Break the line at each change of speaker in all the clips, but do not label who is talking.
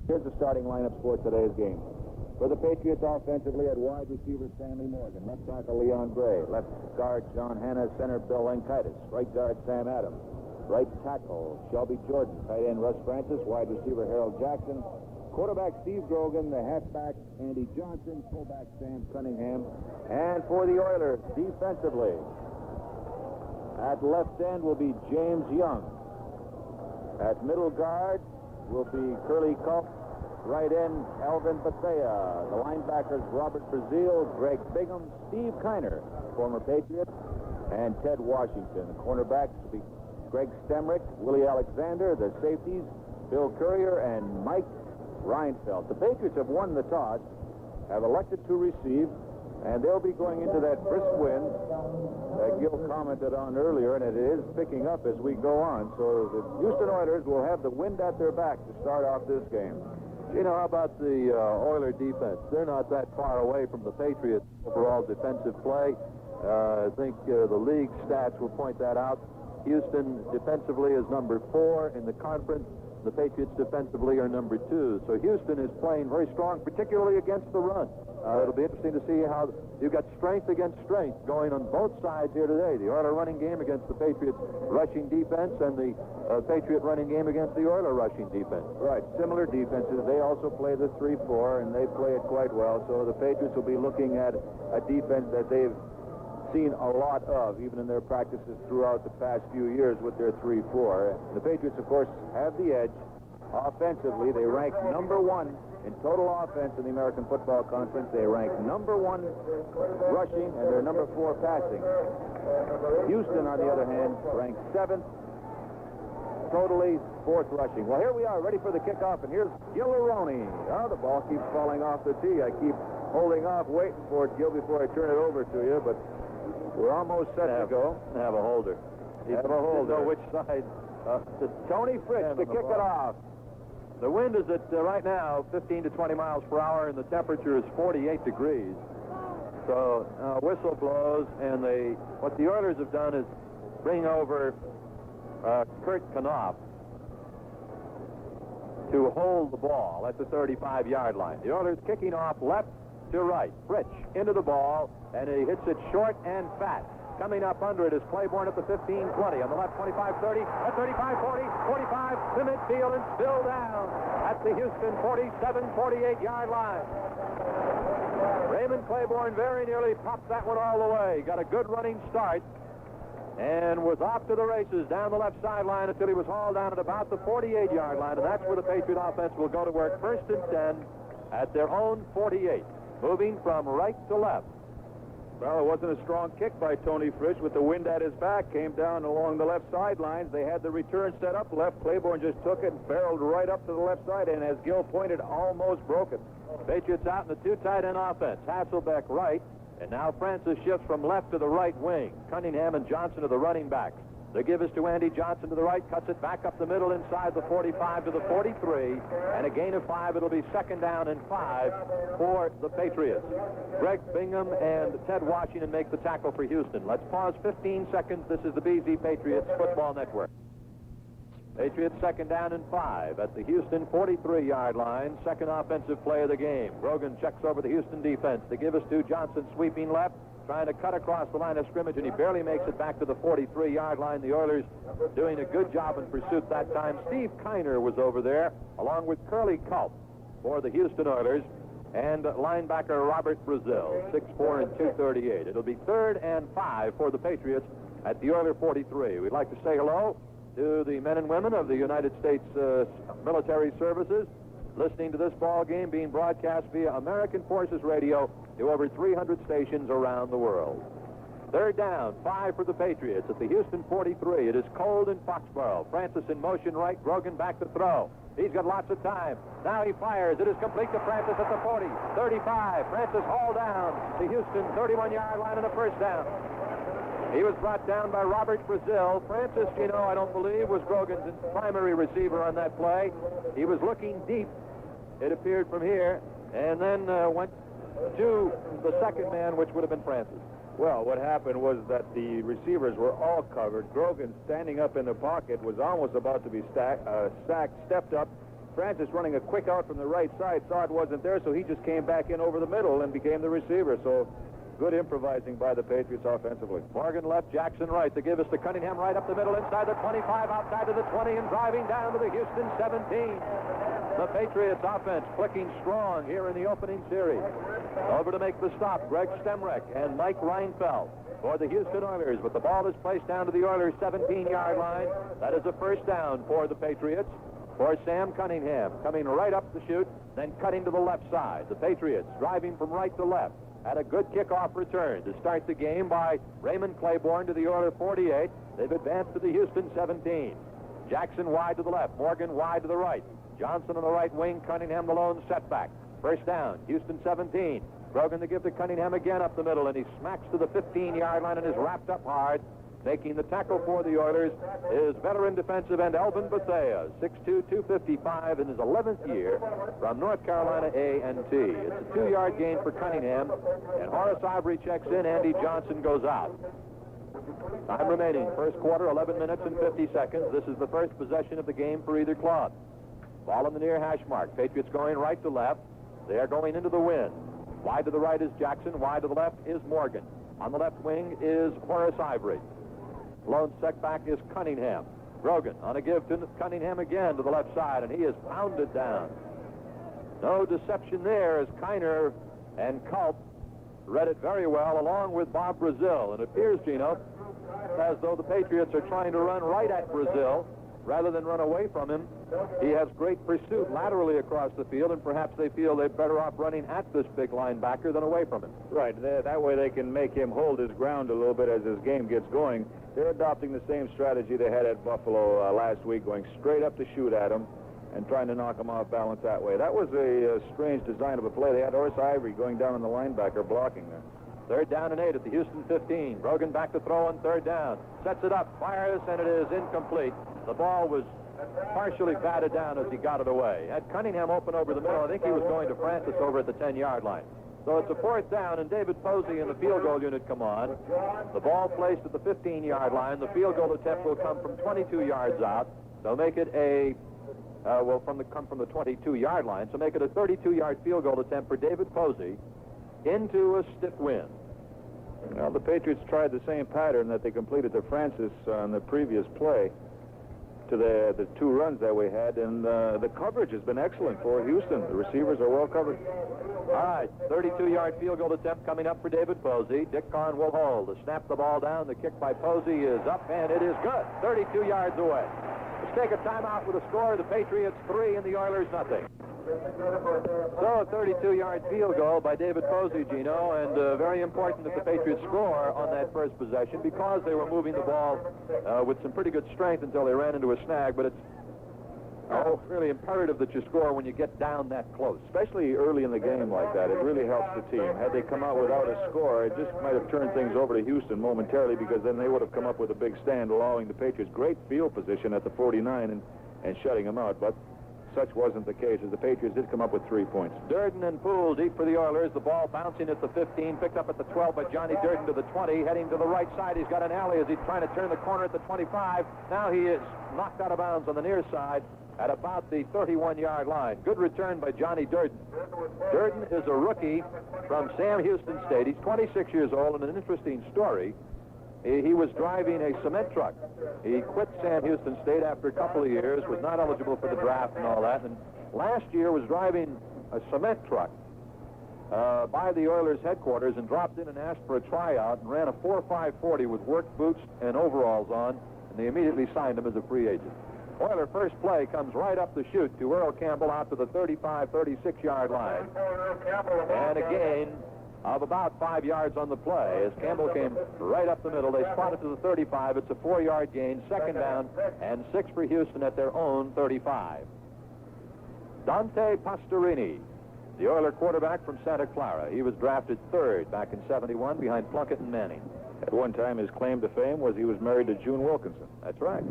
Here's the starting lineups for today's game. For the Patriots offensively, at wide receiver Stanley Morgan, left tackle Leon Gray, left guard John Hanna, center Bill Lankitis, right guard Sam Adams, right tackle Shelby Jordan, tight end Russ Francis, wide receiver Harold Jackson, quarterback Steve Grogan, the halfback Andy Johnson, fullback Sam Cunningham, and for the Oilers defensively, at left end will be James Young. At middle guard will be Curly Culp. Right end, Alvin Bethea. The linebackers, Robert Brazil, Greg Bingham, Steve Kiner, former Patriot, and Ted Washington. The cornerbacks will be Greg Stemrick, Willie Alexander. The safeties, Bill Courier and Mike Reinfeldt. The Patriots have won the toss, have elected to receive, and they'll be going into that brisk wind that Gil commented on earlier, and it is picking up as we go on. So the Houston Oilers will have the wind at their back to start off this game.
You know, how about the Oiler defense? They're not that far away from the Patriots' overall defensive play. I think the league stats will point that out. Houston defensively is number 4 in the conference. The Patriots defensively are number 2. So Houston is playing very strong, particularly against the run. It'll be interesting to see how you've got strength against strength going on both sides here today. The Oiler running game against the Patriots rushing defense, and the Patriot running game against the Oiler rushing defense.
Right, similar defenses. They also play the 3-4, and they play it quite well. So the Patriots will be looking at a defense that they've seen a lot of, even in their practices throughout the past few years with their 3-4. The Patriots, of course, have the edge. Offensively, they rank number 1 in total offense in the American Football Conference. They rank number 1 rushing, and they're number 4 passing. Houston, on the other hand, ranks 7th, totally 4th rushing. Well, here we are, ready for the kickoff, and here's Gil Aroni. Oh, the ball keeps falling off the tee. I keep holding off, waiting for it, Gil, before I turn it over to you, but we're almost set to go.
Have a holder.
Have a holder.
Know which side.
Tony Fritz to kick it off.
The wind is at right now 15 to 20 miles per hour, and the temperature is 48 degrees. So whistle blows, and what the Oilers have done is bring over Kurt Knopf to hold the ball at the 35-yard line. The Oilers kicking off left to right. Fritsch into the ball, and he hits it short and fat. Coming up under it is Claiborne at the 15-20. On the left, 25-30. At 35-40, 45 to midfield and still down at the Houston 47-48-yard line. Raymond Claiborne very nearly popped that one all the way. Got a good running start and was off to the races down the left sideline until he was hauled down at about the 48-yard line, and that's where the Patriot offense will go to work. 1st and 10 at their own 48, moving from right to left.
Well, it wasn't a strong kick by Tony Fritsch with the wind at his back. Came down along the left sidelines. They had the return set up left. Claiborne just took it and barreled right up to the left side, and as Gil pointed, almost broke it.
Patriots out in the 2 tight end offense. Hasselbeck right, and now Francis shifts from left to the right wing. Cunningham and Johnson are the running backs. The give is to Andy Johnson to the right, cuts it back up the middle inside the 45 to the 43, and a gain of 5. It'll be 2nd down and 5 for the Patriots. Greg Bingham and Ted Washington make the tackle for Houston. Let's pause 15 seconds. This is the BZ Patriots Football Network. Patriots 2nd down and 5 at the Houston 43-yard line. 2nd offensive play of the game. Grogan checks over the Houston defense. The give is to Johnson sweeping left, trying to cut across the line of scrimmage, and he barely makes it back to the 43-yard line. The Oilers doing a good job in pursuit that time. Steve Kiner was over there, along with Curly Culp for the Houston Oilers, and linebacker Robert Brazil, 6'4" and 238. It'll be 3rd and 5 for the Patriots at the Oiler 43. We'd like to say hello to the men and women of the United States military services listening to this ball game being broadcast via American Forces Radio to over 300 stations around the world. 3rd down, 5 for the Patriots at the Houston 43. It is cold in Foxboro. Francis in motion right, Grogan back to throw. He's got lots of time. Now he fires. It is complete to Francis at the 40, 35. Francis hauled down the Houston 31-yard line and a 1st down. He was brought down by Robert Brazil. Francis, I don't believe, was Grogan's primary receiver on that play. He was looking deep, it appeared from here, and then went to the 2nd man, which would have been Francis.
Well, what happened was that the receivers were all covered. Grogan, standing up in the pocket, was almost about to be sacked, stepped up. Francis, running a quick out from the right side, saw it wasn't there, so he just came back in over the middle and became the receiver. So good improvising by the Patriots offensively.
Morgan left, Jackson right. They give us to Cunningham right up the middle, inside the 25, outside to the 20, and driving down to the Houston 17. The Patriots offense clicking strong here in the opening series. Over to make the stop, Greg Stemreck and Mike Reinfeldt for the Houston Oilers, but the ball is placed down to the Oilers' 17-yard line. That is a first down for the Patriots. For Sam Cunningham, coming right up the chute, then cutting to the left side. The Patriots driving from right to left. Had a good kickoff return to start the game by Raymond Claiborne to the Oiler 48. They've advanced to the Houston 17. Jackson wide to the left, Morgan wide to the right. Johnson on the right wing, Cunningham the lone setback. First down, Houston 17. Grogan to give to Cunningham again up the middle, and he smacks to the 15-yard line and is wrapped up hard. Making the tackle for the Oilers is veteran defensive end Elvin Bethea, 6'2", 255 in his 11th year from North Carolina A&T. It's a 2-yard gain for Cunningham, and Horace Ivory checks in. Andy Johnson goes out. Time remaining, first quarter, 11 minutes and 50 seconds. This is the first possession of the game for either club. Ball in the near hash mark. Patriots going right to left. They are going into the wind. Wide to the right is Jackson. Wide to the left is Morgan. On the left wing is Horace Ivory. Lone setback is Cunningham. Grogan on a give to Cunningham again to the left side, and he is pounded down. No deception there as Kiner and Culp read it very well, along with Bob Brazil. It appears, Gino, as though the Patriots are trying to run right at Brazil rather than run away from him. He has great pursuit laterally across the field, and perhaps they feel they're better off running at this big linebacker than away from him.
Right. That way they can make him hold his ground a little bit as this game gets going. They're adopting the same strategy they had at Buffalo last week, going straight up to shoot at him and trying to knock him off balance that way. That was a strange design of a play. They had Horace Ivory going down on the linebacker blocking there.
Third down and 8 at the Houston 15. Brogan back to throw on third down. Sets it up, fires, and it is incomplete. The ball was partially batted down as he got it away. Had Cunningham open over the middle, I think he was going to Francis over at the 10-yard line. So it's a fourth down, and David Posey and the field goal unit come on. The ball placed at the 15-yard line. The field goal attempt will come from 22 yards out. They'll make it come from the 22-yard line. So make it a 32-yard field goal attempt for David Posey into a stiff wind.
Well, the Patriots tried the same pattern that they completed to Francis on the previous play to the two runs that we had, and the coverage has been excellent for Houston. The receivers are well covered.
All right, 32-yard field goal attempt coming up for David Posey. Dick Karn will hold. To snap the ball down, the kick by Posey is up, and it is good. 32 yards away. Let's take a timeout with a score. The Patriots 3 and the Oilers nothing. So a 32-yard field goal by David Posey, Gino, and very important that the Patriots score on that first possession because they were moving the ball with some pretty good strength until they ran into a snag, but it's really imperative that you score when you get down that close.
Especially early in the game like that, it really helps the team. Had they come out without a score, it just might have turned things over to Houston momentarily because then they would have come up with a big stand, allowing the Patriots great field position at the 49 and shutting them out, but such wasn't the case, as the Patriots did come up with 3 points.
Durden and Poole deep for the Oilers. The ball bouncing at the 15, picked up at the 12 by Johnny Durden to the 20, heading to the right side. He's got an alley as he's trying to turn the corner at the 25. Now he is knocked out of bounds on the near side at about the 31-yard line. Good return by Johnny Durden. Durden is a rookie from Sam Houston State. He's 26 years old, and an interesting story. He was driving a cement truck. He quit Sam Houston State after a couple of years, was not eligible for the draft and all that, and last year was driving a cement truck by the Oilers headquarters and dropped in and asked for a tryout and ran a 4.540 with work boots and overalls on, and they immediately signed him as a free agent. Oiler first play comes right up the chute to Earl Campbell out to the 35, 36-yard line. And a gain of about 5 yards on the play as Campbell came right up the middle. They spotted to the 35. It's a 4-yard gain, second down, and 6 for Houston at their own 35. Dante Pastorini, the Oiler quarterback from Santa Clara. He was drafted 3rd back in '71 behind Plunkett and Manning.
At one time, his claim to fame was he was married to June Wilkinson.
That's right.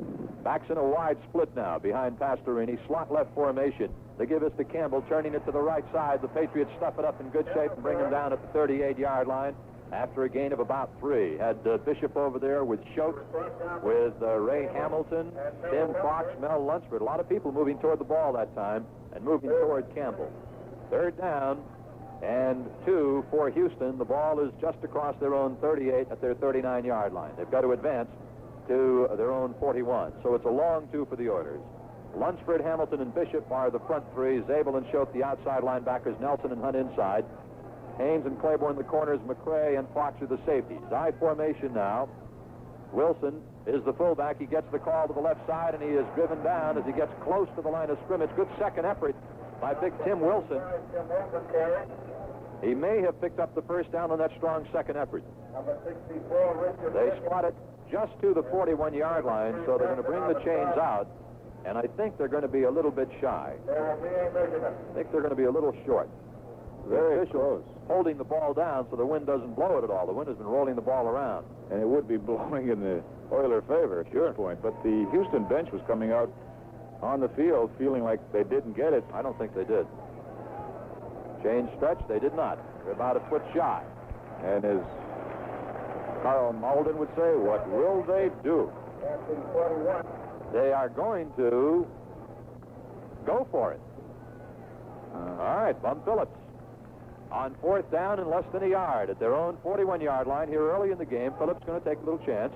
Backs in a wide split now behind Pastorini. Slot left formation. They give us to Campbell, turning it to the right side. The Patriots stuff it up in good shape and bring him down at the 38-yard line. after a gain of about 3. Had Bishop over there with Schultz, with Ray Hamilton, Tim Fox, Mel Lunsford. A lot of people moving toward the ball that time and moving toward Campbell. 3rd down and 2 for Houston. The ball is just across their own 38 at their 39-yard line. They've got to advance to their own 41. So it's a long 2 for the Oilers. Lunsford, Hamilton, and Bishop are the front 3. Zabel and Schultz, the outside linebackers. Nelson and Hunt inside. Haynes and Claiborne the corners. McRae and Fox are the safeties. I formation now. Wilson is the fullback. He gets the call to the left side, and he is driven down as he gets close to the line of scrimmage. Good second effort by big Tim Wilson. He may have picked up the first down on that strong second effort. They spot it just to the 41-yard line, so they're going to bring the chains out, and I think they're going to be a little bit shy. I think they're going to be a little short. Very close. Holding the ball down so the wind doesn't blow it at all. The wind has been rolling the ball around.
And it would be blowing in the Oiler favor at this point. But the Houston bench was coming out on the field feeling like they didn't get it.
I don't think they did. Chain stretch, they did not. They're about a foot shy.
And as Carl Malden would say, what will they do?
They are going to go for it. All right, Bum Phillips. On 4th down and less than a yard at their own 41-yard line here early in the game. Phillips going to take a little chance.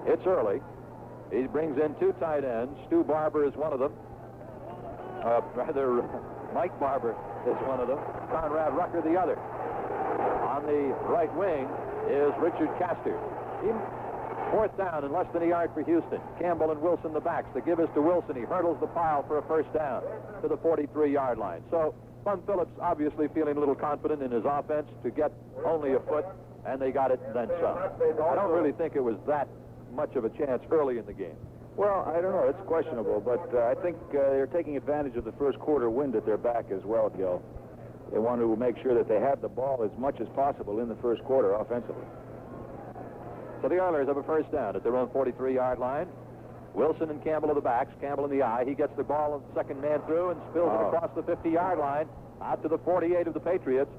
It's early. He brings in 2 tight ends. Stu Barber is one of them. Mike Barber is one of them. Conrad Rucker the other. On the right wing is Richard Castor. 4th down and less than a yard for Houston. Campbell and Wilson the backs. They give us to Wilson. He hurdles the pile for a first down to the 43-yard line. So Bum Phillips obviously feeling a little confident in his offense to get only a foot, and they got it and then some. I don't really think it was that much of a chance early in the game.
Well, I don't know. It's questionable, but I think they're taking advantage of the first quarter wind at their back as well, Gil. They want to make sure that they have the ball as much as possible in the first quarter offensively.
So the Oilers have a first down at their own 43-yard line. Wilson and Campbell are the backs. Campbell in the eye. He gets the ball of the second man through and spills it across the 50-yard line out to the 48 of the Patriots.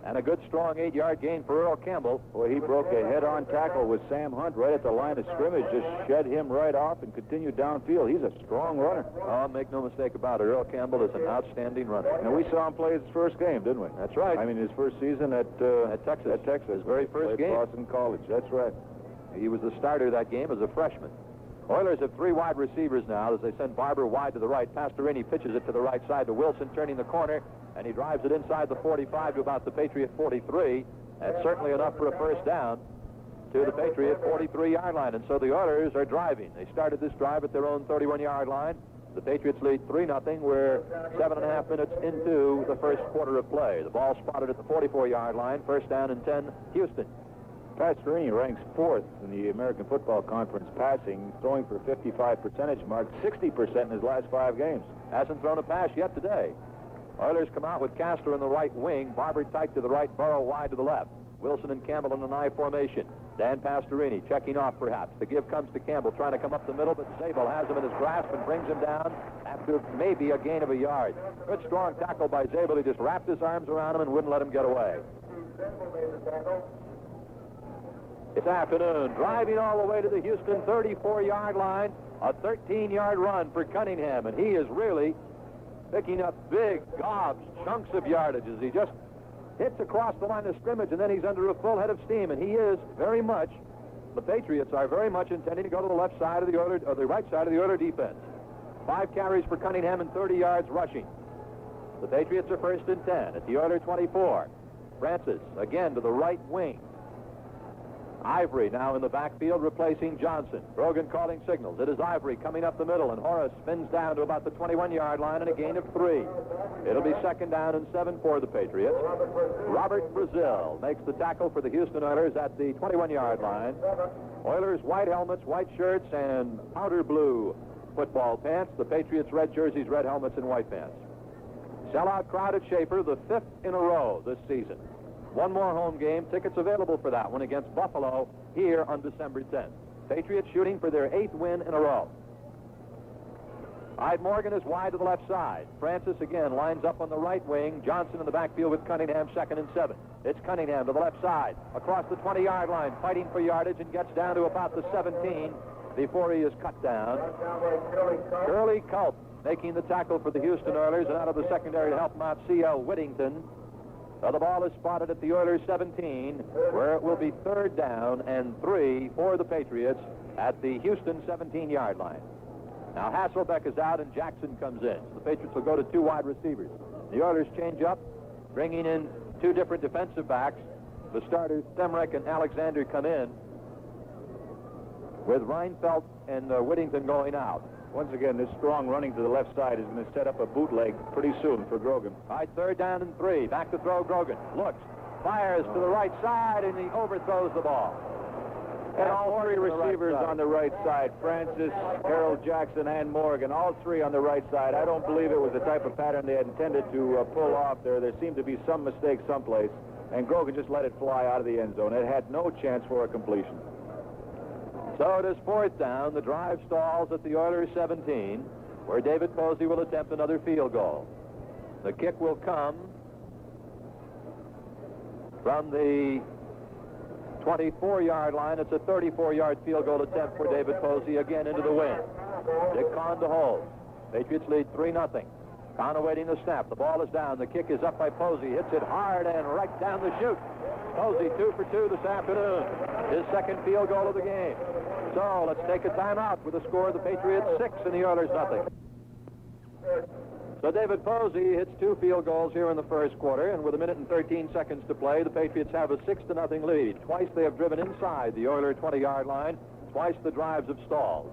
And a good, strong 8-yard gain for Earl Campbell.
Well, he broke a head-on tackle with Sam Hunt right at the line of scrimmage, just shed him right off and continued downfield. He's a strong runner.
Oh, make no mistake about it. Earl Campbell is an outstanding runner.
And we saw him play his first game, didn't we?
That's right.
I mean, his first season at Texas. At Texas.
His very first game.
Boston College. That's right.
He was the starter that game as a freshman. Oilers have 3 wide receivers now as they send Barber wide to the right. Pastorini pitches it to the right side to Wilson, turning the corner, and he drives it inside the 45 to about the Patriot 43. That's certainly enough for a first down to the Patriot 43-yard line. And so the Oilers are driving. They started this drive at their own 31-yard line. The Patriots lead 3-0. We're 7.5 minutes into the first quarter of play. The ball spotted at the 44-yard line. First down and 10, Houston.
Pastorini ranks 4th in the American Football Conference passing, throwing for 55 percentage mark, 60% in his last 5 games.
Hasn't thrown a pass yet today. Oilers come out with Castor in the right wing, Barber tight to the right, Burrow wide to the left. Wilson and Campbell in an I formation. Dan Pastorini checking off perhaps. The give comes to Campbell trying to come up the middle, but Zabel has him in his grasp and brings him down after maybe a gain of a yard. Good strong tackle by Zabel. He just wrapped his arms around him and wouldn't let him get away. It's afternoon, driving all the way to the Houston 34-yard line. A 13-yard run for Cunningham, and he is really picking up big gobs, chunks of yardage as he just hits across the line of scrimmage, and then he's under a full head of steam, and he is very much, the Patriots are very much intending to go to the left side of the Oiler, or the right side of the Oiler defense. 5 carries for Cunningham and 30 yards rushing. The Patriots are first and 10 at the Oiler 24. Francis again to the right wing. Ivory now in the backfield replacing Johnson. Brogan calling signals. It is Ivory coming up the middle, and Horace spins down to about the 21-yard line and a gain of 3. It'll be second down and 7 for the Patriots. Robert Brazil makes the tackle for the Houston Oilers at the 21-yard line. Oilers white helmets, white shirts, and powder blue football pants. The Patriots red jerseys, red helmets, and white pants. Sellout crowd at Schaefer, the 5th in a row this season. One more home game. Tickets available for that one against Buffalo here on December 10th. Patriots shooting for their 8th win in a row. Hyde Morgan is wide to the left side. Francis again lines up on the right wing. Johnson in the backfield with Cunningham, 2nd and 7. It's Cunningham to the left side, across the 20-yard line, fighting for yardage, and gets down to about the 17 before he is cut down. Curly Culp making the tackle for the Houston Oilers, and out of the secondary to help him out, C.L. Whittington. So the ball is spotted at the Oilers' 17, where it will be 3rd down and 3 for the Patriots at the Houston 17-yard line. Now Hasselbeck is out and Jackson comes in. The Patriots will go to 2 wide receivers. The Oilers change up, bringing in 2 different defensive backs. The starters, Stemrek and Alexander, come in, with Reinfeldt and Whittington going out.
Once again, this strong running to the left side is going to set up a bootleg pretty soon for Grogan.
All right, 3rd down and 3. Back to throw, Grogan. Looks, fires to the right side, and he overthrows the ball.
And all 3 receivers on the right side, Francis, Harold Jackson, and Morgan, all 3 on the right side. I don't believe it was the type of pattern they had intended to pull off there. There seemed to be some mistake someplace, and Grogan just let it fly out of the end zone. It had no chance for a completion.
So it is 4th down. The drive stalls at the Oilers' 17, where David Posey will attempt another field goal. The kick will come from the 24-yard line. It's a 34-yard field goal attempt for David Posey, again into the wind. Dick Kahn to hold. Patriots lead 3-0. Kahn awaiting the snap. The ball is down. The kick is up by Posey. Hits it hard and right down the chute. Posey 2 for 2 this afternoon. His 2nd field goal of the game. So let's take a timeout with the score of the Patriots 6 and the Oilers 0. So David Posey hits 2 field goals here in the first quarter, and with 1 minute and 13 seconds to play, the Patriots have a 6-0 lead. Twice they have driven inside the Oiler 20-yard line. Twice the drives have stalled.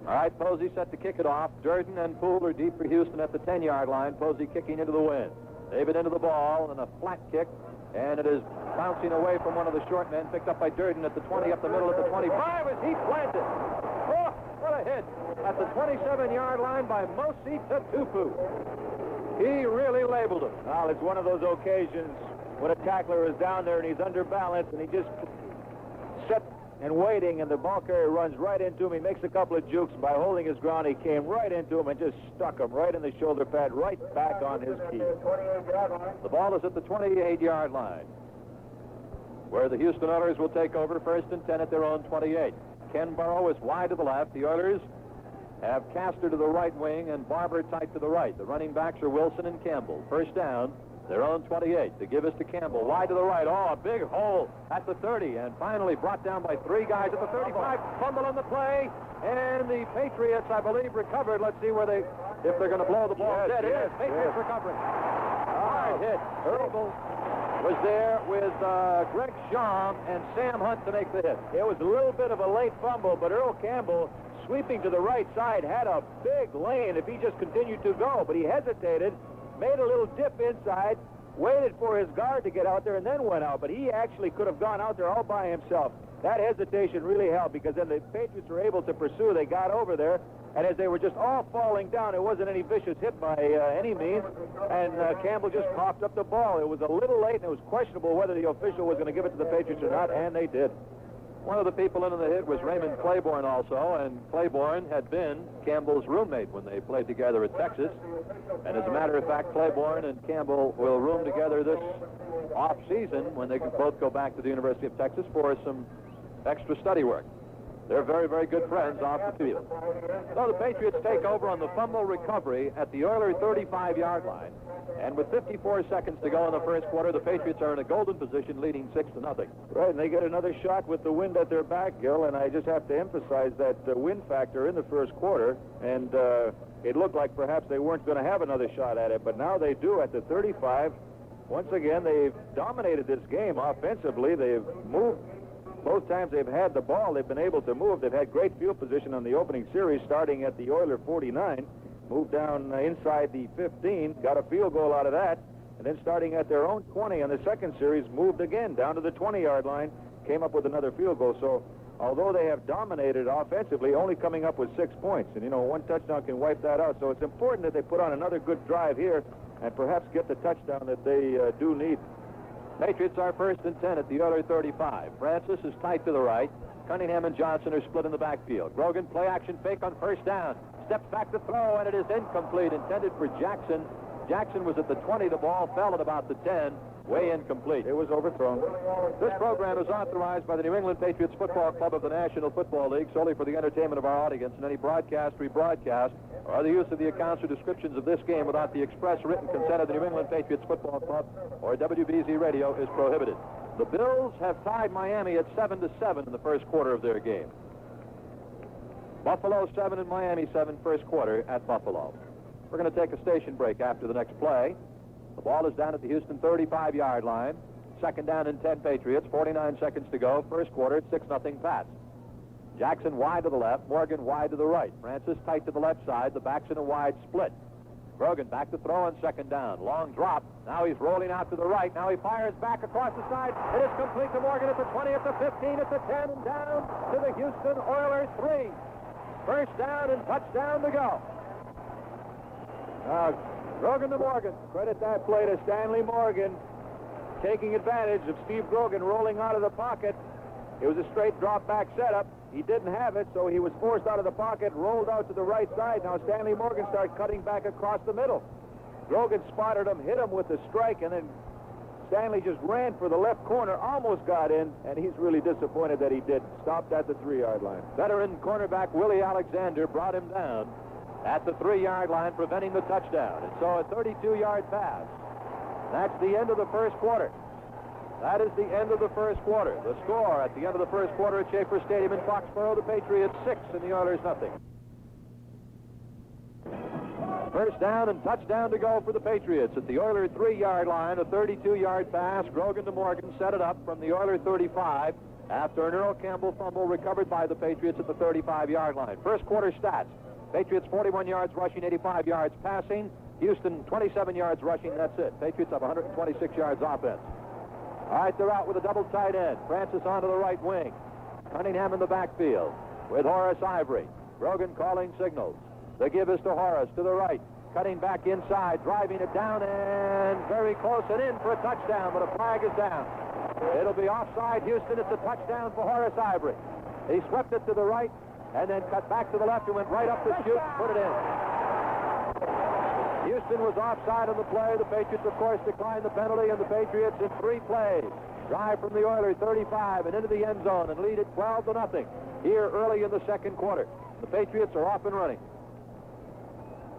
All right, Posey set to kick it off. Durden and Poole are deep for Houston at the 10-yard line. Posey kicking into the wind. David into the ball, and a flat kick, and it is bouncing away from one of the short men, picked up by Durden at the 20, up the middle at the 25, as he planted. Oh, what a hit at the 27-yard line by Mosi Tatupu. He really labeled him.
Well, it's one of those occasions when a tackler is down there and he's under balance, and he just set and waiting, and the ball carrier runs right into him. He makes a couple of jukes. By holding his ground, he came right into him and just stuck him right in the shoulder pad, right back on his key.
The ball is at the 28-yard line, where the Houston Oilers will take over 1st and 10 at their own 28. Ken Burrow is wide to the left. The Oilers have Castor to the right wing and Barber tight to the right. The running backs are Wilson and Campbell. 1st down, their own 28. They give us to Campbell. Wide to the right. Oh, a big hole at the 30. And finally brought down by 3 guys at the 35. Fumble on the play. And the Patriots, I believe, recovered. Let's see where if they're going to blow the ball dead. It is. Patriots recovering. Hard hit. Earl was there with Greg Schaum and Sam Hunt to make the hit.
It was a little bit of a late fumble, but Earl Campbell, sweeping to the right side, had a big lane if he just continued to go. But he hesitated, made a little dip inside, waited for his guard to get out there, and then went out. But he actually could have gone out there all by himself. That hesitation really helped, because then the Patriots were able to pursue. They got over there, and as they were just all falling down, it wasn't any vicious hit by any means, and Campbell just coughed up the ball. It was a little late, and it was questionable whether the official was going to give it to the Patriots or not, and they did.
One of the people in the hit was Raymond Claiborne also, and Claiborne had been Campbell's roommate when they played together at Texas. And as a matter of fact, Claiborne and Campbell will room together this off-season when they can both go back to the University of Texas for some extra study work. They're very, very good friends off the field. So the Patriots take over on the fumble recovery at the Oiler 35-yard line. And with 54 seconds to go in the first quarter, the Patriots are in a golden position, leading 6-0.
Right, and they get another shot with the wind at their back, Gil, and I just have to emphasize that wind factor in the first quarter, and it looked like perhaps they weren't going to have another shot at it, but now they do at the 35. Once again, they've dominated this game offensively. They've moved. Both times they've had the ball, they've been able to move. They've had great field position on the opening series, starting at the Oiler 49, moved down inside the 15, got a field goal out of that, and then starting at their own 20 on the second series, moved again down to the 20-yard line, came up with another field goal. So although they have dominated offensively, only coming up with 6 points, and, you know, one touchdown can wipe that out. So it's important that they put on another good drive here and perhaps get the touchdown that they do need.
Patriots are 1st and 10 at the Oiler 35. Francis is tight to the right. Cunningham and Johnson are split in the backfield. Grogan, play action fake on 1st down. steps back to throw, and it is incomplete, intended for Jackson. Jackson was at the 20. The ball fell at about the 10. Way incomplete.
It was overthrown.
This program is authorized by the New England Patriots Football Club of the National Football League solely for the entertainment of our audience, and any broadcast, rebroadcast, or the use of the accounts or descriptions of this game without the express written consent of the New England Patriots Football Club or WBZ Radio is prohibited. The Bills have tied Miami at 7-7 in the first quarter of their game. Buffalo 7 and Miami 7 first quarter at Buffalo. We're going to take a station break after the next play. The ball is down at the Houston 35-yard line. Second down and 10 Patriots. 49 seconds to go. First quarter, 6-0 Pats. Jackson wide to the left. Morgan wide to the right. Francis tight to the left side. The backs in a wide split. Brogan back to throw on second down. Long drop. Now he's rolling out to the right. Now he fires back across the side. It is complete to Morgan at the 20, at the 15, at the 10, and down to the Houston Oilers 3. First down and touchdown to go.
Grogan to Morgan. Credit that play to Stanley Morgan, taking advantage of Steve Grogan rolling out of the pocket. It was a straight drop back setup. He didn't have it, so he was forced out of the pocket, rolled out to the right side. Now Stanley Morgan started cutting back across the middle. Grogan spotted him, hit him with the strike, and then Stanley just ran for the left corner, almost got in, and he's really disappointed that he didn't. Stopped at the 3-yard line.
Veteran cornerback Willie Alexander brought him down at the 3-yard line, preventing the touchdown. And so a 32-yard pass. That's the end of the first quarter. That is the end of the first quarter. The score at the end of the first quarter at Schaefer Stadium in Foxboro, the Patriots 6 and the Oilers nothing. First down and touchdown to go for the Patriots at the Oiler 3-yard line. A 32-yard pass. Grogan to Morgan set it up from the Oiler 35 after an Earl Campbell fumble recovered by the Patriots at the 35-yard line. First quarter stats. Patriots 41 yards rushing, 85 yards passing. Houston 27 yards rushing, that's it. Patriots have 126 yards offense. All right, they're out with a double tight end. Francis onto the right wing. Cunningham in the backfield with Horace Ivory. Brogan calling signals. The give is to Horace to the right. Cutting back inside, driving it down, and very close and in for a touchdown, but a flag is down. It'll be offside Houston. It's a touchdown for Horace Ivory. He swept it to the right and then cut back to the left and went right up the chute, put it in. Houston was offside on the play. The Patriots, of course, declined the penalty, and the Patriots in 3 plays drive from the Oilers 35 and into the end zone and lead it 12-0 here early in the second quarter. The Patriots are off and running.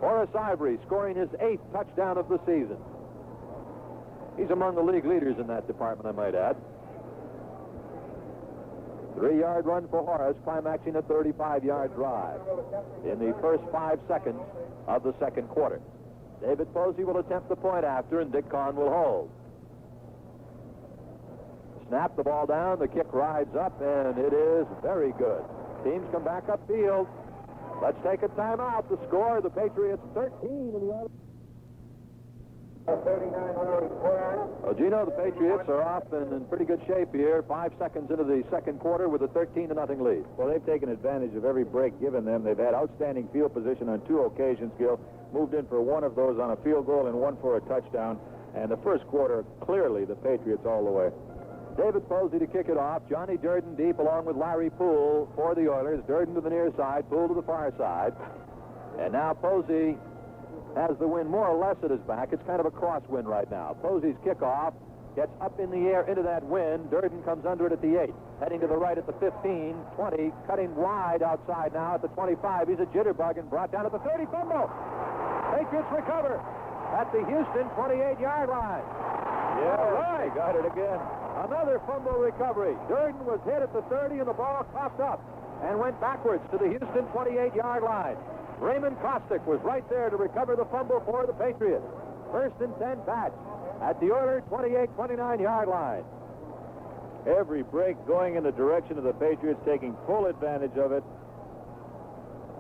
Horace Ivory scoring his 8th touchdown of the season. He's among the league leaders in that department, I might add. 3-yard run for Horace, climaxing a 35-yard drive in the first 5 seconds of the second quarter. David Posey will attempt the point after, and Dick Kahn will hold. Snap the ball down, the kick rides up, and it is very good. Teams come back upfield. Let's take a timeout. The score, the Patriots 13 and the Oilers. Well, Gino, the Patriots are off and in pretty good shape here. 5 seconds into the second quarter with a 13-0 lead.
Well, they've taken advantage of every break given them. They've had outstanding field position on 2 occasions, Gil. Moved in for 1 of those on a field goal and 1 for a touchdown. And the first quarter, clearly the Patriots all the way.
David Posey to kick it off. Johnny Durden deep along with Larry Poole for the Oilers. Durden to the near side, Poole to the far side. And now Posey has the wind more or less at his back. It's kind of a crosswind right now. Posey's kickoff gets up in the air into that wind. Durden comes under it at the 8. Heading to the right at the 15, 20, cutting wide outside now at the 25. He's a jitterbug and brought down at the 30. Fumble. Patriots recover at the Houston 28-yard line.
Yeah, right. Got it again.
Another fumble recovery. Durden was hit at the 30 and the ball coughed up and went backwards to the Houston 28-yard line. Raymond Kostick was right there to recover the fumble for the Patriots. First and 10 Pats at the Oilers 28-29-yard line.
Every break going in the direction of the Patriots, taking full advantage of it.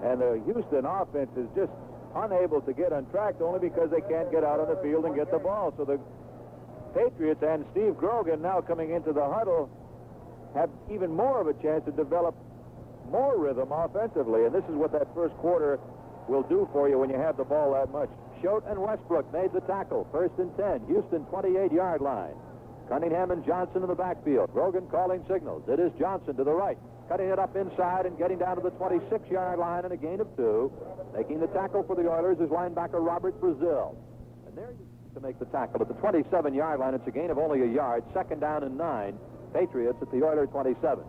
And the Houston offense is just unable to get on track only because they can't get out on the field and get the ball. So the Patriots and Steve Grogan now coming into the huddle have even more of a chance to develop more rhythm offensively, and this is what that first quarter will do for you when you have the ball that much.
Choate and Westbrook made the tackle. First and 10, Houston 28-yard line. Cunningham and Johnson in the backfield. Grogan calling signals. It is Johnson to the right, cutting it up inside and getting down to the 26-yard line in a gain of 2. Making the tackle for the Oilers is linebacker Robert Brazil. And there you to make the tackle at the 27-yard line. It's a gain of only a yard. 2nd down and 9. Patriots at the Oiler 27.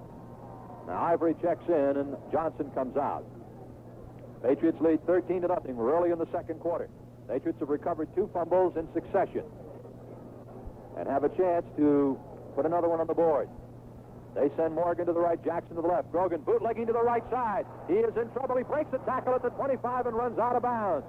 Now Ivory checks in and Johnson comes out. Patriots lead 13-0. We're early in the second quarter. Patriots have recovered 2 fumbles in succession and have a chance to put another one on the board. They send Morgan to the right, Jackson to the left. Grogan bootlegging to the right side. He is in trouble. He breaks the tackle at the 25 and runs out of bounds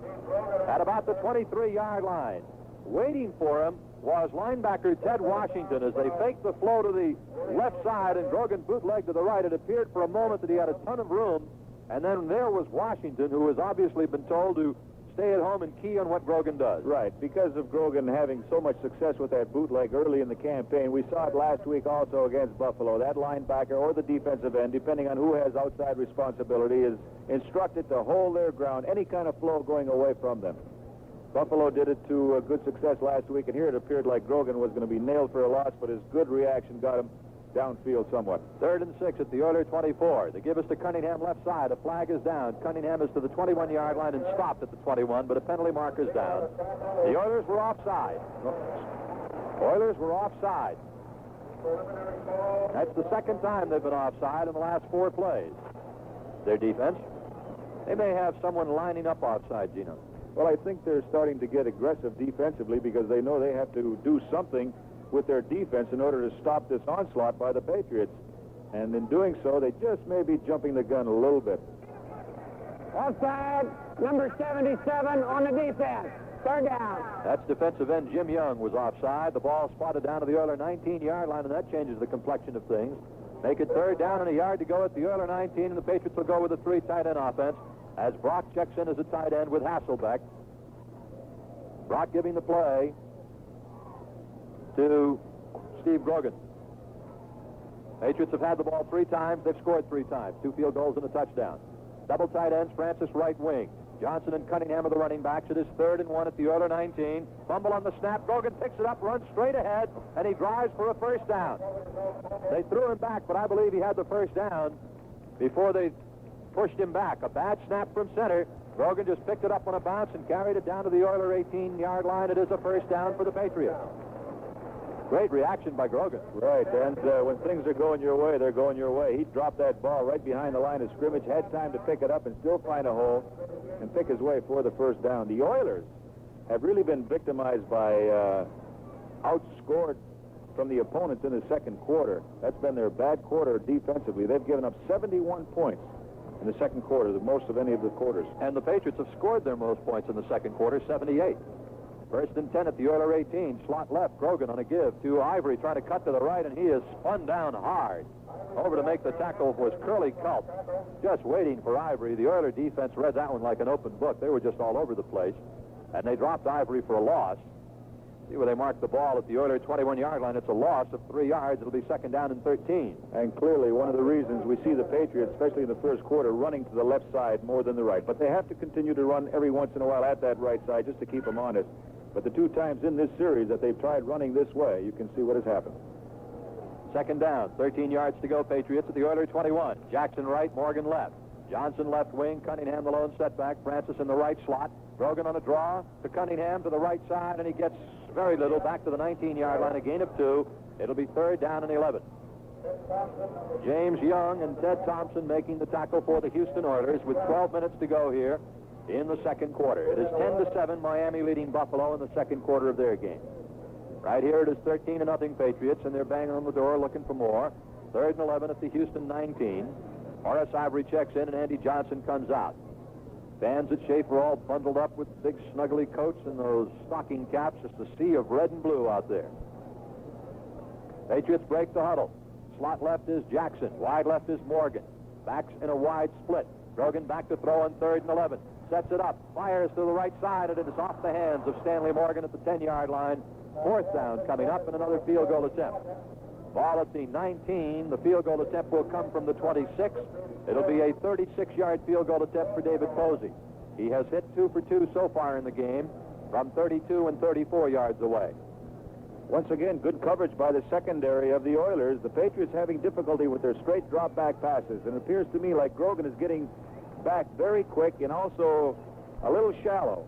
at about the 23-yard line. Waiting for him was linebacker Ted Washington as they faked the flow to the left side and Grogan bootlegged to the right. It appeared for a moment that he had a ton of room, and then there was Washington, who has obviously been told to stay at home and key on what Grogan does.
Right, because of Grogan having so much success with that bootleg early in the campaign. We saw it last week also against Buffalo. That linebacker or the defensive end, depending on who has outside responsibility, is instructed to hold their ground, any kind of flow going away from them. Buffalo did it to good success last week, and here it appeared like Grogan was going to be nailed for a loss, but his good reaction got him downfield somewhat.
3rd and 6 at the Oiler 24. They give us to Cunningham left side. A flag is down. Cunningham is to the 21-yard line and stopped at the 21, but a penalty mark is down. The Oilers were offside. Oilers were offside. That's the 2nd time they've been offside in the last 4 plays. Their defense. They may have someone lining up offside, Gino.
Well, I think they're starting to get aggressive defensively because they know they have to do something with their defense in order to stop this onslaught by the Patriots. And in doing so, they just may be jumping the gun a little bit.
Offside, number 77 on the defense. 3rd down.
That's defensive end Jim Young was offside. The ball spotted down to the Oiler 19-yard line, and that changes the complexion of things. Make it 3rd down and a yard to go at the Oiler 19, and the Patriots will go with a 3 tight end offense as Brock checks in as a tight end with Hasselbeck. Brock giving the play to Steve Grogan. Patriots have had the ball 3 times. They've scored 3 times. 2 field goals and a touchdown. Double tight ends, Francis right wing. Johnson and Cunningham are the running backs. It is 3rd and 1 at the Oiler 19. Fumble on the snap. Grogan picks it up, runs straight ahead, and he drives for a 1st down. They threw him back, but I believe he had the 1st down before they pushed him back. A bad snap from center. Grogan just picked it up on a bounce and carried it down to the Oiler 18-yard line. It is a 1st down for the Patriots. Great reaction by Grogan.
Right, and when things are going your way, they're going your way. He dropped that ball right behind the line of scrimmage, had time to pick it up and still find a hole and pick his way for the 1st down. The Oilers have really been victimized by outscored from the opponents in the 2nd quarter. That's been their bad quarter defensively. They've given up 71 points in the 2nd quarter, the most of any of the quarters.
And the Patriots have scored their most points in the 2nd quarter, 78. 1st and 10 at the Oiler 18. Slot left. Grogan on a give to Ivory, trying to cut to the right, and he is spun down hard. Over to make the tackle was Curly Culp, just waiting for Ivory. The Oiler defense read that one like an open book. They were just all over the place, and they dropped Ivory for a loss. See where they marked the ball at the Oiler 21-yard line. It's a loss of 3 yards. It'll be 2nd down and 13.
And clearly one of the reasons we see the Patriots, especially in the 1st quarter, running to the left side more than the right. But they have to continue to run every once in a while at that right side just to keep them honest. But the 2 times in this series that they've tried running this way, you can see what has happened.
2nd down, 13 yards to go. Patriots at the Oiler 21. Jackson right, Morgan left. Johnson left wing, Cunningham the lone setback, Francis in the right slot. Grogan on a draw to Cunningham to the right side, and he gets very little back to the 19-yard line, a gain of 2. It'll be 3rd down and 11. James Young and Ted Thompson making the tackle for the Houston Oilers with 12 minutes to go here in the 2nd quarter. It is 10-7, Miami leading Buffalo in the 2nd quarter of their game. Right here it is 13-0 Patriots, and they're banging on the door looking for more. 3rd and 11 at the Houston 19. Horace Ivory checks in, and Andy Johnson comes out. Fans at Schaefer all bundled up with big snuggly coats and those stocking caps. Just a sea of red and blue out there. Patriots break the huddle. Slot left is Jackson. Wide left is Morgan. Backs in a wide split. Grogan back to throw on 3rd and 11. Sets it up. Fires to the right side, and it is off the hands of Stanley Morgan at the 10-yard line. 4th down coming up, and another field goal attempt. Ball at the 19. The field goal attempt will come from the 26. It'll be a 36-yard field goal attempt for David Posey. He has hit 2 for 2 so far in the game from 32 and 34 yards away.
Once again, good coverage by the secondary of the Oilers. The Patriots having difficulty with their straight drop-back passes. And it appears to me like Grogan is getting back very quick and also a little shallow.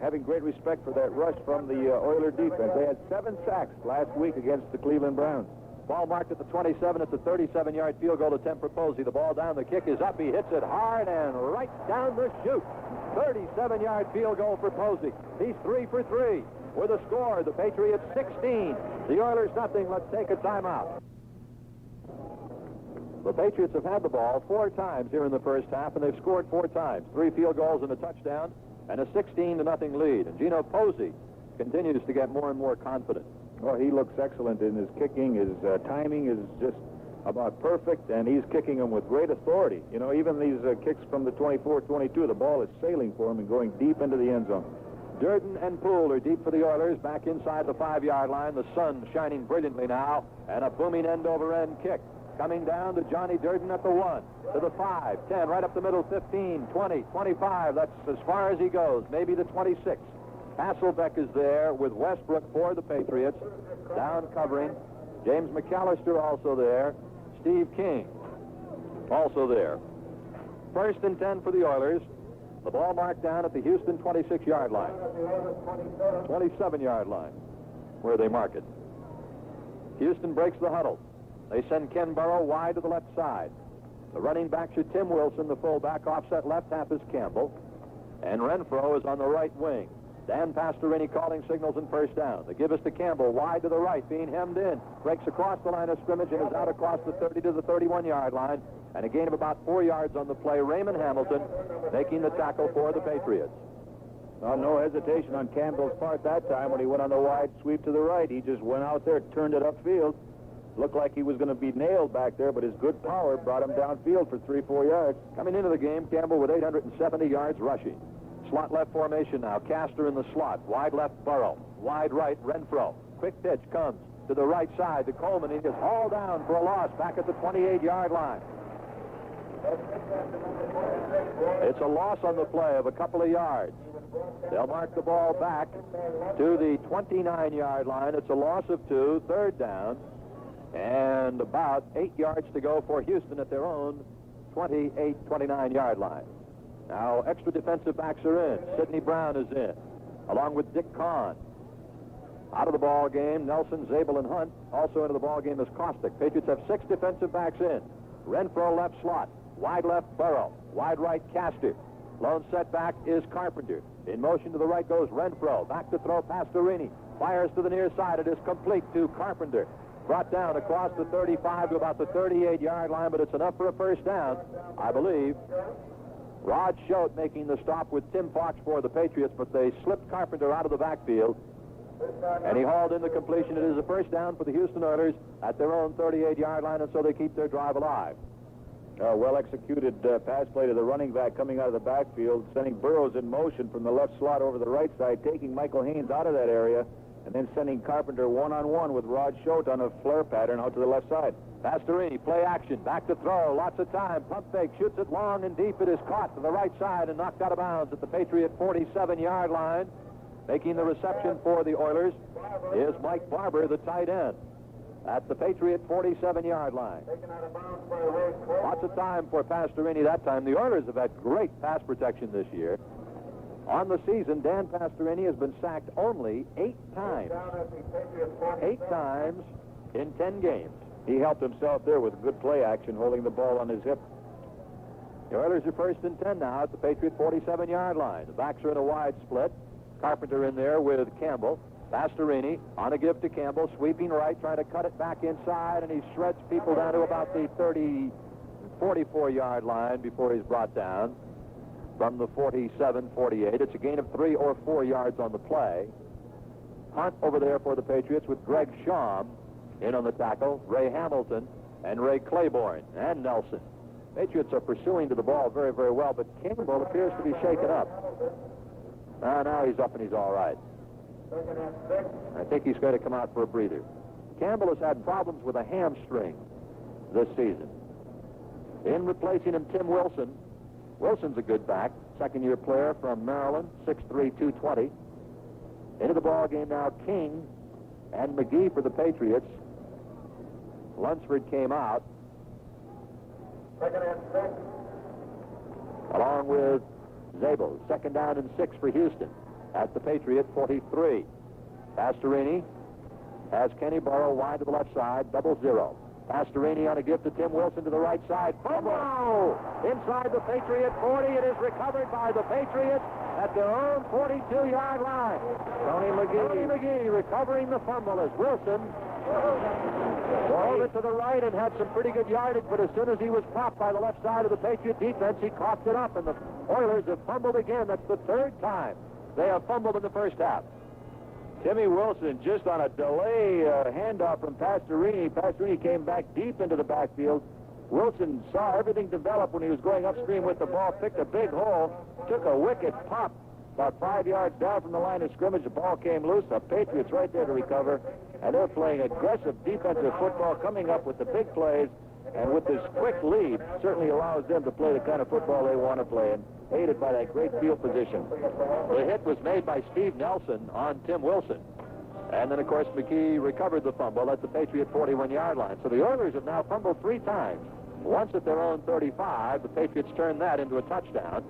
Having great respect for that rush from the Oiler defense. They had 7 sacks last week against the Cleveland Browns.
Ball marked at the 27. It's a 37-yard field goal attempt for Posey. The ball down. The kick is up. He hits it hard and right down the chute. 37-yard field goal for Posey. He's 3 for 3. With a score, the Patriots 16. The Oilers nothing. Let's take a timeout. The Patriots have had the ball 4 times here in the first half, and they've scored 4 times. 3 field goals and a touchdown, and a 16-0 lead. And Gino Posey continues to get more and more confident.
Well, he looks excellent in his kicking. His timing is just about perfect, and he's kicking them with great authority. You know, even these kicks from the 24-22, the ball is sailing for him and going deep into the end zone.
Durden and Poole are deep for the Oilers, back inside the 5-yard line. The sun shining brilliantly now, and a booming end-over-end kick. Coming down to Johnny Durden at the 1, to the 5, 10, right up the middle, 15, 20, 25. That's as far as he goes, maybe the 26. Hasselbeck is there with Westbrook for the Patriots, down covering. James McAllister also there. Steve King also there. 1st and 10 for the Oilers. The ball marked down at the Houston 26-yard line. 27-yard line, where they mark it. Houston breaks the huddle. They send Ken Burrow wide to the left side. The running backs are Tim Wilson, the fullback. Offset left half is Campbell. And Renfro is on the right wing. Dan Pastorini calling signals and first down. They give us to Campbell, wide to the right, being hemmed in. Breaks across the line of scrimmage and is out across the 30 to the 31-yard line. And a gain of about 4 yards on the play. Raymond Hamilton making the tackle for the Patriots.
No hesitation on Campbell's part that time when he went on the wide sweep to the right. He just went out there, turned it upfield. Looked like he was going to be nailed back there, but his good power brought him downfield for 3-4 yards.
Coming into the game, Campbell with 870 yards rushing. Slot left formation now. Castor in the slot. Wide left, Burrow. Wide right, Renfro. Quick pitch comes to the right side to Coleman. He gets hauled down for a loss back at the 28-yard line. It's a loss on the play of a couple of yards. They'll mark the ball back to the 29-yard line. It's a loss of 2, 3rd down, and about 8 yards to go for Houston at their own 28, 29-yard line. Now, extra defensive backs are in. Sidney Brown is in, along with Dick Kahn. Out of the ball game, Nelson, Zabel, and Hunt. Also into the ball game is Kostick. Patriots have 6 defensive backs in. Renfro left slot. Wide left, Burrow. Wide right, Castor. Lone setback is Carpenter. In motion to the right goes Renfro. Back to throw, Pastorini. Fires to the near side. It is complete to Carpenter. Brought down across the 35 to about the 38-yard line, but it's enough for a first down, I believe. Rod Schote making the stop with Tim Fox for the Patriots, but they slipped Carpenter out of the backfield, and he hauled in the completion. It is a first down for the Houston Oilers at their own 38-yard line, and so they keep their drive alive.
Well-executed pass play to the running back coming out of the backfield, sending Burrows in motion from the left slot over the right side, taking Michael Haynes out of that area, and then sending Carpenter one-on-one with Rod Schote on a flare pattern out to the left side.
Pastorini, play action, back to throw, lots of time, pump fake, shoots it long and deep. It is caught to the right side and knocked out of bounds at the Patriot 47-yard line. Making the reception for the Oilers is Mike Barber, the tight end, at the Patriot 47-yard line. Lots of time for Pastorini that time. The Oilers have had great pass protection this year. On the season, Dan Pastorini has been sacked only 8 times. 8 times in 10 games.
He helped himself there with good play action, holding the ball on his hip.
The Oilers are 1st and 10 now at the Patriot 47-yard line. The backs are in a wide split. Carpenter in there with Campbell. Pastorini on a give to Campbell, sweeping right, trying to cut it back inside, and he shreds people down to about the 44-yard line before he's brought down from the 47-48. It's a gain of 3 or 4 yards on the play. Hunt over there for the Patriots with Greg Schaum in on the tackle, Ray Hamilton, and Ray Claiborne, and Nelson. Patriots are pursuing to the ball very, very well, but Campbell appears to be shaken up. Now he's up and he's all right. I think he's going to come out for a breather. Campbell has had problems with a hamstring this season. In replacing him, Tim Wilson. Wilson's a good back, second-year player from Maryland, 6'3", 220. Into the ball game now, King and McGee for the Patriots. Lunsford came out, along with Zabel. Second down and 6 for Houston at the Patriot 43. Pastorini has Kenny Burrow wide to the left side, 0-0. Pastorini on a give to Tim Wilson to the right side. Fumble! Inside the Patriot 40. It is recovered by the Patriots at their own 42-yard line. Tony McGee recovering the fumble as Wilson drove it to the right and had some pretty good yardage, but as soon as he was popped by the left side of the Patriot defense, he coughed it up, and the Oilers have fumbled again. That's the third time they have fumbled in the first half.
Timmy Wilson just on a delay handoff from Pastorini. Pastorini came back deep into the backfield. Wilson saw everything develop when he was going upstream with the ball, picked a big hole, took a wicked pop about 5 yards down from the line of scrimmage. The ball came loose. The Patriots right there to recover, and they're playing aggressive defensive football, coming up with the big plays, and with this quick lead, certainly allows them to play the kind of football they want to play, and aided by that great field position.
The hit was made by Steve Nelson on Tim Wilson. And then, of course, McGee recovered the fumble at the Patriot 41-yard line. So the Oilers have now fumbled 3 times. Once at their own 35, the Patriots turned that into a touchdown.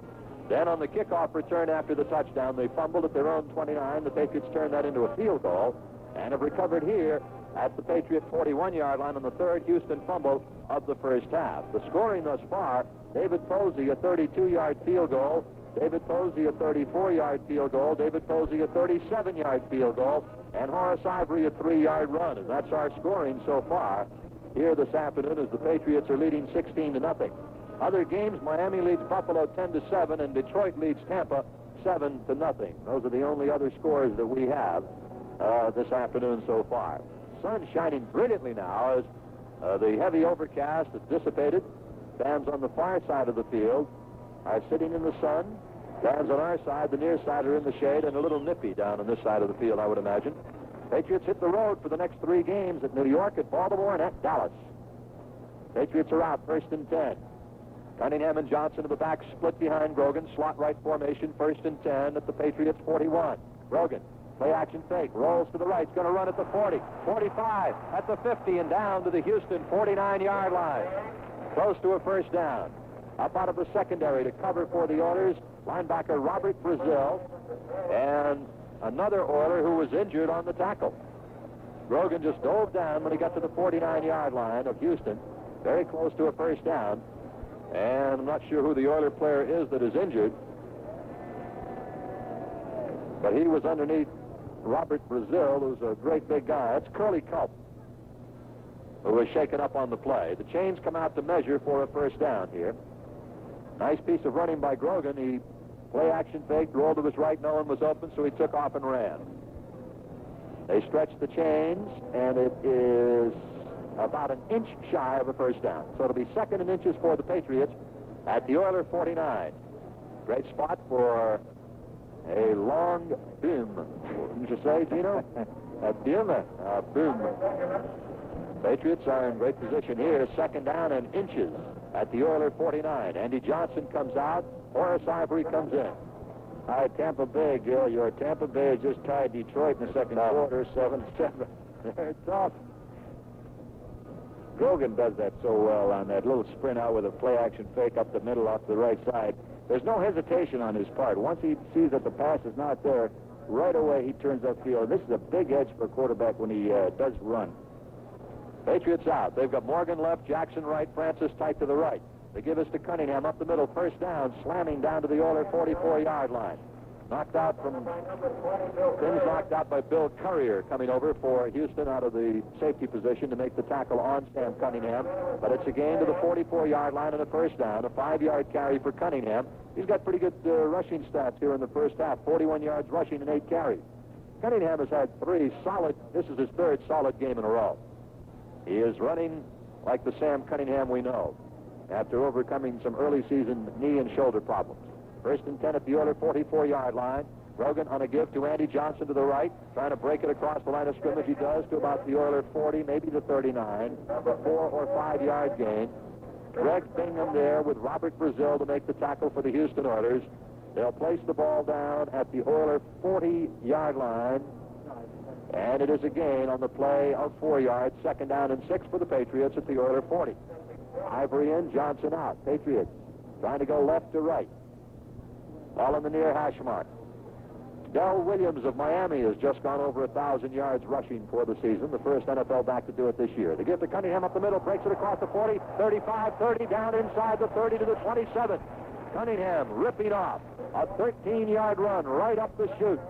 Then on the kickoff return after the touchdown, they fumbled at their own 29. The Patriots turned that into a field goal and have recovered here at the Patriot 41-yard line on the third Houston fumble of the first half. The scoring thus far, David Posey, a 32-yard field goal. David Posey, a 34-yard field goal. David Posey, a 37-yard field goal. And Horace Ivory, a 3-yard run. And that's our scoring so far here this afternoon as the Patriots are leading 16-0. Other games, Miami leads Buffalo 10-7, and Detroit leads Tampa 7-0. Those are the only other scores that we have this afternoon so far. Sun shining brilliantly now as the heavy overcast has dissipated. Fans on the far side of the field are sitting in the sun. Fans on our side, the near side, are in the shade, and a little nippy down on this side of the field, I would imagine. Patriots hit the road for the next 3 games at New York, at Baltimore, and at Dallas. Patriots are out, 1st and 10. Cunningham and Johnson to the back, split behind Grogan. Slot right formation, 1st and 10 at the Patriots 41. Grogan, play action fake, rolls to the right, he's going to run at the 40, 45, at the 50, and down to the Houston 49-yard line. Close to a first down. Up out of the secondary to cover for the Oilers, linebacker Robert Brazil, and another Oiler who was injured on the tackle. Grogan just dove down when he got to the 49-yard line of Houston, very close to a first down. And I'm not sure who the Oiler player is that is injured, but he was underneath Robert Brazil, who's a great big guy. That's Curly Culp, who was shaken up on the play. The chains come out to measure for a first down here. Nice piece of running by Grogan. He play action faked, rolled to his right, no one was open, so he took off and ran. They stretched the chains, and it is about an inch shy of a first down. So it'll be 2nd and inches for the Patriots at the Oiler 49. Great spot for a long boom. Wouldn't you say, Gino? A boom. A boom. Patriots are in great position here. 2nd down and inches at the Oiler 49. Andy Johnson comes out. Horace Ivory comes in. All right, Tampa Bay, Gil. Your Tampa Bay just tied Detroit in the second quarter, 7-7. They're tough. Grogan does that so well on that little sprint out with a play-action fake up the middle off the right side. There's no hesitation on his part. Once he sees that the pass is not there, right away he turns upfield. This is a big edge for a quarterback when he does run. Patriots out. They've got Morgan left, Jackson right, Francis tight to the right. They give us to Cunningham up the middle, first down, slamming down to the Oiler 44-yard line. Knocked out by Bill Currier coming over for Houston out of the safety position to make the tackle on Sam Cunningham. But it's a gain to the 44-yard line and a first down, a 5-yard carry for Cunningham. He's got pretty good rushing stats here in the first half, 41 yards rushing and 8 carries. Cunningham has had 3 solid, this is his 3rd solid game in a row. He is running like the Sam Cunningham we know, after overcoming some early season knee and shoulder problems. 1st and 10 at the Oiler 44-yard line. Grogan on a give to Andy Johnson to the right, trying to break it across the line of scrimmage. He does to about the Oiler 40, maybe the 39, a 4 or 5 yard gain. Greg Bingham there with Robert Brazil to make the tackle for the Houston Oilers. They'll place the ball down at the Oiler 40-yard line. And it is a gain on the play of 4 yards, 2nd down and 6 for the Patriots at the Oiler 40. Ivory in, Johnson out. Patriots trying to go left to right. Ball in the near hash mark. Del Williams of Miami has just gone over 1,000 yards rushing for the season, the first NFL back to do it this year. They give to Cunningham up the middle, breaks it across the 40, 35, 30, down inside the 30 to the 27. Cunningham ripping off a 13-yard run right up the chute.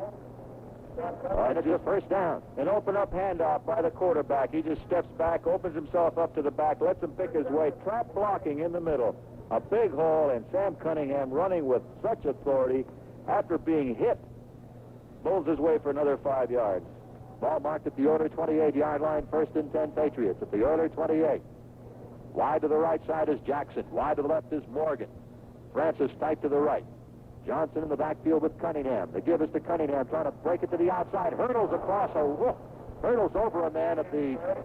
And it's a first down.
An open-up handoff by the quarterback. He just steps back, opens himself up to the back, lets him pick his way, trap blocking in the middle. A big hole, and Sam Cunningham running with such authority after being hit. Bowls his way for another 5 yards.
Ball marked at the Oiler 28-yard line, 1st and 10 Patriots at the Oiler 28. Wide to the right side is Jackson. Wide to the left is Morgan. Francis tight to the right. Johnson in the backfield with Cunningham. They give us to Cunningham, trying to break it to the outside. Hurdles across hurdles over a man at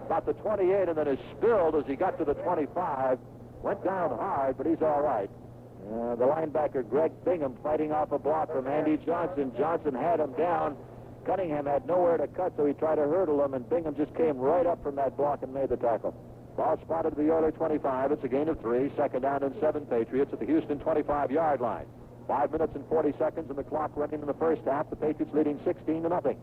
about the 28, and then is spilled as he got to the 25. Went down hard, but he's all right.
The linebacker, Greg Bingham, fighting off a block from Andy Johnson. Johnson had him down. Cunningham had nowhere to cut, so he tried to hurdle him, and Bingham just came right up from that block and made the tackle.
Ball spotted to the Oiler 25. It's a gain of 3. 2nd down and 7 Patriots at the Houston 25-yard line. 5 minutes and 40 seconds and the clock running in the first half. The Patriots leading 16-0.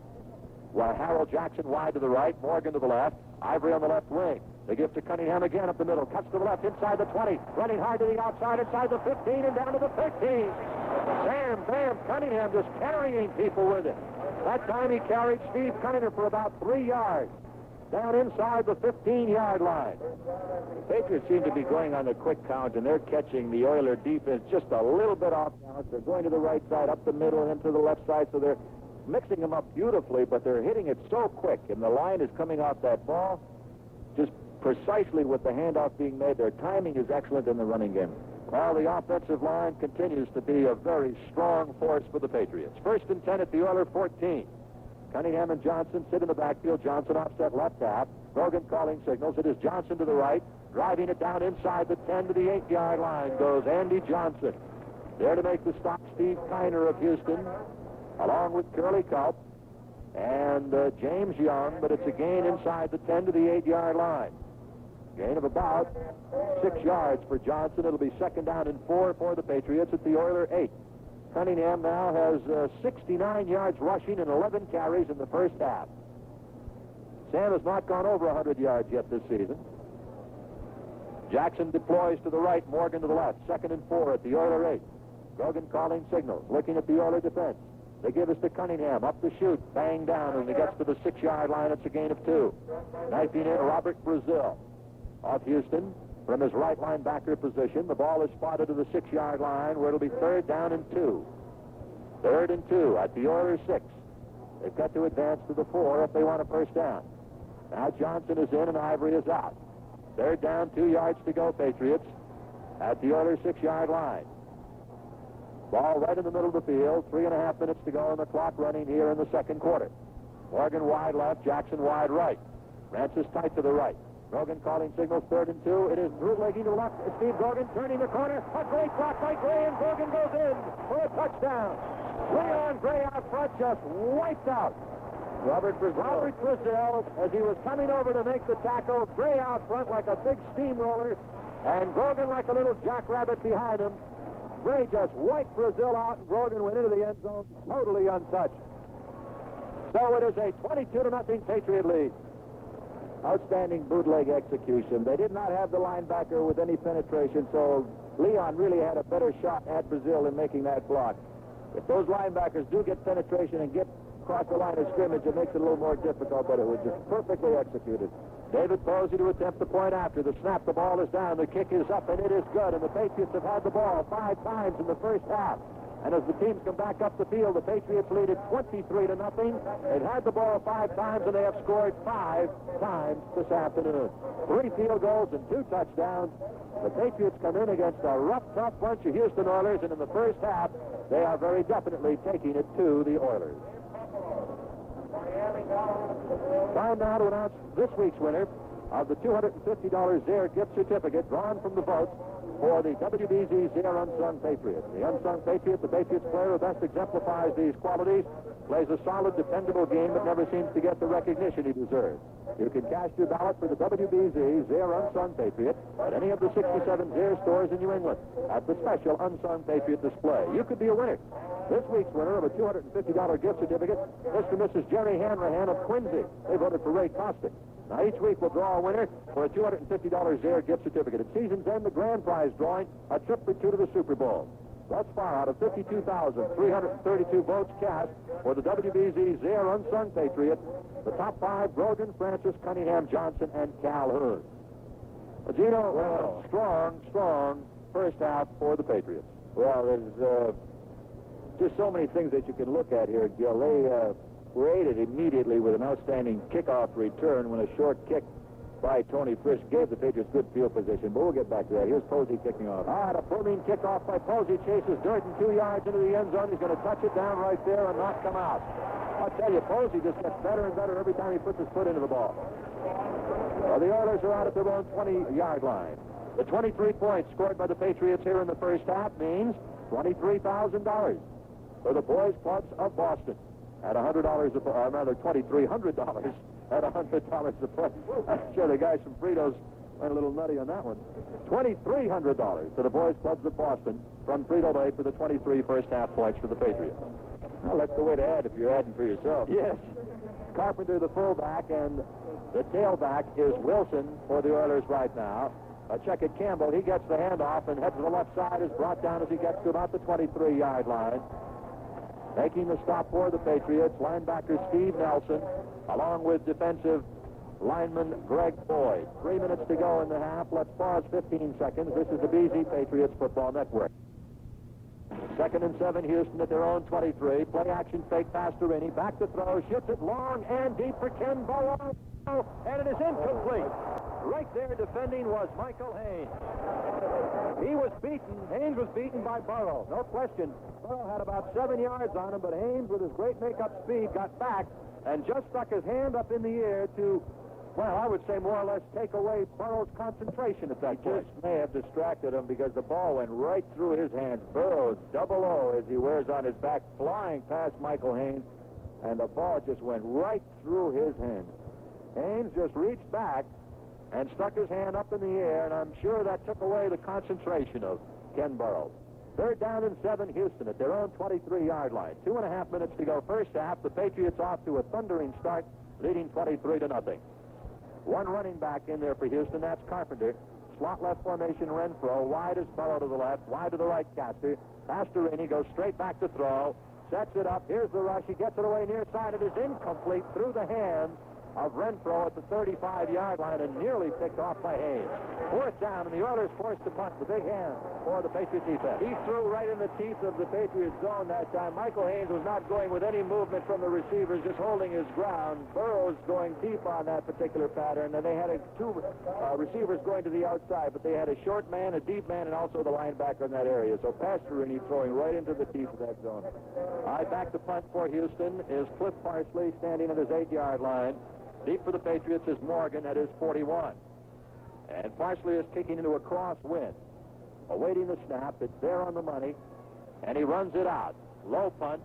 Well, Harold Jackson wide to the right, Morgan to the left, Ivory on the left wing. They give to Cunningham again up the middle, cuts to the left, inside the 20, running hard to the outside, inside the 15, and down to the 13. Bam, Cunningham just carrying people with him. That time he carried Steve Cunningham for about 3 yards, down inside the 15-yard line.
Patriots seem to be going on the quick count, and they're catching the Oiler defense just a little bit off balance. They're going to the right side, up the middle, and to the left side, so they're mixing them up beautifully, but they're hitting it so quick, and the line is coming off that ball just precisely with the handoff being made. Their timing is excellent in the running game.
Well, the offensive line continues to be a very strong force for the Patriots. 1st and 10 at the Oiler 14. Cunningham and Johnson sit in the backfield. Johnson offset left half. Brogan calling signals. It is Johnson to the right. Driving it down inside the 10 to the 8-yard line goes Andy Johnson. There to make the stop, Steve Kiner of Houston, along with Curly Culp and James Young, but it's a gain inside the 10 to the 8-yard line. Gain of about 6 yards for Johnson. It'll be 2nd down and 4 for the Patriots at the Oiler 8. Cunningham now has 69 yards rushing and 11 carries in the first half. Sam has not gone over 100 yards yet this season. Jackson deploys to the right, Morgan to the left. 2nd and 4 at the Oiler 8. Brogan calling signals, looking at the Oiler defense. They give us to Cunningham, up the chute, bang down, and he gets to the 6-yard line. It's a gain of 2. Knifing in Robert Brazil off Houston from his right linebacker position. The ball is spotted to the 6-yard line, where it'll be 3rd down and 2. 3rd and 2 at the Oilers 6. They've got to advance to the 4 if they want a first down. Now Johnson is in and Ivory is out. 3rd down, 2 yards to go, Patriots, at the Oilers 6-yard line. Ball right in the middle of the field. 3.5 minutes to go, and the clock running here in the 2nd quarter. Morgan wide left, Jackson wide right. Francis tight to the right. Brogan calling signals, 3rd and 2. It is bootlegging to the left. It's Steve Brogan turning the corner. A great block by Gray, and Brogan goes in for a touchdown. Leon Gray out front, just wiped out. Robert Brazil, as he was coming over to make the tackle, Gray out front like a big steamroller, and Brogan like a little jackrabbit behind him. Gray just wiped Brazil out, and Brogan went into the end zone totally untouched. So it is a 22-0 Patriot lead. Outstanding bootleg execution. They did not have the linebacker with any penetration, so Leon really had a better shot at Brazil in making that block. If those linebackers do get penetration and get across the line of scrimmage, it makes it a little more difficult, but it was just perfectly executed. David Posey to attempt the point after. The snap, the ball is down, the kick is up, and it is good. And the Patriots have had the ball 5 times in the first half. And as the teams come back up the field, the Patriots lead it 23-0. They've had the ball 5 times, and they have scored 5 times this afternoon. 3 field goals and 2 touchdowns. The Patriots come in against a rough, tough bunch of Houston Oilers, and in the first half, they are very definitely taking it to the Oilers. Time now to announce this week's winner of the $250 Zare gift certificate drawn from the votes for the WBZ Zare Unsung Patriot. The Unsung Patriot, the Patriots player who best exemplifies these qualities, plays a solid, dependable game but never seems to get the recognition he deserves. You can cast your ballot for the WBZ Zare Unsung Patriot at any of the 67 Zare stores in New England at the special Unsung Patriot display. You could be a winner. This week's winner of a $250 gift certificate, Mr. and Mrs. Jerry Hanrahan of Quincy. They voted for Ray Costick. Now, each week we'll draw a winner for a $250 Zare gift certificate. At season's end, the grand prize drawing, a trip for two to the Super Bowl. Thus far, out of 52,332 votes cast for the WBZ Zare Unsung Patriot, the top five: Grogan, Francis, Cunningham, Johnson, and Calhoun. Well, Gino, strong first half for the Patriots.
Well, there's just so many things that you can look at here, Gil. They were aided immediately with an outstanding kickoff return when a short kick by Tony Frisch gave the Patriots good field position. But we'll get back to that. Here's Posey kicking off.
All right, a booming kickoff by Posey. Chases Durden 2 yards into the end zone. He's going to touch it down right there and not come out. I'll tell you, Posey just gets better and better every time he puts his foot into the ball. Well, the Oilers are out at their own 20-yard line. The 23 points scored by the Patriots here in the first half means $23,000 for the boys' clubs of Boston at $100 rather $2,300 at $100 a play. I'm sure the guys from Fritos went a little nutty on that one. $2,300 to the boys' clubs of Boston from Frito-Lay for the 23 first half points for the Patriots.
Well, that's the way to add if you're adding for yourself.
Yes. Carpenter, the fullback, and the tailback is Wilson for the Oilers right now. Check it, Campbell. He gets the handoff and heads to the left side, is brought down as he gets to about the 23-yard line. Making the stop for the Patriots, linebacker Steve Nelson, along with defensive lineman Greg Boyd. 3 minutes to go in the half. Let's pause 15 seconds. This is the BZ Patriots Football Network. 2nd and 7, Houston at their own 23. Play action fake pass to Rennie. Back to throw. Shoots it long and deep for Ken Burrow. And it is incomplete. Right there defending was Michael Haynes. He was beaten. Haynes was beaten by Burrow. No question. Burrow had about 7 yards on him, but Haynes, with his great make-up speed, got back and just stuck his hand up in the air to, well, I would say more or less take away Burrow's concentration at that point.
Just may have distracted him because the ball went right through his hands. Burrow's double O as he wears on his back, flying past Michael Haynes, and the ball just went right through his hands.
Haynes just reached back and stuck his hand up in the air, and I'm sure that took away the concentration of Ken Burrow. 3rd down and 7, Houston at their own 23-yard line. 2.5 minutes to go first half. The Patriots off to a thundering start, leading 23-0. One running back in there for Houston. That's Carpenter. Slot left formation, Renfro. Wide is Burrow to the left. Wide to the right, Castor. Pastorini goes straight back to throw. Sets it up. Here's the rush. He gets it away near side. It is incomplete through the hands of Renfro at the 35-yard line and nearly picked off by Haynes. 4th down, and the Oilers forced to punt. The big hand for the Patriot defense.
He threw right in the teeth of the Patriots zone that time. Michael Haynes was not going with any movement from the receivers, just holding his ground. Burrow's going deep on that particular pattern, and they had two receivers going to the outside, but they had a short man, a deep man, and also the linebacker in that area. So Pastorini throwing right into the teeth of that zone.
All right, back to punt for Houston is Cliff Parsley standing at his 8-yard line. Deep for the Patriots is Morgan at his 41. And Parsley is kicking into a cross wind. Awaiting the snap. It's there on the money. And he runs it out. Low punt.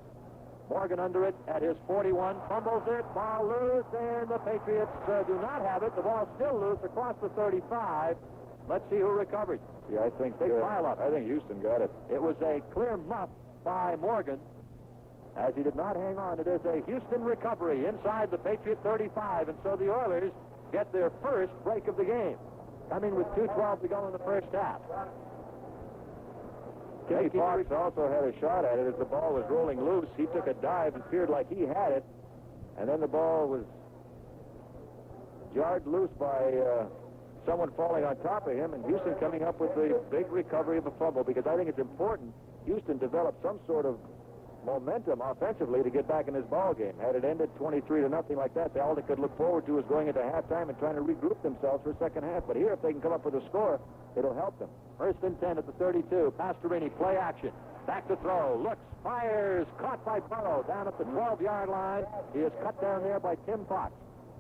Morgan under it at his 41. Fumbles it. Ball loose. And the Patriots do not have it. The ball's still loose across the 35. Let's see who recovered.
Yeah, I think
big pile up.
I think Houston got it.
It was a clear muff by Morgan, as he did not hang on. It is a Houston recovery inside the Patriot 35, and so the Oilers get their first break of the game, coming with 2:12 to go in the first half.
Kenny Fox also had a shot at it as the ball was rolling loose. He took a dive and feared like he had it, and then the ball was jarred loose by someone falling on top of him, and Houston coming up with a big recovery of a fumble, because I think it's important Houston develop some sort of momentum offensively to get back in this ball game. Had it ended 23-0 like that, all they could look forward to is going into halftime and trying to regroup themselves for second half. But here, if they can come up with a score, it'll help them.
1st and 10 at the 32. Pastorini, play action. Back to throw. Looks, fires. Caught by Burrow down at the 12-yard line. He is cut down there by Tim Fox.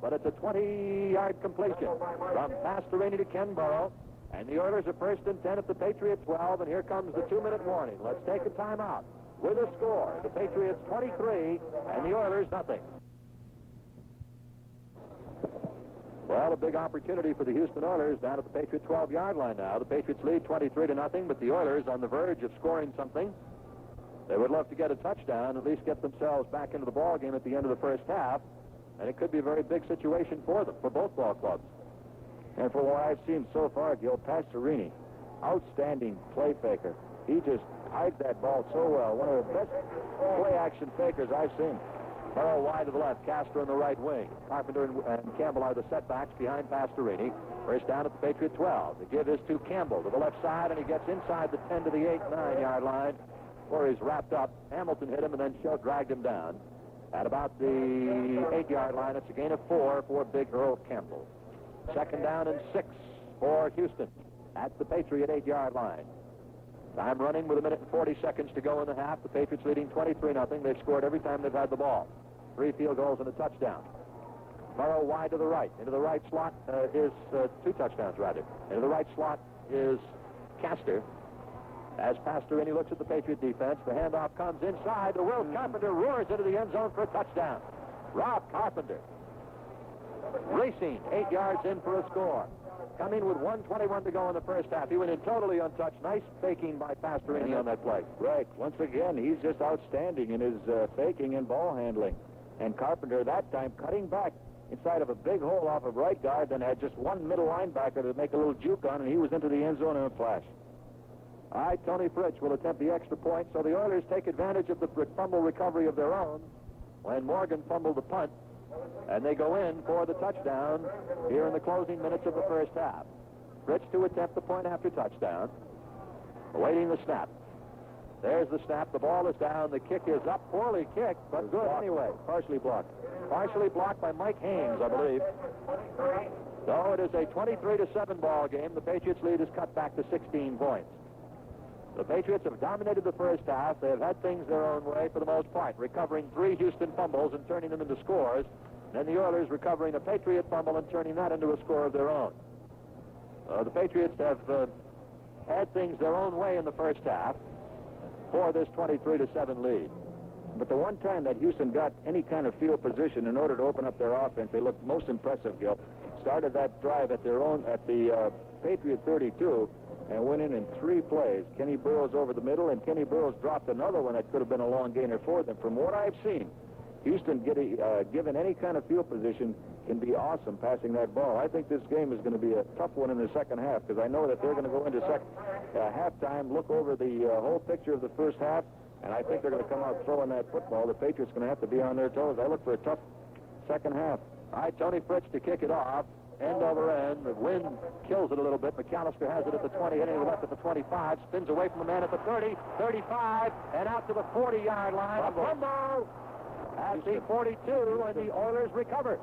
But it's a 20-yard completion from Pastorini to Ken Burrow. And the Oilers are first and 10 at the Patriots 12, and here comes the 2-minute warning. Let's take a timeout with a score. The Patriots 23 and the Oilers nothing. Well, a big opportunity for the Houston Oilers down at the Patriots 12-yard line now. The Patriots lead 23-0, but the Oilers on the verge of scoring something. They would love to get a touchdown, at least get themselves back into the ball game at the end of the first half, and it could be a very big situation for them, for both ball clubs.
And for what I've seen so far, Gil, Pastorini, outstanding play faker. He just hides that ball so well. One of the best play-action fakers I've seen.
Burrow wide to the left, Castro in the right wing. Carpenter and Campbell are the setbacks behind Pastorini. First down at the Patriot 12. The give is to Campbell to the left side, and he gets inside the 10 to the 8-9-yard line, where he's wrapped up. Hamilton hit him, and then Shaw dragged him down. At about the 8-yard line, it's a gain of 4 for Big Earl Campbell. Second down and 6 for Houston at the Patriot 8-yard line. Time running with 1 minute and 40 seconds to go in the half. The Patriots leading 23-0. They've scored every time they've had the ball. 3 field goals and a touchdown. Burrow wide to the right. Into the right slot is 2 touchdowns, rather. Into the right slot is Castor. As Pastorini looks at the Patriot defense, the handoff comes inside. The Will Carpenter roars into the end zone for a touchdown. Rob Carpenter racing 8 yards in for a score. Coming with 1:21 to go in the first half. He went in totally untouched. Nice faking by Pastorini on that play.
Right. Once again, he's just outstanding in his faking and ball handling. And Carpenter that time cutting back inside of a big hole off of right guard, then had just one middle linebacker to make a little juke on, and he was into the end zone in a flash.
All right, Tony Fritsch will attempt the extra point, so the Oilers take advantage of the fumble recovery of their own when Morgan fumbled the punt, and they go in for the touchdown here in the closing minutes of the first half. Fritsch to attempt the point after touchdown, awaiting the snap. There's the snap. The ball is down. The kick is up. Poorly kicked, but good anyway.
Partially blocked.
Partially blocked by Mike Haynes, I believe. So it is a 23-7 ball game. The Patriots' lead is cut back to 16 points. The Patriots have dominated the first half. They have had things their own way for the most part, recovering 3 Houston fumbles and turning them into scores. Then the Oilers recovering a Patriot fumble and turning that into a score of their own. The Patriots have had things their own way in the first half for this 23-7 lead.
But the one time that Houston got any kind of field position in order to open up their offense, they looked most impressive, Gil. Started that drive at the Patriot 32 and went in 3 plays. Kenny Burroughs over the middle, and Kenny Burroughs dropped another one that could have been a long gainer for them. From what I've seen, Houston given any kind of field position can be awesome passing that ball. I think this game is going to be a tough one in the second half, because I know that they're going to go into halftime, look over the whole picture of the first half, and I think they're going to come out throwing that football. The Patriots are going to have to be on their toes. I look for a tough second half.
All right, Tony Fritsch to kick it off. End over end. The wind kills it a little bit. McAllister has it at the 20, hitting the left at the 25, spins away from the man at the 30, 35, and out to the 40-yard line. A fumble at the 42, and the Oilers recover.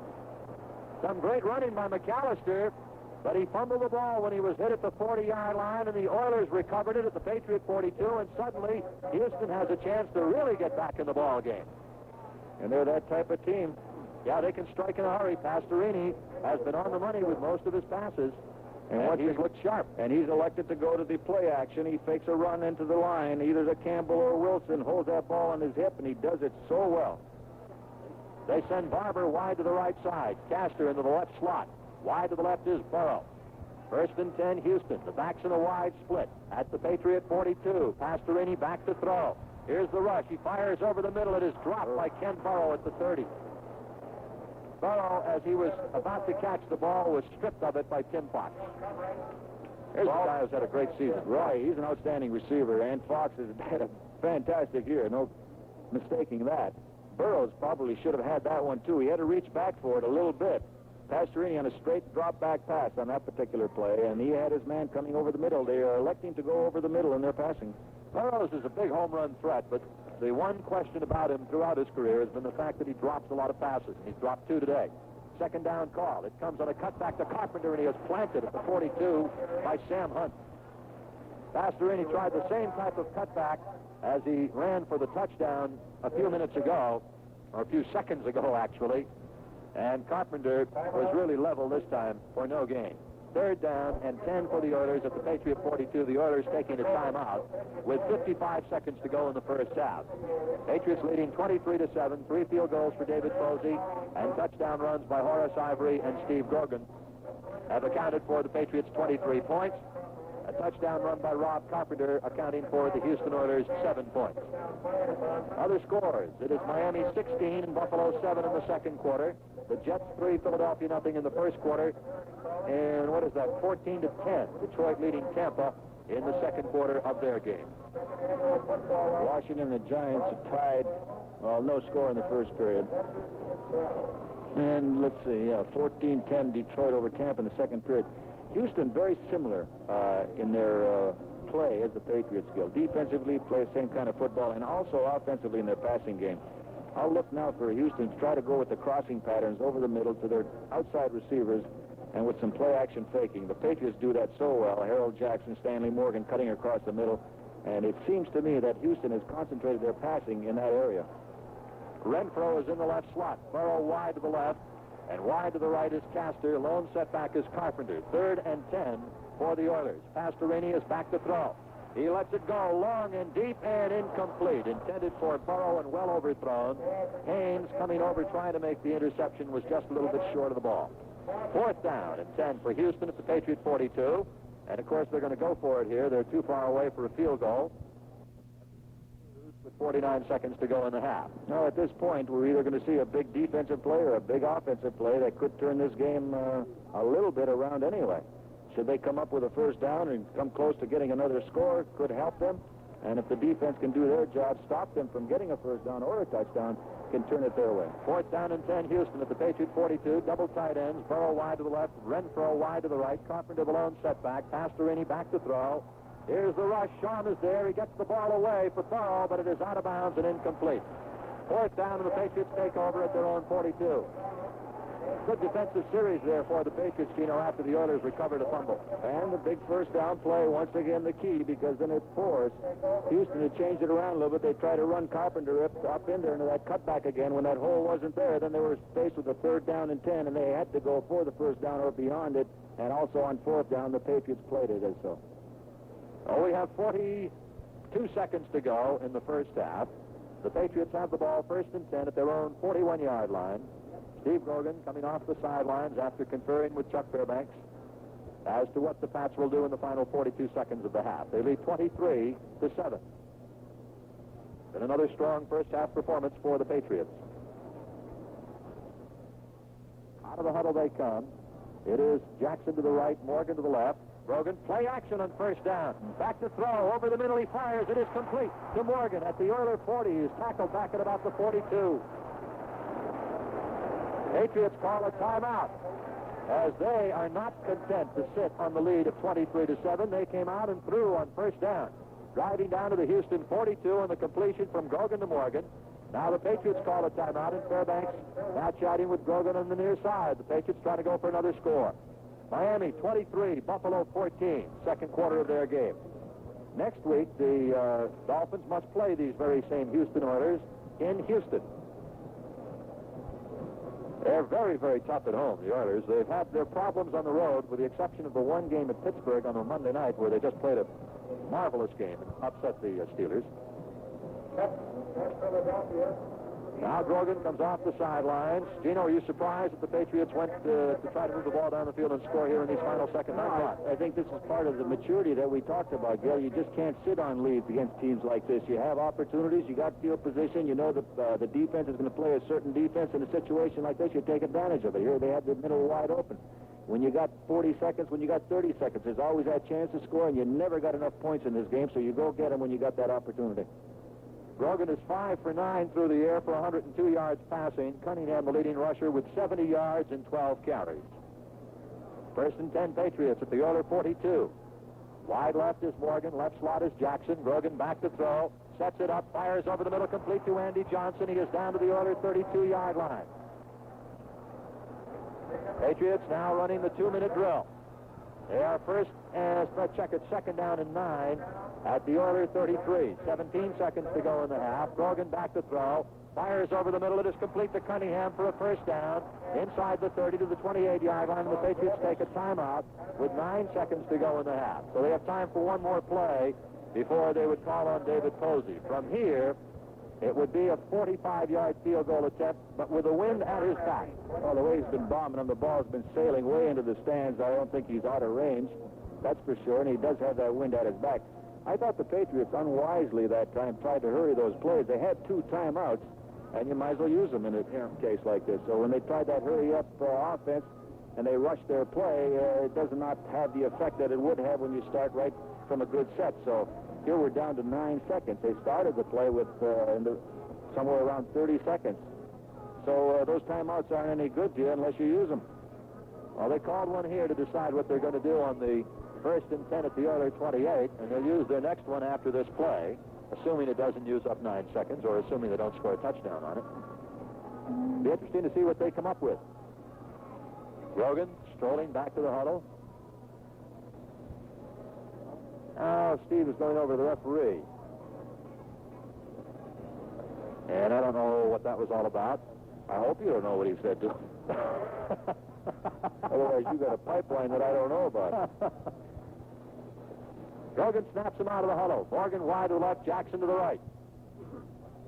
Some great running by McAllister, but he fumbled the ball when he was hit at the 40-yard line, and the Oilers recovered it at the Patriot 42, and suddenly Houston has a chance to really get back in the ball game.
And they're that type of team.
Yeah, they can strike in a hurry. Pastorini has been on the money with most of his passes, and he's looked sharp.
And he's elected to go to the play action. He fakes a run into the line, either to Campbell or Wilson, holds that ball on his hip, and he does it so well.
They send Barber wide to the right side. Castor into the left slot. Wide to the left is Burrow. First and 10, Houston. The backs in a wide split at the Patriot 42. Pastorini back to throw. Here's the rush. He fires over the middle. It is dropped by Ken Burrow at the 30. Burrow, as he was about to catch the ball, was stripped of it by Tim Fox. Here's a guy who's had a great season.
Right, he's an outstanding receiver, and Fox has had a fantastic year. No mistaking that. Burroughs probably should have had that one, too. He had to reach back for it a little bit. Pastorini on a straight drop-back pass on that particular play, and he had his man coming over the middle. They are electing to go over the middle in their passing.
Burroughs is a big home run threat, but the one question about him throughout his career has been the fact that he drops a lot of passes, and he's dropped 2 today. Second down call. It comes on a cutback to Carpenter, and he is planted at the 42 by Sam Hunt. Pastorini tried the same type of cutback as he ran for the touchdown a few minutes ago, or a few seconds ago, actually, and Carpenter was really level this time for no gain. Third down and 10 for the Oilers at the Patriot 42. The Oilers taking a timeout with 55 seconds to go in the first half. Patriots leading 23-7. 3 field goals for David Posey and touchdown runs by Horace Ivory and Steve Grogan have accounted for the Patriots' 23 points. A touchdown run by Rob Carpenter accounting for the Houston Oilers' 7 points. Other scores. It is Miami 16 and Buffalo 7 in the second quarter. The Jets 3, Philadelphia nothing in the first quarter. And what is that? 14-10. Detroit leading Tampa in the second quarter of their game.
Washington and the Giants are tied. Well, no score in the first period. And let's see, 14-10 Detroit over Tampa in the second period. Houston very similar in their play as the Patriots, Gil. Defensively, play the same kind of football, and also offensively in their passing game. I'll look now for Houston to try to go with the crossing patterns over the middle to their outside receivers and with some play-action faking. The Patriots do that so well. Harold Jackson, Stanley Morgan cutting across the middle, and it seems to me that Houston has concentrated their passing in that area.
Renfro is in the left slot. Burrow wide to the left, and wide to the right is Castor. Lone setback is Carpenter. 3rd and 10 for the Oilers. Pastorini is back to throw. He lets it go long and deep and incomplete. Intended for Burrow and well overthrown. Haynes coming over trying to make the interception was just a little bit short of the ball. 4th down and 10 for Houston at the Patriot 42. And, of course, they're going to go for it here. They're too far away for a field goal. With 49 seconds to go in the half.
Now, at this point, we're either going to see a big defensive play or a big offensive play that could turn this game a little bit around anyway. Should they come up with a first down and come close to getting another score, could help them. And if the defense can do their job, stop them from getting a first down or a touchdown, can turn it their way.
4th down and 10, Houston at the Patriot 42. Double tight ends. Burrow wide to the left. Renfro wide to the right. Carpenter the lone setback. Pastorini back to throw. Here's the rush. Shawn is there. He gets the ball away for Burrow, but it is out of bounds and incomplete. 4th down, and the Patriots take over at their own 42. Good defensive series there for the Patriots, Gino, after the Oilers recovered a fumble.
And the big first down play, once again, the key, because then it forced Houston to change it around a little bit. They tried to run Carpenter up in there into that cutback again. When that hole wasn't there, then they were faced with a 3rd down and 10, and they had to go for the first down or beyond it. And also on 4th down, the Patriots played it as so.
Oh, we have 42 seconds to go in the first half. The Patriots have the ball 1st and 10 at their own 41-yard line. Steve Grogan coming off the sidelines after conferring with Chuck Fairbanks as to what the Pats will do in the final 42 seconds of the half. They lead 23-7. And another strong first half performance for the Patriots. Out of the huddle they come. It is Jackson to the right, Morgan to the left. Grogan, play action on 1st down. Back to throw. Over the middle he fires. It is complete to Morgan at the Oiler 40. He's tackled back at about the 42. Patriots call a timeout as they are not content to sit on the lead of 23-7. They came out and threw on 1st down, driving down to the Houston 42 on the completion from Grogan to Morgan. Now the Patriots call a timeout, and Fairbanks now chatting with Grogan on the near side. The Patriots trying to go for another score. Miami 23, Buffalo 14, second quarter of their game. Next week, the Dolphins must play these very same Houston Oilers in Houston. They're very, very tough at home, the Oilers. They've had their problems on the road, with the exception of the one game at Pittsburgh on a Monday night where they just played a marvelous game and upset the Steelers. Now Grogan comes off the sidelines. Gino, are you surprised that the Patriots went to try to move the ball down the field and score here in these final seconds?
I think this is part of the maturity that we talked about, Gil. You just can't sit on leads against teams like this. You have opportunities. You got field position. You know that the defense is going to play a certain defense. In a situation like this, you take advantage of it. Here they have the middle wide open. When you got 40 seconds, when you got 30 seconds, there's always that chance to score, and you never got enough points in this game, so you go get them when you got that opportunity.
Grogan is 5 for 9 through the air for 102 yards passing. Cunningham, the leading rusher, with 70 yards and 12 carries. 1st and 10 Patriots at the Oiler 42. Wide left is Morgan. Left slot is Jackson. Grogan back to throw. Sets it up. Fires over the middle, complete to Andy Johnson. He is down to the Oiler 32-yard line. Patriots now running the 2-minute drill. They are first, as let's check it, 2nd down and 9 at the Oiler 33. 17 seconds to go in the half. Grogan back to throw. Fires over the middle. It is complete to Cunningham for a first down. Inside the 30 to the 28-yard line. The Patriots take a timeout with 9 seconds to go in the half. So they have time for one more play before they would call on David Posey. From here, it would be a 45-yard field goal attempt, but with the wind at his back.
Well, the way he's been bombing him, the ball's been sailing way into the stands. I don't think he's out of range. That's for sure, and he does have that wind at his back. I thought the Patriots unwisely that time tried to hurry those plays. They had 2 timeouts, and you might as well use them in a case like this. So when they tried that hurry-up offense and they rushed their play, it does not have the effect that it would have when you start right from a good set. So here we're down to 9 seconds. They started the play with somewhere around 30 seconds. So those timeouts aren't any good to you unless you use them. Well, they called one here to decide what they're going to do on the 1st and 10 at the Oiler 28, and they'll use their next one after this play, assuming it doesn't use up 9 seconds, or assuming they don't score a touchdown on it. Be interesting to see what they come up with. Grogan strolling back to the huddle. Now Steve is going over to the referee. And I don't know what that was all about. I hope you don't know what he said to Otherwise, you got a pipeline that I don't know about. Grogan snaps him out of the huddle. Morgan wide to the left, Jackson to the right.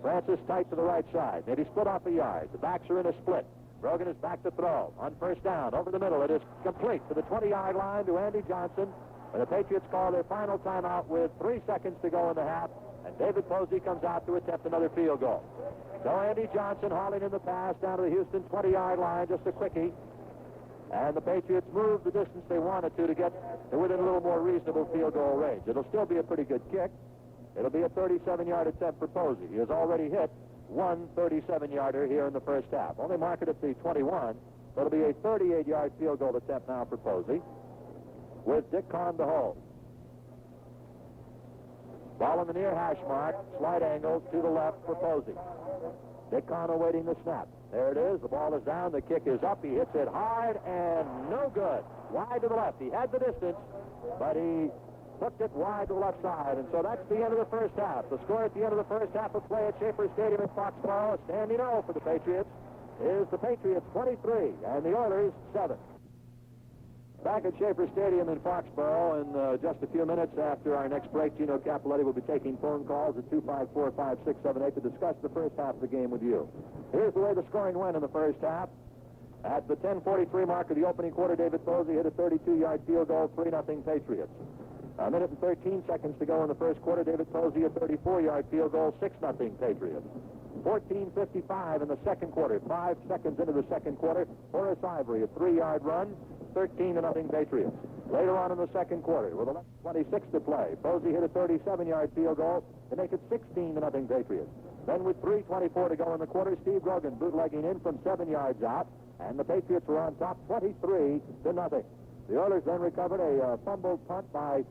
Francis tight to the right side. Maybe split off a yard. The backs are in a split. Grogan is back to throw. On first down, over the middle. It is complete to the 20-yard line to Andy Johnson. And the Patriots call their final timeout with 3 seconds to go in the half. And David Posey comes out to attempt another field goal. So Andy Johnson hauling in the pass down to the Houston 20-yard line, just a quickie. And the Patriots move the distance they wanted to get within a little more reasonable field goal range. It'll still be a pretty good kick. It'll be a 37-yard attempt for Posey. He has already hit one 37-yarder here in the first half. Only marked at the 21. So it'll be a 38-yard field goal attempt now for Posey, with Dick Kahn to hold. Ball in the near hash mark, slight angle to the left for Posey. Dick Kahn awaiting the snap. There it is. The ball is down. The kick is up. He hits it hard and no good. Wide to the left. He had the distance, but he hooked it wide to the left side. And so that's the end of the first half. The score at the end of the first half of play at Schaefer Stadium in Foxboro, a standing O for the Patriots, is the Patriots 23 and the Oilers 7. Back at Schaefer Stadium in Foxboro in just a few minutes after our next break, Gino Capoletti will be taking phone calls at 254-5678 to discuss the first half of the game with you. Here's the way the scoring went in the first half. At the 10:43 mark of the opening quarter, David Posey hit a 32-yard field goal, 3-0 Patriots. A minute and 13 seconds to go in the first quarter, David Posey a 34-yard field goal, 6-0 Patriots. 14:55 in the second quarter, 5 seconds into the second quarter, Horace Ivory, a 3-yard run, 13-0 Patriots. Later on in the second quarter, with 11:26 to play, Posey hit a 37-yard field goal to make it 16-0 Patriots. Then with 3:24 to go in the quarter, Steve Grogan bootlegging in from 7 yards out, and the Patriots were on top 23-0. The Oilers then recovered a fumbled punt by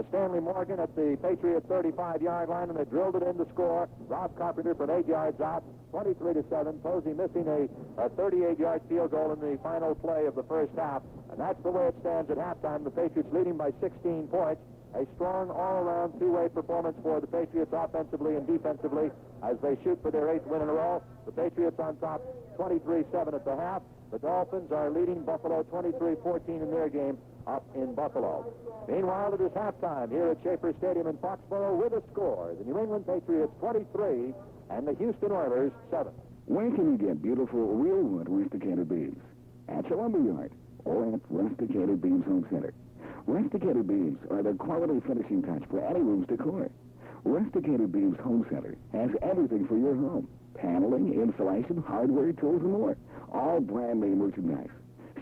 Stanley Morgan at the Patriots 35-yard line, and they drilled it in to score. Rob Carpenter from 8 yards out, 23-7. Posey missing a 38-yard field goal in the final play of the first half. And that's the way it stands at halftime. The Patriots leading by 16 points. A strong all-around two-way performance for the Patriots offensively and defensively as they shoot for their 8th win in a row. The Patriots on top 23-7 at the half. The Dolphins are leading Buffalo 23-14 in their game up in Buffalo. Meanwhile, it is halftime here at Schaefer Stadium in Foxboro with a score. The New England Patriots 23 and the Houston Oilers 7.
Where can you get beautiful real wood rusticated beams? At your lumberyard or at Rusticated Beams Home Center. Rusticated beams are the quality finishing touch for any room's decor. Rusticated Beams Home Center has everything for your home. Paneling, insulation, hardware, tools, and more. All brand name merchandise.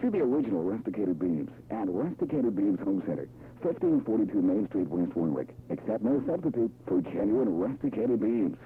See the original Rusticated Beams at Rusticated Beams Home Center, 1542 Main Street, West Warwick. Accept no substitute for genuine Rusticated Beams.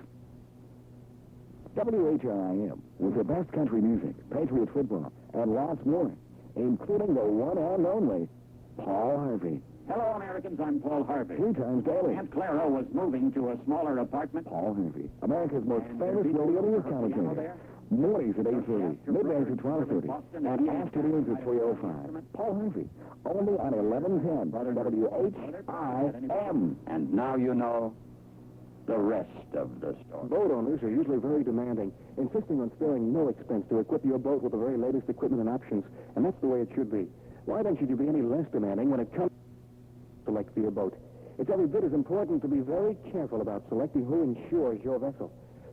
WHRIM with the best country music, Patriots football, and lots more, including the one and only Paul Harvey.
Hello, Americans. I'm Paul Harvey.
3 times daily.
Aunt Clara was moving to a smaller apartment.
Paul Harvey, America's most famous radio news commentator. Mornings at 8:30, middays at 12:30, and afternoons at 3:05. Paul Harvey, only on 1110 WHIM.
And now you know the rest of the story.
Boat owners are usually very demanding, insisting on sparing no expense to equip your boat with the very latest equipment and options, and that's the way it should be. Why then should you be any less demanding when it comes to select for your boat? It's every bit as important to be very careful about selecting who insures your vessel.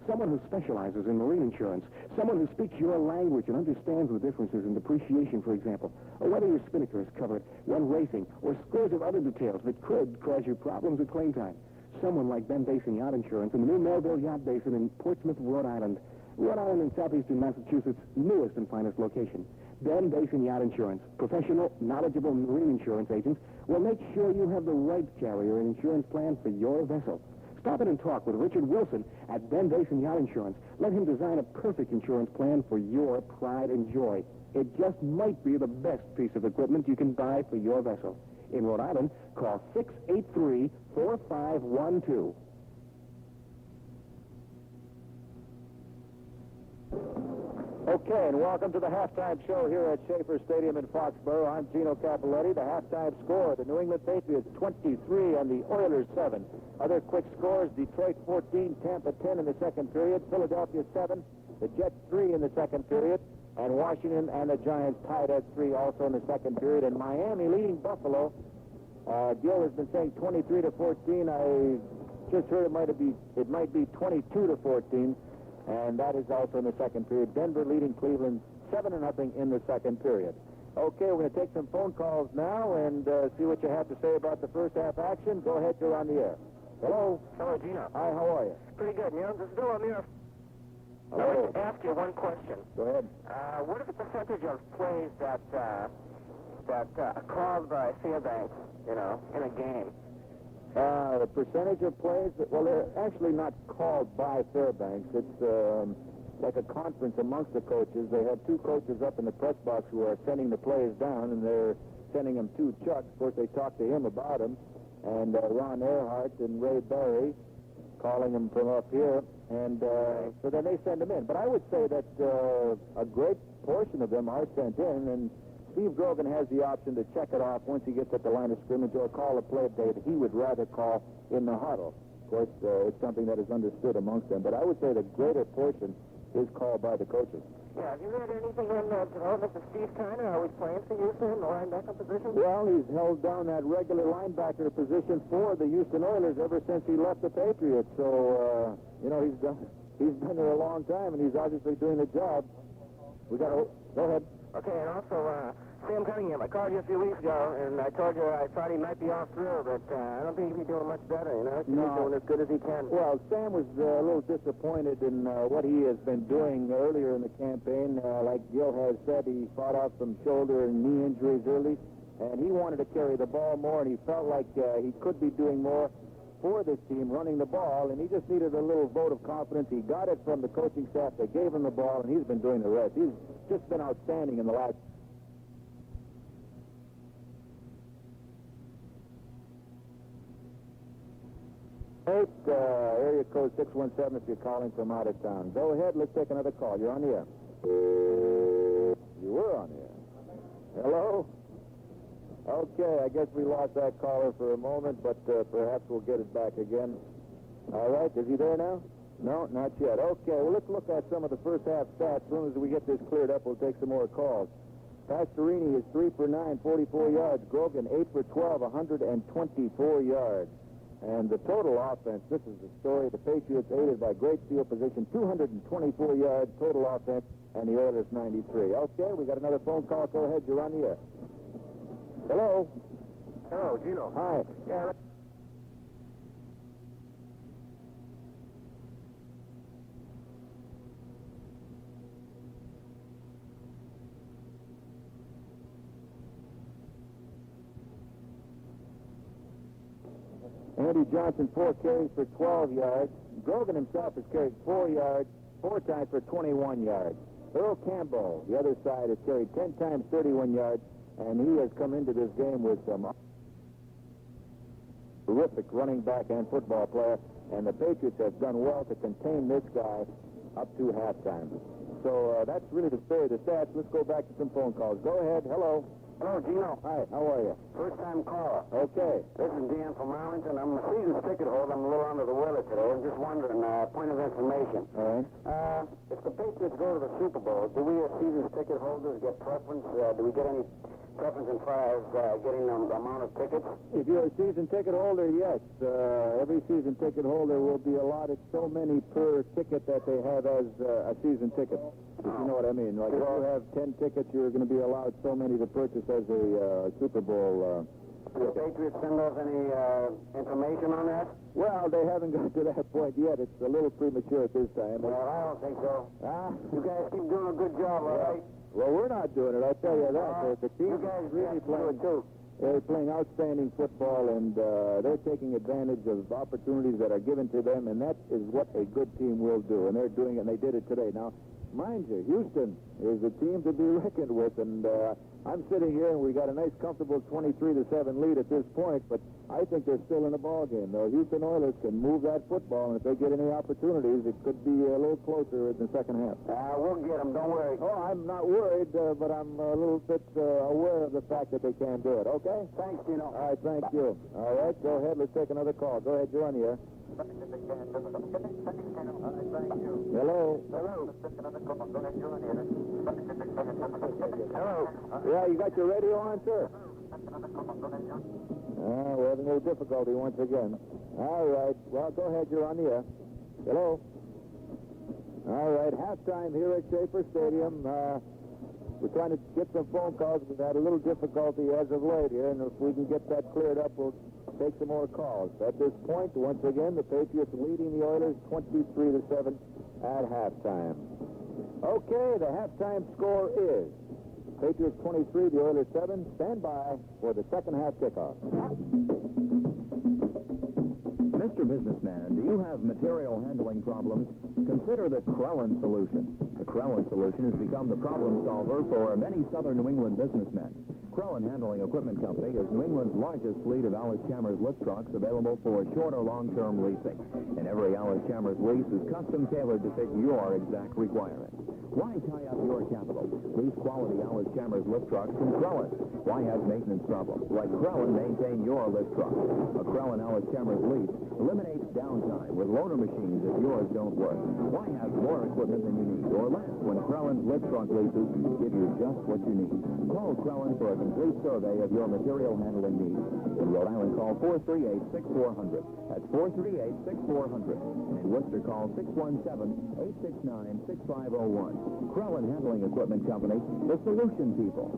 Someone who specializes in marine insurance, someone who speaks your language and understands the differences in depreciation, for example, or whether your spinnaker is covered when racing, or scores of other details that could cause you problems at claim time. Someone like Ben Basin Yacht Insurance in the new Melville Yacht Basin in Portsmouth, Rhode Island. Rhode Island in southeastern Massachusetts' newest and finest location. Ben Basin Yacht Insurance, professional, knowledgeable marine insurance agents, will make sure you have the right carrier and insurance plan for your vessel. Stop in and talk with Richard Wilson at Ben Basin Yacht Insurance. Let him design a perfect insurance plan for your pride and joy. It just might be the best piece of equipment you can buy for your vessel. In Rhode Island, call 683-4512.
Okay, and welcome to the halftime show here at Schaefer Stadium in Foxboro. I'm Gino Capoletti. The halftime score, the New England Patriots 23 and the Oilers 7. Other quick scores, Detroit 14, Tampa 10 in the second period, Philadelphia 7, the Jets 3 in the second period, and Washington and the Giants tied at 3 also in the second period, and Miami leading Buffalo. Gil has been saying 23-14. I just heard it might be 22-14. And that is also in the second period. Denver leading Cleveland 7-0 in the second period. Okay, we're going to take some phone calls now and see what you have to say about the first half action. Go ahead, you're on the air. Hello?
Hello, Gino.
Hi, how are you?
Pretty good, Neil. This is Bill O'Meara.
Hello.
I want to ask you one question.
Go ahead.
What is the percentage of plays that are called by Fairbanks, in a game?
The percentage of plays, well, they're actually not called by Fairbanks. It's like a conference amongst the coaches. They have two coaches up in the press box who are sending the plays down, and they're sending them to Chuck. Of course, they talk to him about them, and Ron Earhart and Ray Berry calling them from up here, and so then they send them in. But I would say that a great portion of them are sent in, and Steve Grogan has the option to check it off once he gets at the line of scrimmage or call a play that he would rather call in the huddle. Of course, it's something that is understood amongst them, but I would say the greater portion is called by the coaches.
Yeah, have you read anything in the development of Steve Kiner? Are we playing for Houston in the linebacker position?
Well, he's held down that regular linebacker position for the Houston Oilers ever since he left the Patriots. So, he's been there a long time, and he's obviously doing the job. Go ahead.
Okay, and also, Sam Cunningham, I called you a few weeks ago, and I told you I thought he might be off through, but I don't think he'd be doing much better, He's doing as good as he can.
Well, Sam was a little disappointed in what he has been doing earlier in the campaign. Like Gil has said, he fought off some shoulder and knee injuries early, and he wanted to carry the ball more, and he felt like he could be doing more for this team, running the ball, and he just needed a little vote of confidence. He got it from the coaching staff. They gave him the ball, and he's been doing the rest. He's just been outstanding in the last... area code 617 if you're calling from out of town. Go ahead, let's take another call. You're on the air. You were on the air. Hello? Okay, I guess we lost that caller for a moment, but perhaps we'll get it back again. All right, is he there now? No, not yet. Okay, well, let's look at some of the first half stats. As soon as we get this cleared up, we'll take some more calls. Pastorini is 3 for 9, 44 yards. Grogan, 8 for 12, 124 yards. And the total offense, this is the story. The Patriots aided by great field position, 224 yards total offense, and the Oilers 93. Okay, we got another phone call. Go ahead, you're on the air. Hello?
Hello, Gino.
Hi.
Yeah.
Andy Johnson, 4 carries for 12 yards. Grogan himself has carried 4 yards, 4 times for 21 yards. Earl Campbell, the other side, has carried 10 times, 31 yards, and he has come into this game with some terrific running back and football player, and the Patriots have done well to contain this guy up to halftime. So that's really the story of the stats. Let's go back to some phone calls. Go ahead. Hello.
Hello, Gino.
Hi, how are you?
First-time caller.
Okay.
This is Dan from Arlington. I'm a season ticket holder. I'm a little under the weather today. I'm just wondering, point of information.
All right.
If the Patriots go to the Super Bowl, do we as season ticket holders get preference? Do we get any preference in far as getting the amount of tickets?
If you're a season ticket holder, yes. Every season ticket holder will be allotted so many per ticket that they have as a season ticket. If you know what I mean. Like if you have 10 tickets, you're going to be allowed so many to purchase as a Super Bowl
Do the Patriots send us any information on that?
Well, they haven't got to that point yet. It's a little premature at this time.
Well, I don't think so.
Ah?
You guys keep doing a good job, all right?
Well, we're not doing it, I'll tell you that. The team
You guys
is really
do it, too.
They're playing outstanding football, and they're taking advantage of opportunities that are given to them, and that is what a good team will do, and they're doing it, and they did it today. Now, mind you, Houston is a team to be reckoned with, and I'm sitting here, and we got a nice, comfortable 23-7 lead at this point, but I think they're still in the ball game. The Houston Oilers can move that football, and if they get any opportunities, it could be a little closer in the second half.
We'll get them, don't worry.
Oh, I'm not worried, but I'm a little bit aware of the fact that they can do it, okay?
Thanks, Gino.
All right, thank you. All right, go ahead, let's take another call. Go ahead, you're on the air. Hello?
Hello. Hello.
Yeah, you got your radio on, sir? We're having a little difficulty once again. All right. Well, go ahead. You're on the air. Hello? All right. Halftime here at Schaefer Stadium. We're trying to get some phone calls. We've had a little difficulty as of late here, and if we can get that cleared up, we'll take some more calls. At this point, once again, the Patriots leading the Oilers 23-7 at halftime. Okay, the halftime score is Patriots 23, the Oilers 7. Stand by for the second half kickoff.
Mr. Businessman, do you have material handling problems? Consider the Krellen solution. The Krellen solution has become the problem solver for many southern New England businessmen. Krellen Handling Equipment Company is New England's largest fleet of Alice Chalmers lift trucks available for short or long-term leasing. And every Alice Chalmers lease is custom tailored to fit your exact requirements. Why tie up your capital? Lease quality Alice Chalmers lift trucks from Krellen. Why have maintenance problems? Let Krellen maintain your lift truck. A Krellen Alice Chalmers lease eliminates downtime with loaner machines if yours don't work. Why have more equipment than you need or less when Krellen's lift truck leases give you just what you need? Call Krellen for a complete survey of your material handling needs. In Rhode Island, call 438-6400. That's 438-6400. And in Worcester, call 617-869-6501. Krellen Handling Equipment Company, the solution people.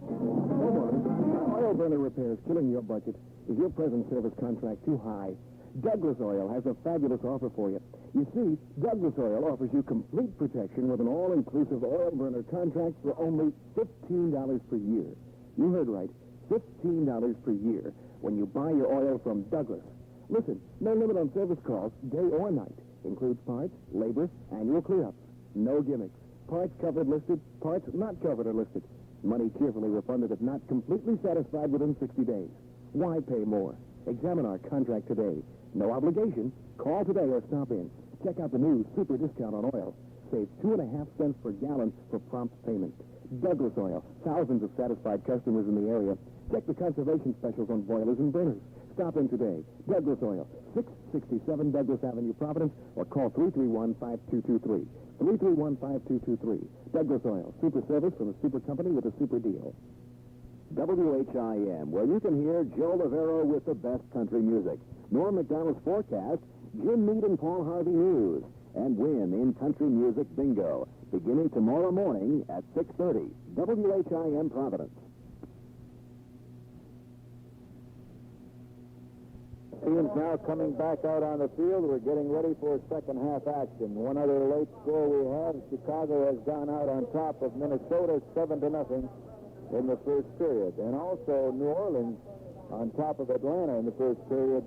Oil burner repairs killing your budget. Is your present service contract too high? Douglas Oil has a fabulous offer for you. You see, Douglas Oil offers you complete protection with an all-inclusive oil burner contract for only $15 per year. You heard right, $15 per year when you buy your oil from Douglas. Listen, no limit on service calls, day or night. Includes parts, labor, annual cleanups. No gimmicks. Parts covered listed, parts not covered are listed. Money cheerfully refunded if not completely satisfied within 60 days. Why pay more? Examine our contract today. No obligation. Call today or stop in. Check out the new super discount on oil. Save 2.5 cents per gallon for prompt payment. Douglas Oil. Thousands of satisfied customers in the area. Check the conservation specials on boilers and burners. Stop in today. Douglas Oil, 667 Douglas Avenue, Providence, or call 331-5223. 331-5223. Douglas Oil, super service from a super company with a super deal.
WHIM, where you can hear Joe Lavero with the best country music. Norm McDonald's forecast, Jim Meade and Paul Harvey News, and win in country music bingo, beginning tomorrow morning at 6:30. WHIM Providence. Teams now coming back out on the field. We're getting ready for second half action. One other late score we have. Chicago has gone out on top of Minnesota 7-0 in the first period. And also New Orleans on top of Atlanta in the first period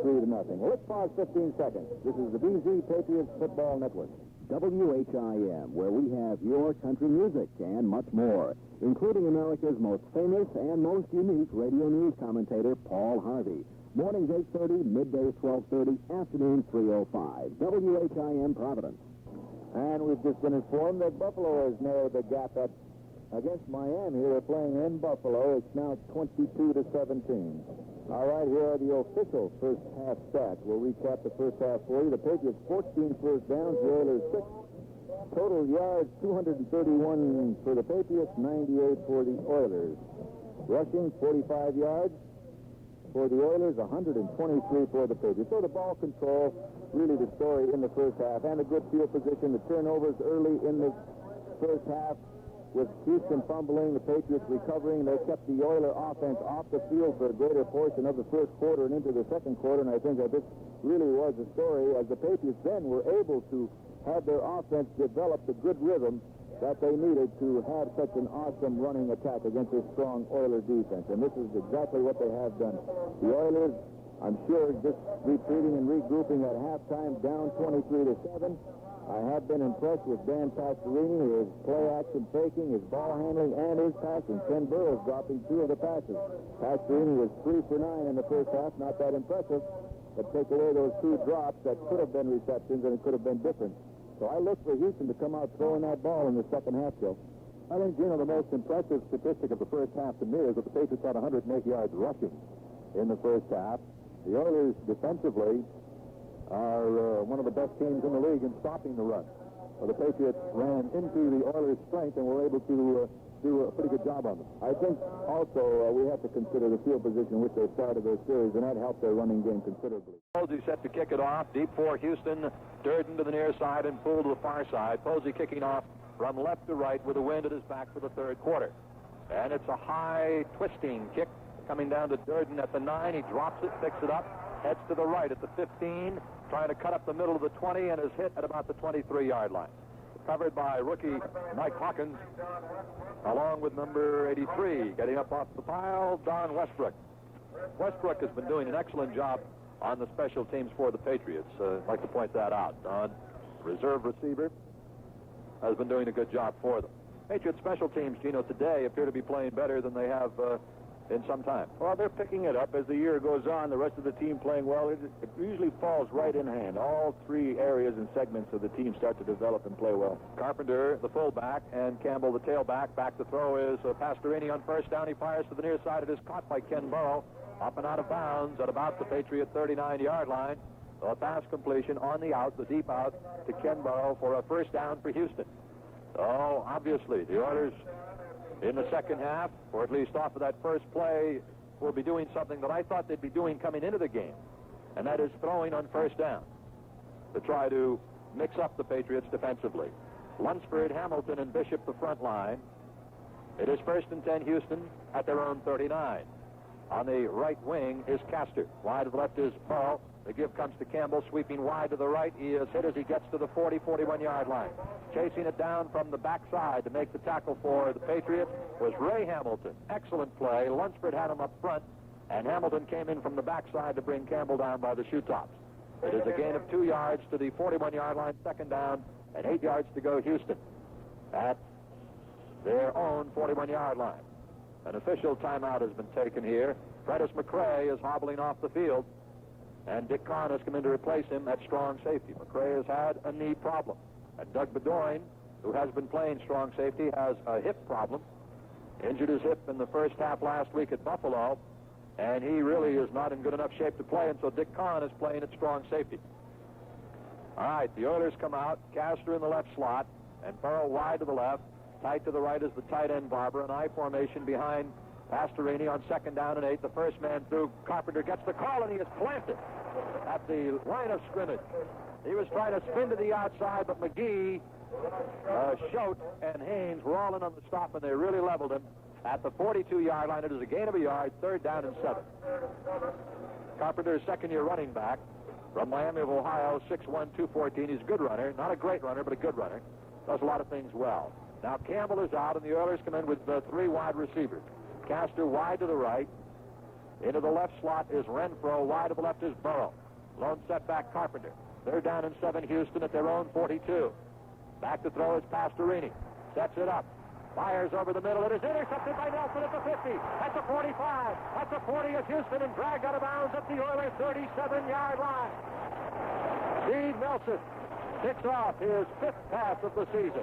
3-0. Well, let's pause 15 seconds. This is the BZ Patriots Football Network. WHIM, where we have your country music and much more, including America's most famous and most unique radio news commentator, Paul Harvey. Mornings 8:30, middays 12:30, afternoons 3:05. WHIM Providence. And we've just been informed that Buffalo has narrowed the gap at against Miami. They're playing in Buffalo. It's now 22-17. All right, here are the official first half stats. We'll recap the first half for you. The Patriots 14 first downs, the Oilers 6. Total yards 231 for the Patriots, 98 for the Oilers. Rushing 45 yards for the Oilers, 123 for the Patriots. So the ball control, really the story in the first half, and a good field position. The turnovers early in the first half, with Houston fumbling, the Patriots recovering. They kept the Oiler offense off the field for a greater portion of the first quarter and into the second quarter, and I think that this really was the story, as the Patriots then were able to have their offense develop the good rhythm that they needed to have such an awesome running attack against a strong Oiler defense. And this is exactly what they have done. The Oilers, I'm sure, just retreating and regrouping at halftime, down 23-7. I have been impressed with Dan Pastorini, his play-action faking, his ball handling, and his passing. Ken Burrows dropping 2 of the passes. Pastorini was 3 for 9 in the first half, not that impressive, but take away those 2 drops that could have been receptions, and it could have been different. So I look for Houston to come out throwing that ball in the second half, Joe.
I think, Gino, the most impressive statistic of the first half to me is that the Patriots had 108 yards rushing in the first half. The Oilers defensively are one of the best teams in the league in stopping the run. The Patriots ran into the Oilers' strength and were able to do a pretty good job on them.
I think also we have to consider the field position in which they started their series, and that helped their running game considerably.
Posey set to kick it off. Deep for Houston. Durden to the near side and Poole to the far side. Posey kicking off from left to right with the wind at his back for the third quarter. And it's a high twisting kick coming down to Durden at the 9. He drops it, picks it up, heads to the right at the 15, trying to cut up the middle of the 20, and is hit at about the 23-yard line. Covered by rookie Mike Hawkins, along with number 83. Getting up off the pile, Don Westbrook. Westbrook has been doing an excellent job on the special teams for the Patriots. I'd like to point that out. Don, reserve receiver, has been doing a good job for them. Patriots special teams, Gino, today appear to be playing better than they have in some time.
Well, they're picking it up as the year goes on. The rest of the team playing well. It usually falls right in hand. All 3 areas and segments of the team start to develop and play well.
Carpenter, the fullback, and Campbell, the tailback. Back to throw is Pastorini on first down. He fires to the near side. It is caught by Ken Burrow. Up and out of bounds at about the Patriot 39-yard line. So a pass completion on the out, the deep out, to Ken Burrow for a first down for Houston. So obviously the Oilers in the second half, or at least off of that first play, will be doing something that I thought they'd be doing coming into the game, and that is throwing on first down to try to mix up the Patriots defensively. Lunsford, Hamilton, and Bishop the front line. It is 1st and 10 Houston at their own 39. On the right wing is Castor. Wide to the left is Burrow. The give comes to Campbell, sweeping wide to the right. He is hit as he gets to the 40, 41-yard line. Chasing it down from the backside to make the tackle for the Patriots was Ray Hamilton. Excellent play. Lunsford had him up front, and Hamilton came in from the backside to bring Campbell down by the shoe tops. It is a gain of 2 yards to the 41-yard line, second down, and 8 yards to go Houston at their own 41-yard line. An official timeout has been taken here. Prentice McCray is hobbling off the field, and Dick Kahn has come in to replace him at strong safety. McCray has had a knee problem. And Doug Bedoin, who has been playing strong safety, has a hip problem. Injured his hip in the first half last week at Buffalo, and he really is not in good enough shape to play, and so Dick Kahn is playing at strong safety. All right, the Oilers come out. Castor in the left slot, and Burrow wide to the left. Tight to the right is the tight end Barber. An I formation behind Pastorini on second down and 8. The first man through. Carpenter gets the call, and he is planted at the line of scrimmage. He was trying to spin to the outside, but McGee, Schote, and Haynes were all in on the stop, and they really leveled him at the 42-yard line. It is a gain of a yard, 3rd down and 7. Carpenter, second-year running back from Miami of Ohio, 6'1", 214. He's a good runner. Not a great runner, but a good runner. Does a lot of things well. Now Campbell is out, and the Oilers come in with 3 wide receivers. Castor wide to the right. Into the left slot is Renfro. Wide to the left is Burrow. Lone setback Carpenter. 3rd down and 7 Houston at their own 42. Back to throw is Pastorini. Sets it up. Fires over the middle. It is intercepted by Nelson at the 50. At the 45. At the 40 is Houston and dragged out of bounds at the Oilers' 37-yard line. Steve Nelson picks off his 5th pass of the season.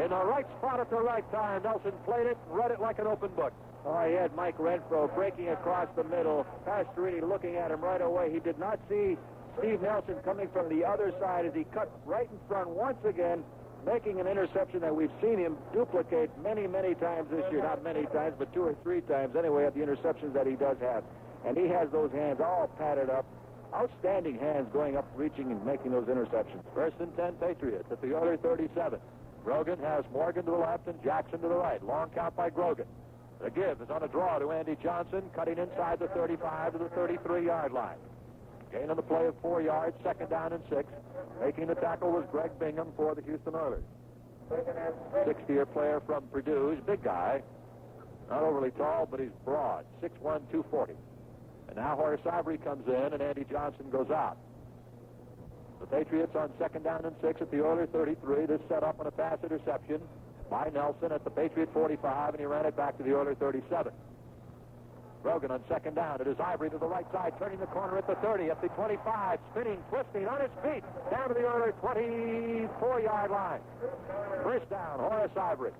In the right spot at the right time. Nelson played it, read it like an open book.
Oh, he had Mike Renfro breaking across the middle. Pastorini looking at him right away. He did not see Steve Nelson coming from the other side as he cut right in front once again, making an interception that we've seen him duplicate many, many times this year. Not many times, but 2 or 3 times anyway at the interceptions that he does have. And he has those hands all padded up. Outstanding hands going up, reaching, and making those interceptions.
First and 10 Patriots at the Oiler 37. Grogan has Morgan to the left and Jackson to the right. Long count by Grogan. The give is on a draw to Andy Johnson, cutting inside the 35 to the 33-yard line. Gain on the play of 4 yards, second down and 6. Making the tackle was Greg Bingham for the Houston Oilers. 60-year player from Purdue. He's a big guy. Not overly tall, but he's broad. 6'1", 240. And now Horace Ivory comes in, and Andy Johnson goes out. The Patriots on second down and 6 at the Oiler 33. This set up on a pass interception by Nelson at the Patriot 45, and he ran it back to the Oiler 37. Grogan on second down. It is Ivory to the right side, turning the corner at the 30, at the 25, spinning, twisting, on his feet, down to the Oiler 24-yard line. First down, Horace Ivory.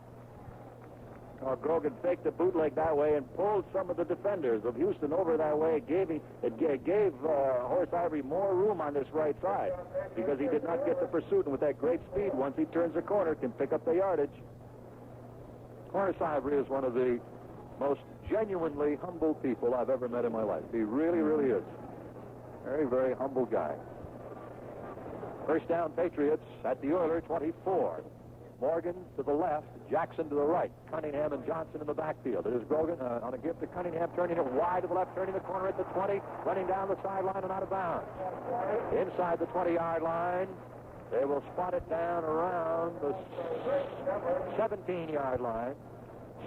Oh, Grogan faked the bootleg that way and pulled some of the defenders of Houston over that way. It gave Horace Ivory more room on this right side because he did not get the pursuit. And with that great speed, once he turns the corner, can pick up the yardage.
Horace Ivory is one of the most genuinely humble people I've ever met in my life. He really, really is. Very, very humble guy. First down, Patriots at the Oiler 24. Morgan to the left, Jackson to the right, Cunningham and Johnson in the backfield. It is Grogan on a give to Cunningham, turning it wide to the left, turning the corner at the 20, running down the sideline and out of bounds. Inside the 20-yard line, they will spot it down around the 17-yard line.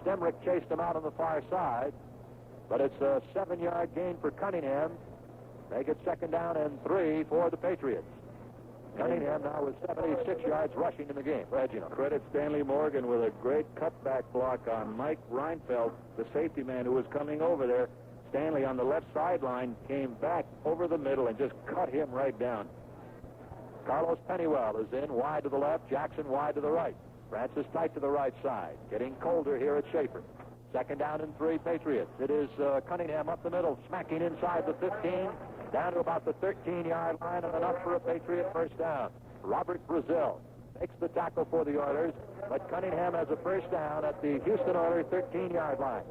Stemrick chased him out on the far side, but it's a 7-yard gain for Cunningham. Make it second down and 3 for the Patriots. Cunningham now with 76 yards rushing in the game.
Credit Stanley Morgan with a great cutback block on Mike Reinfeldt, the safety man who was coming over there. Stanley on the left sideline came back over the middle and just cut him right down.
Carlos Pennywell is in wide to the left, Jackson wide to the right. Francis tight to the right side. Getting colder here at Schaefer. Second down and 3 Patriots. It is Cunningham up the middle, smacking inside the 15, down to about the 13-yard line, and enough for a Patriot first down. Robert Brazil makes the tackle for the Oilers, but Cunningham has a first down at the Houston Oilers 13-yard line.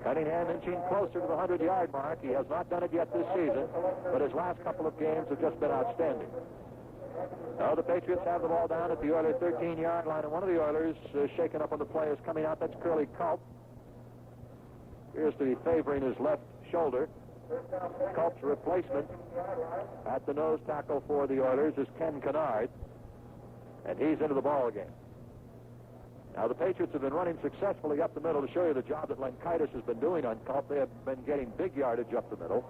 Cunningham inching closer to the 100-yard mark. He has not done it yet this season, but his last couple of games have just been outstanding. Now the Patriots have the ball down at the Oilers 13-yard line, and one of the Oilers shaken up on the play is coming out. That's Curly Culp. Appears to be favoring his left shoulder. Culp's replacement at the nose tackle for the Oilers is Ken Kennard, and he's into the ball game. Now the Patriots have been running successfully up the middle to show you the job that Lenkaitis has been doing on Culp. They have been getting big yardage up the middle.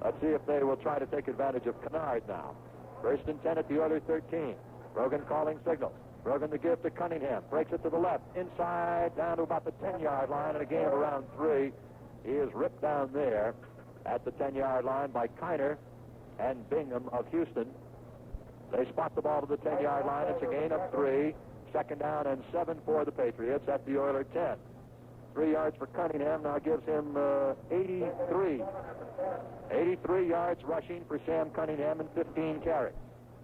Let's see if they will try to take advantage of Kennard now. First and 10 at the Oilers 13. Brogan calling signals. Brogan to give to Cunningham. Breaks it to the left. Inside, down to about the 10-yard line, and a gain of around 3. He is ripped down there at the 10-yard line by Kiner and Bingham of Houston. They spot the ball to the 10-yard line. It's a gain of 3. Second down and 7 for the Patriots at the Oiler 10. 3 yards for Cunningham now gives him 83. 83 yards rushing for Sam Cunningham and 15 carries.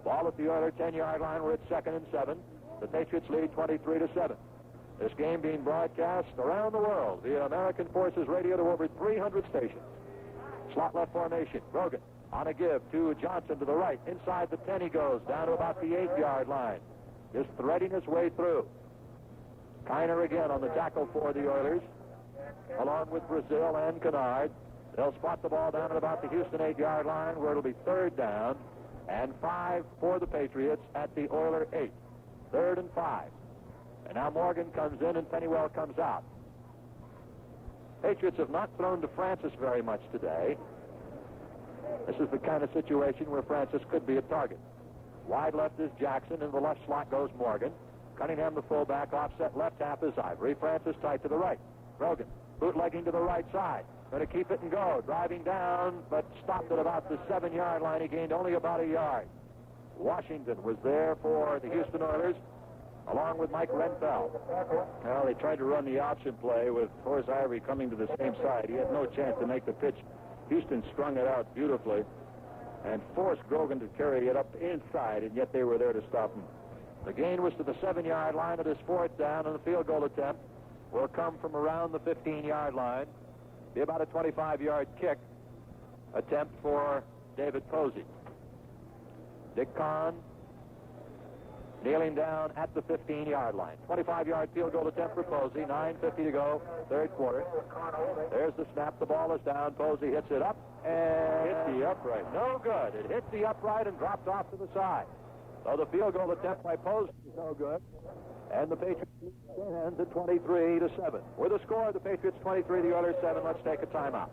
Ball at the Oiler 10-yard line. We're at second and 7. The Patriots lead 23-7. This game being broadcast around the world via American Forces Radio to over 300 stations. Slot left formation. Brogan on a give to Johnson to the right. Inside the 10 he goes, down to about the 8-yard line. Just threading his way through. Kiner again on the tackle for the Oilers, along with Brazil and Kennard. They'll spot the ball down at about the Houston 8-yard line, where it'll be third down and 5 for the Patriots at the Oiler 8. Third and 5. And now Morgan comes in and Pennywell comes out. Patriots have not thrown to Francis very much today. This is the kind of situation where Francis could be a target. Wide left is Jackson, and the left slot goes Morgan. Cunningham, the fullback, offset left half is Ivory. Francis tight to the right. Brogan bootlegging to the right side. Going to keep it and go. Driving down, but stopped at about the 7-yard line. He gained only about a yard. Washington was there for the Houston Oilers, along with Mike Renfell.
Well, they tried to run the option play with Horace Ivory coming to the same side. He had no chance to make the pitch. Houston strung it out beautifully and forced Grogan to carry it up inside, and yet they were there to stop him.
The gain was to the 7-yard line. It is 4th down, and the field goal attempt will come from around the 15-yard line. Be about a 25-yard kick attempt for David Posey. Dick Kahn kneeling down at the 15-yard line. 25-yard field goal attempt for Posey. 9:50 to go, third quarter. There's the snap. The ball is down. Posey hits it up and hit the upright. No good. It hit the upright and dropped off to the side. So the field goal attempt by Posey is no good. And the Patriots stand at 23-7. With the score, the Patriots 23, the Oilers 7. Let's take a timeout.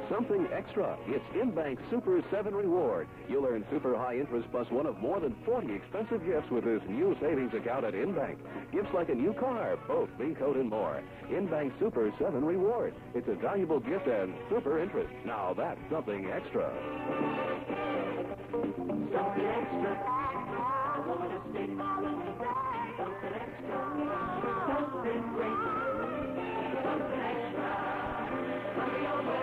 Something extra. It's InBank Super 7 Reward. You'll earn super high interest plus one of more than 40 expensive gifts with this new savings account at InBank. Gifts like a new car, boat, mink coat, and more. InBank Super 7 Reward. It's a valuable gift and super interest. Now that's something extra.
Something extra. Something extra. Something great. Something extra. Coming your way.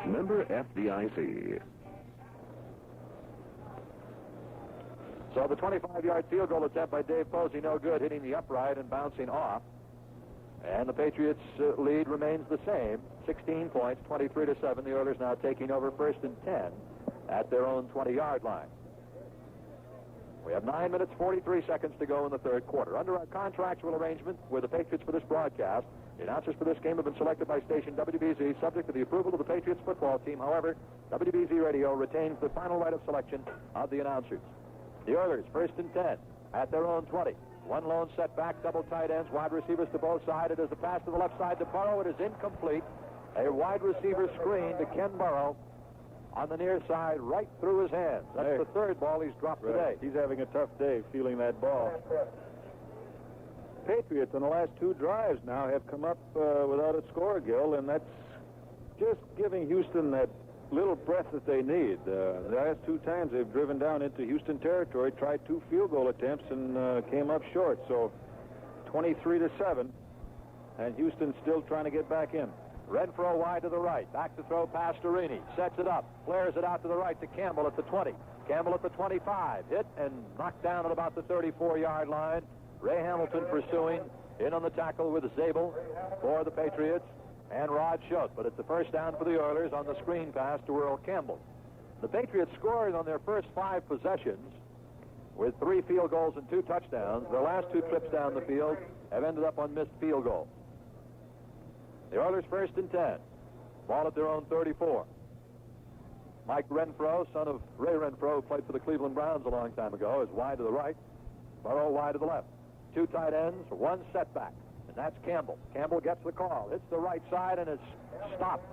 Member FDIC.
So the 25-yard field goal attempt by Dave Posey, no good, hitting the upright and bouncing off. And the Patriots' lead remains the same, 16 points, 23-7. The Oilers now taking over 1st and 10 at their own 20-yard line. We have 9 minutes, 43 seconds to go in the third quarter. Under our contractual arrangement with the Patriots for this broadcast, the announcers for this game have been selected by station WBZ, subject to the approval of the Patriots football team. However, WBZ Radio retains the final right of selection of the announcers. The Oilers, 1st and 10 at their own 20. One lone setback, double tight ends, wide receivers to both sides. It is a pass to the left side to Burrow. It is incomplete. A wide receiver screen to Ken Burrow on the near side, right through his hands. That's the third ball he's dropped today.
He's having a tough day feeling that ball. Patriots in the last 2 drives now have come up without a score, Gil, and that's just giving Houston that little breath that they need. The last 2 times they've driven down into Houston territory, tried 2 field goal attempts, and came up short. So 23-7, and Houston's still trying to get back in.
Renfro wide to the right. Back to throw Pastorini. Sets it up. Flares it out to the right to Campbell at the 20. Campbell at the 25. Hit and knocked down at about the 34-yard line. Ray Hamilton pursuing. In on the tackle with Zabel for the Patriots. And Rod Schultz. But it's the first down for the Oilers on the screen pass to Earl Campbell. The Patriots scored on their first 5 possessions with 3 field goals and 2 touchdowns. Their last 2 trips down the field have ended up on missed field goals. The Oilers 1st and 10. Ball at their own 34. Mike Renfro, son of Ray Renfro, who played for the Cleveland Browns a long time ago, is wide to the right. Burrow wide to the left. 2 tight ends, 1 setback. And that's Campbell. Campbell gets the call. Hits the right side and is stopped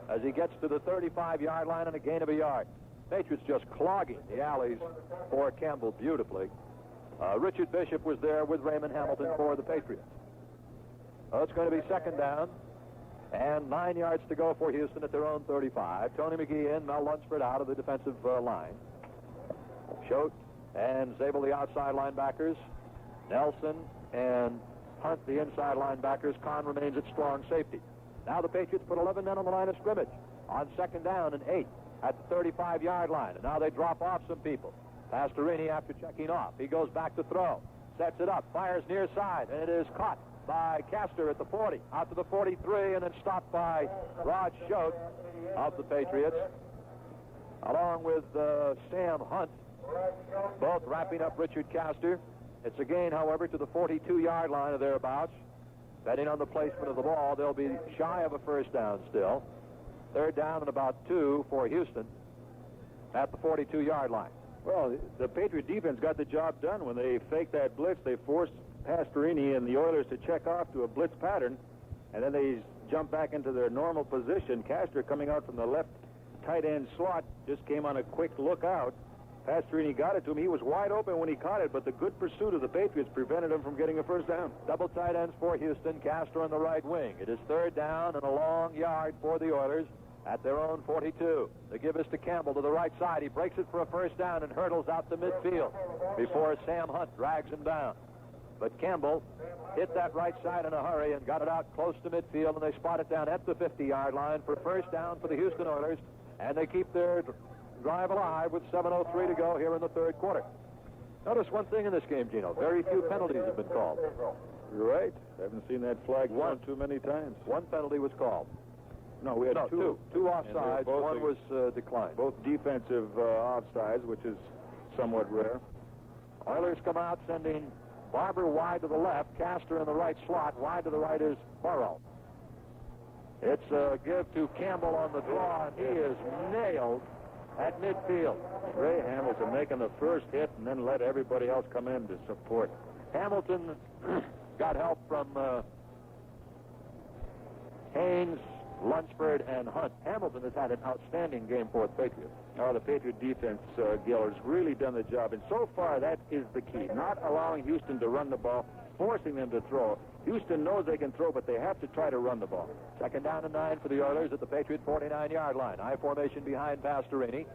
as he gets to the 35-yard line and a gain of a yard. Patriots just clogging the alleys for Campbell beautifully. Richard Bishop was there with Raymond Hamilton for the Patriots. It's going to be 2nd down. And 9 yards to go for Houston at their own 35. Tony McGee in, Mel Lunsford out of the defensive line. Choate and Zabel, the outside linebackers. Nelson and Hunt, the inside linebackers. Kahn remains at strong safety. Now the Patriots put 11 men on the line of scrimmage on 2nd down and 8 at the 35-yard line. And now they drop off some people. Pastorini after checking off. He goes back to throw. Sets it up. Fires near side. And it is caught by Castor at the 40, out to the 43, and then stopped by Rod Schultz of the Patriots, along with Sam Hunt, both wrapping up Richard Castor. It's a gain, however, to the 42-yard line or thereabouts. Betting on the placement of the ball, they'll be shy of a 1st down still. 3rd down and about 2 for Houston at the 42-yard line.
Well, the Patriot defense got the job done when they faked that blitz. They forced Pastorini and the Oilers to check off to a blitz pattern, and then they jump back into their normal position. Castor, coming out from the left tight end slot, just came on a quick look out. Pastorini got it to him. He was wide open when he caught it, but the good pursuit of the Patriots prevented him from getting a first down.
Double tight ends for Houston. Castor on the right wing. It is third down and a long yard for the Oilers at their own 42. They give us to Campbell to the right side. He breaks it for a first down and hurdles out to midfield before Sam Hunt drags him down. But Campbell hit that right side in a hurry and got it out close to midfield, and they spot it down at the 50-yard line for first down for the Houston Oilers, and they keep their drive alive with 7:03 to go here in the third quarter. Notice one thing in this game, Gino. Very few penalties have been called.
You're right. I haven't seen that flag thrown too many times.
One penalty was called.
No, we had two.
Two offsides. One was declined.
Both defensive offsides, which is somewhat rare.
Oilers come out sending Barber wide to the left, Castor in the right slot. Wide to the right is Burrow. It's a give to Campbell on the draw, and he is nailed at midfield.
Ray Hamilton making the first hit and then let everybody else come in to support.
Hamilton got help from Haynes, Lunsford, and Hunt. Hamilton has had an outstanding game for the Patriots.
Oh, the Patriot defense, Gil, has really done the job. And so far, that is the key. Not allowing Houston to run the ball, forcing them to throw. Houston knows they can throw, but they have to try to run the ball.
Second down and 9 for the Oilers at the Patriot 49-yard line. High formation behind Pastorini.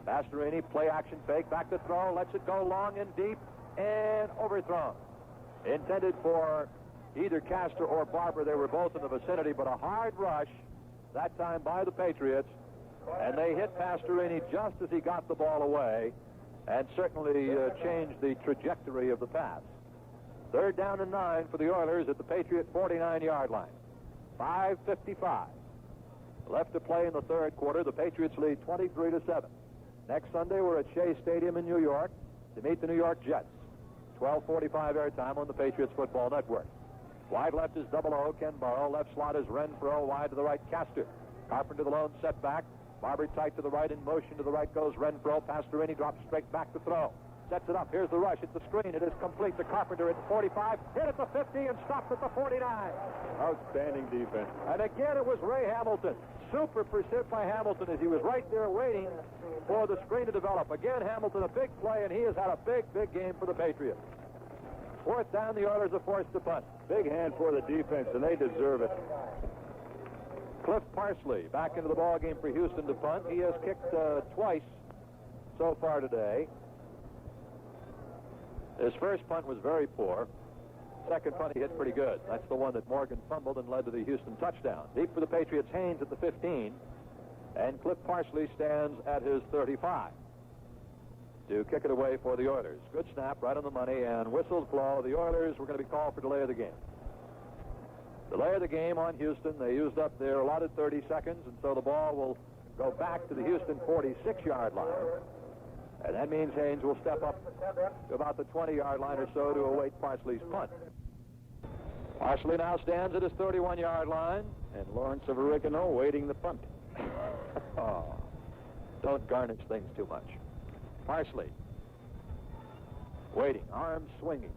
Pastorini, play action fake, back to throw, lets it go long and deep, and overthrown. Intended for either Castor or Barber. They were both in the vicinity, but a hard rush that time by the Patriots, and they hit Pastorini just as he got the ball away, and certainly changed the trajectory of the pass. Third down and 9 for the Oilers at the Patriot 49-yard line. 5:55 left to play in the third quarter. The Patriots lead 23-7. Next Sunday, we're at Shea Stadium in New York to meet the New York Jets. 12:45 airtime on the Patriots Football Network. Wide left is 00, Ken Burrow. Left slot is Renfro. Wide to the right, Castor. Carpenter the lone setback. Barber tight to the right, in motion to the right goes Renfro. Pastorini drops straight back to throw. Sets it up. Here's the rush. It's the screen. It is complete to Carpenter at the 45. Hit at the 50 and stopped at the 49.
Outstanding defense.
And again, it was Ray Hamilton. Super pursuit by Hamilton as he was right there waiting for the screen to develop. Again, Hamilton, a big play, and he has had a big game for the Patriots. Fourth down, the Oilers are forced to punt.
Big hand for the defense, and they deserve it.
Cliff Parsley back into the ballgame for Houston to punt. He has kicked twice so far today. His first punt was very poor. Second punt he hit pretty good. That's the one that Morgan fumbled and led to the Houston touchdown. Deep for the Patriots, Haynes at the 15. And Cliff Parsley stands at his 35 to kick it away for the Oilers. Good snap, right on the money, and whistles blow. The Oilers were going to be called for delay of the game. Delay of the game on Houston. They used up their allotted 30 seconds, and so the ball will go back to the Houston 46-yard line. And that means Haynes will step up to about the 20-yard line or so to await Parsley's punt. Parsley now stands at his 31-yard line.
And Lawrence of Oregano waiting the punt.
Oh, don't garnish things too much. Parsley waiting, arms swinging.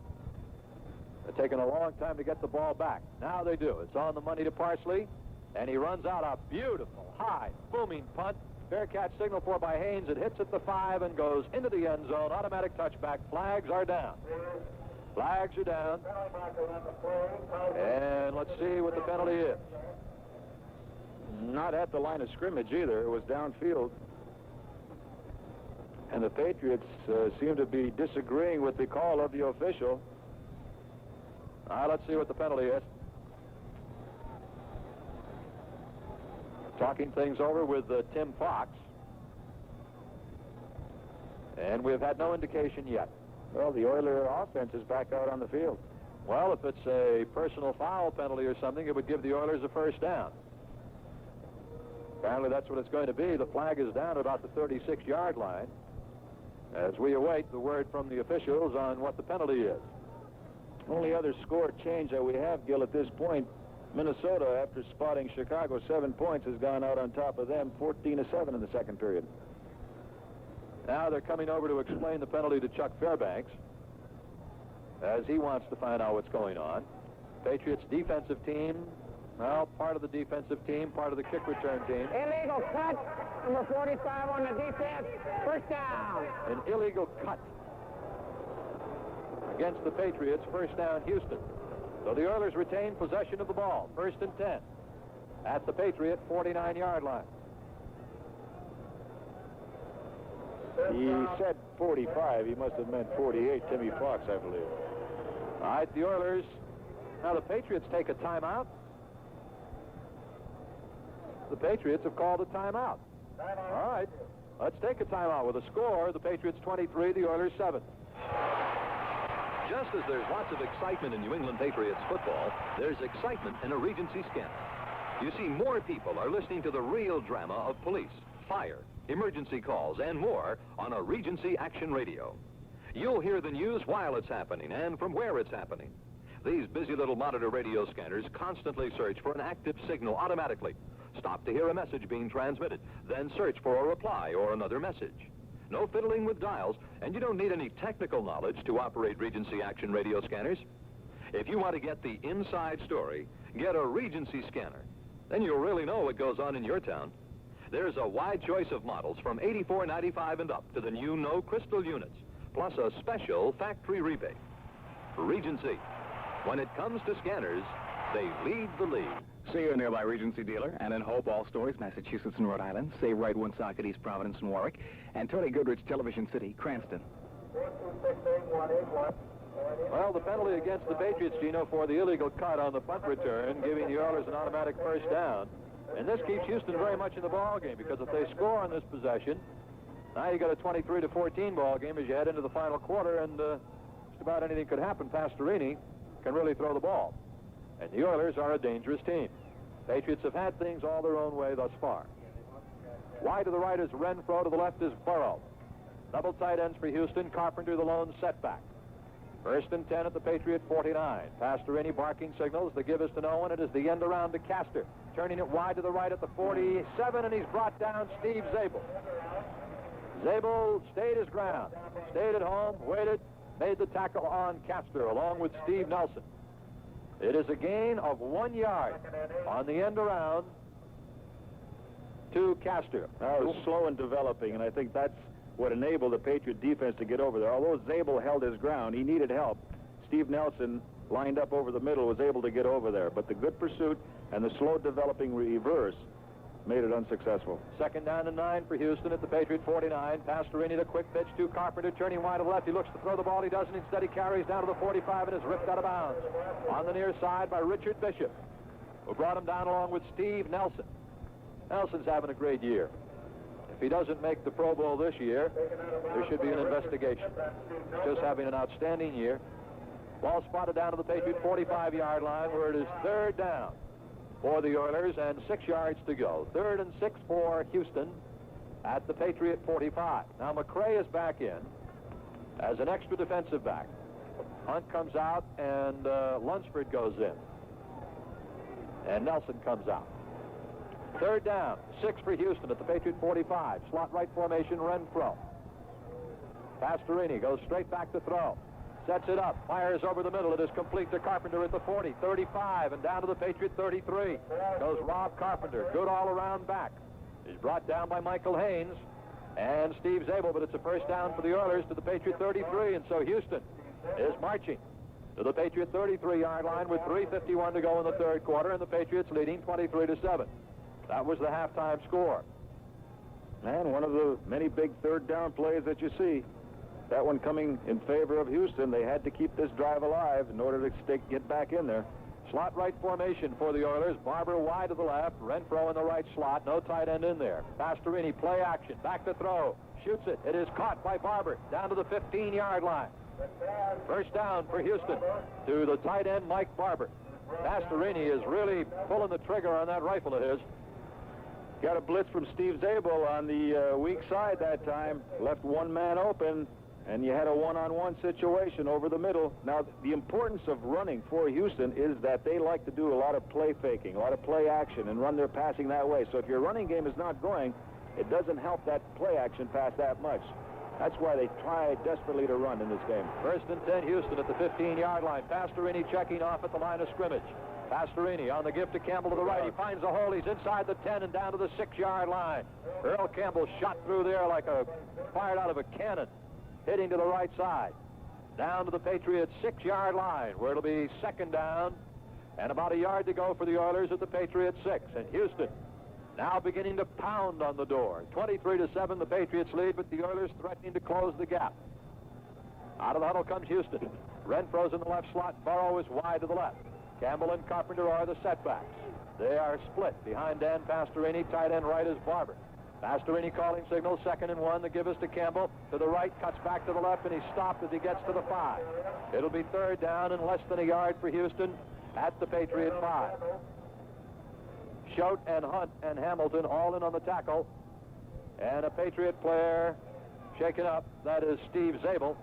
They're taking a long time to get the ball back. Now they do. It's on the money to Parsley, and he runs out a beautiful, high, booming punt. Fair catch signal for by Haynes. It hits at the 5 and goes into the end zone. Automatic touchback. Flags are down. Flags are down. And let's see what the penalty is.
Not at the line of scrimmage either. It was downfield. And the Patriots seem to be disagreeing with the call of the official.
Let's see what the penalty is. Talking things over with Tim Fox. And we've had no indication yet.
Well, the Oiler offense is back out on the field.
Well, if it's a personal foul penalty or something, it would give the Oilers a first down. Apparently that's what it's going to be. The flag is down about the 36-yard line as we await the word from the officials on what the penalty is.
Only other score change that we have, Gil, at this point, Minnesota, after spotting Chicago 7 points, has gone out on top of them 14-7 in the second period.
Now they're coming over to explain the penalty to Chuck Fairbanks as he wants to find out what's going on. Patriots defensive team Well, part of the defensive team, part of the kick return team.
Illegal cut. Number 45 on the defense. First down.
An illegal cut against the Patriots. First down, Houston. So the Oilers retain possession of the ball. First and 10 at the Patriot 49-yard line.
He said 45. He must have meant 48, Timmy Fox, I believe.
All right, the Oilers. Now the Patriots take a timeout. The Patriots have called a timeout. All right, let's take a timeout with a score. The Patriots 23, the Oilers 7.
Just as there's lots of excitement in New England Patriots football, there's excitement in a Regency scanner. You see, more people are listening to the real drama of police, fire, emergency calls, and more on a Regency Action Radio. You'll hear the news while it's happening and from where it's happening. These busy little monitor radio scanners constantly search for an active signal automatically. Stop to hear a message being transmitted, then search for a reply or another message. No fiddling with dials, and you don't need any technical knowledge to operate Regency Action Radio scanners. If you want to get the inside story, get a Regency scanner. Then you'll really know what goes on in your town. There's a wide choice of models from $84.95 and up to the new no crystal units, plus a special factory rebate. Regency. When it comes to scanners, they lead the league.
See your nearby Regency dealer, and in Hope, all stores, Massachusetts and Rhode Island, Save Right, Woonsocket, East Providence, and Warwick, and Tony Goodrich, Television City, Cranston.
Well, the penalty against the Patriots, Gino, for the illegal cut on the punt return, giving the Oilers an automatic first down. And this keeps Houston very much in the ball game, because if they score on this possession, now you got a 23-14 ball game as you head into the final quarter, and just about anything could happen. Pastorini can really throw the ball. And the Oilers are a dangerous team. Patriots have had things all their own way thus far. Wide to the right is Renfro, to the left is Burrow. Double tight ends for Houston, Carpenter the lone setback. First and 10 at the Patriot 49. Pastorini barking signals. The give is to no one. It is the end around to Castor. Turning it wide to the right at the 47, and he's brought down Steve Zabel. Zabel stayed his ground. Stayed at home, waited, made the tackle on Castor along with Steve Nelson. It is a gain of 1 yard on the end around to Castor.
Now, it was slow in developing, and I think that's what enabled the Patriot defense to get over there. Although Zabel held his ground, he needed help. Steve Nelson, lined up over the middle, was able to get over there. But the good pursuit and the slow developing reverse made it unsuccessful.
Second down and 9 for Houston at the Patriot 49. Pastorini, the quick pitch to Carpenter, turning wide to the left. He looks to throw the ball. He doesn't. Instead, he carries down to the 45 and is ripped out of bounds. On the near side by Richard Bishop, who brought him down along with Steve Nelson. Nelson's having a great year. If he doesn't make the Pro Bowl this year, there should be an investigation. He's just having an outstanding year. Ball spotted down to the Patriot 45-yard line, where it is third down for the Oilers and 6 yards to go. 3rd and 6 for Houston at the Patriot 45. Now McRae is back in as an extra defensive back. Hunt comes out and Lunsford goes in. And Nelson comes out. 3rd down, 6 for Houston at the Patriot 45. Slot right formation, Renfro. Pastorini goes straight back to throw. Sets it up, fires over the middle. It is complete to Carpenter at the 40, 35, and down to the Patriot 33. Goes Rob Carpenter, good all-around back. He's brought down by Michael Haynes and Steve Zabel, but it's a first down for the Oilers to the Patriot 33, and so Houston is marching to the Patriot 33-yard line with 3:51 to go in the third quarter, and the Patriots leading 23-7. That was the halftime score.
And one of the many big third down plays that you see. That one coming in favor of Houston. They had to keep this drive alive in order to get back in there.
Slot right formation for the Oilers. Barber wide to the left. Renfro in the right slot. No tight end in there. Pastorini, play action. Back to throw. Shoots it. It is caught by Barber. Down to the 15-yard line. First down for Houston to the tight end, Mike Barber. Pastorini is really pulling the trigger on that rifle of his.
Got a blitz from Steve Zabel on the weak side that time. Left one man open. And you had a one-on-one situation over the middle. Now, the importance of running for Houston is that they like to do a lot of play faking, a lot of play action, and run their passing that way. So if your running game is not going, it doesn't help that play action pass that much. That's why they try desperately to run in this game.
First and 10, Houston at the 15-yard line. Pastorini checking off at the line of scrimmage. Pastorini on the give to Campbell to the right. He finds a hole. He's inside the 10 and down to the 6-yard line. Earl Campbell shot through there like fired out of a cannon, hitting to the right side. Down to the Patriots' 6-yard line, where it'll be second down and about a yard to go for the Oilers at the Patriots' 6. And Houston now beginning to pound on the door. 23-7, the Patriots lead, but the Oilers threatening to close the gap. Out of the huddle comes Houston. Renfro's in the left slot. Burrow is wide to the left. Campbell and Carpenter are the setbacks. They are split. Behind Dan Pastorini, tight end right is Barber. Pastorini calling signal, 2nd and 1. The give is to Campbell. To the right, cuts back to the left, and he's stopped as he gets to the 5. It'll be third down and less than a yard for Houston at the Patriot 5. Schote and Hunt and Hamilton all in on the tackle. And a Patriot player shaken up. That is Steve Zabel.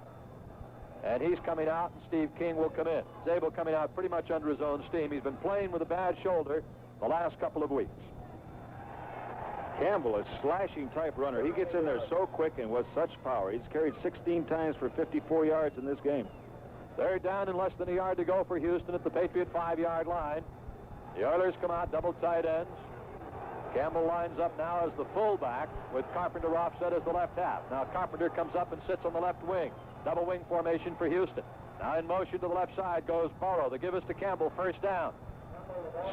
And he's coming out, and Steve King will come in. Zabel coming out pretty much under his own steam. He's been playing with a bad shoulder the last couple of weeks.
Campbell, a slashing type runner. He gets in there so quick and with such power. He's carried 16 times for 54 yards in this game.
Third down and less than a yard to go for Houston at the Patriot 5-yard line. The Oilers come out double tight ends. Campbell lines up now as the fullback with Carpenter offset as the left half. Now Carpenter comes up and sits on the left wing. Double wing formation for Houston. Now in motion to the left side goes Burrow. The give is to Campbell, first down.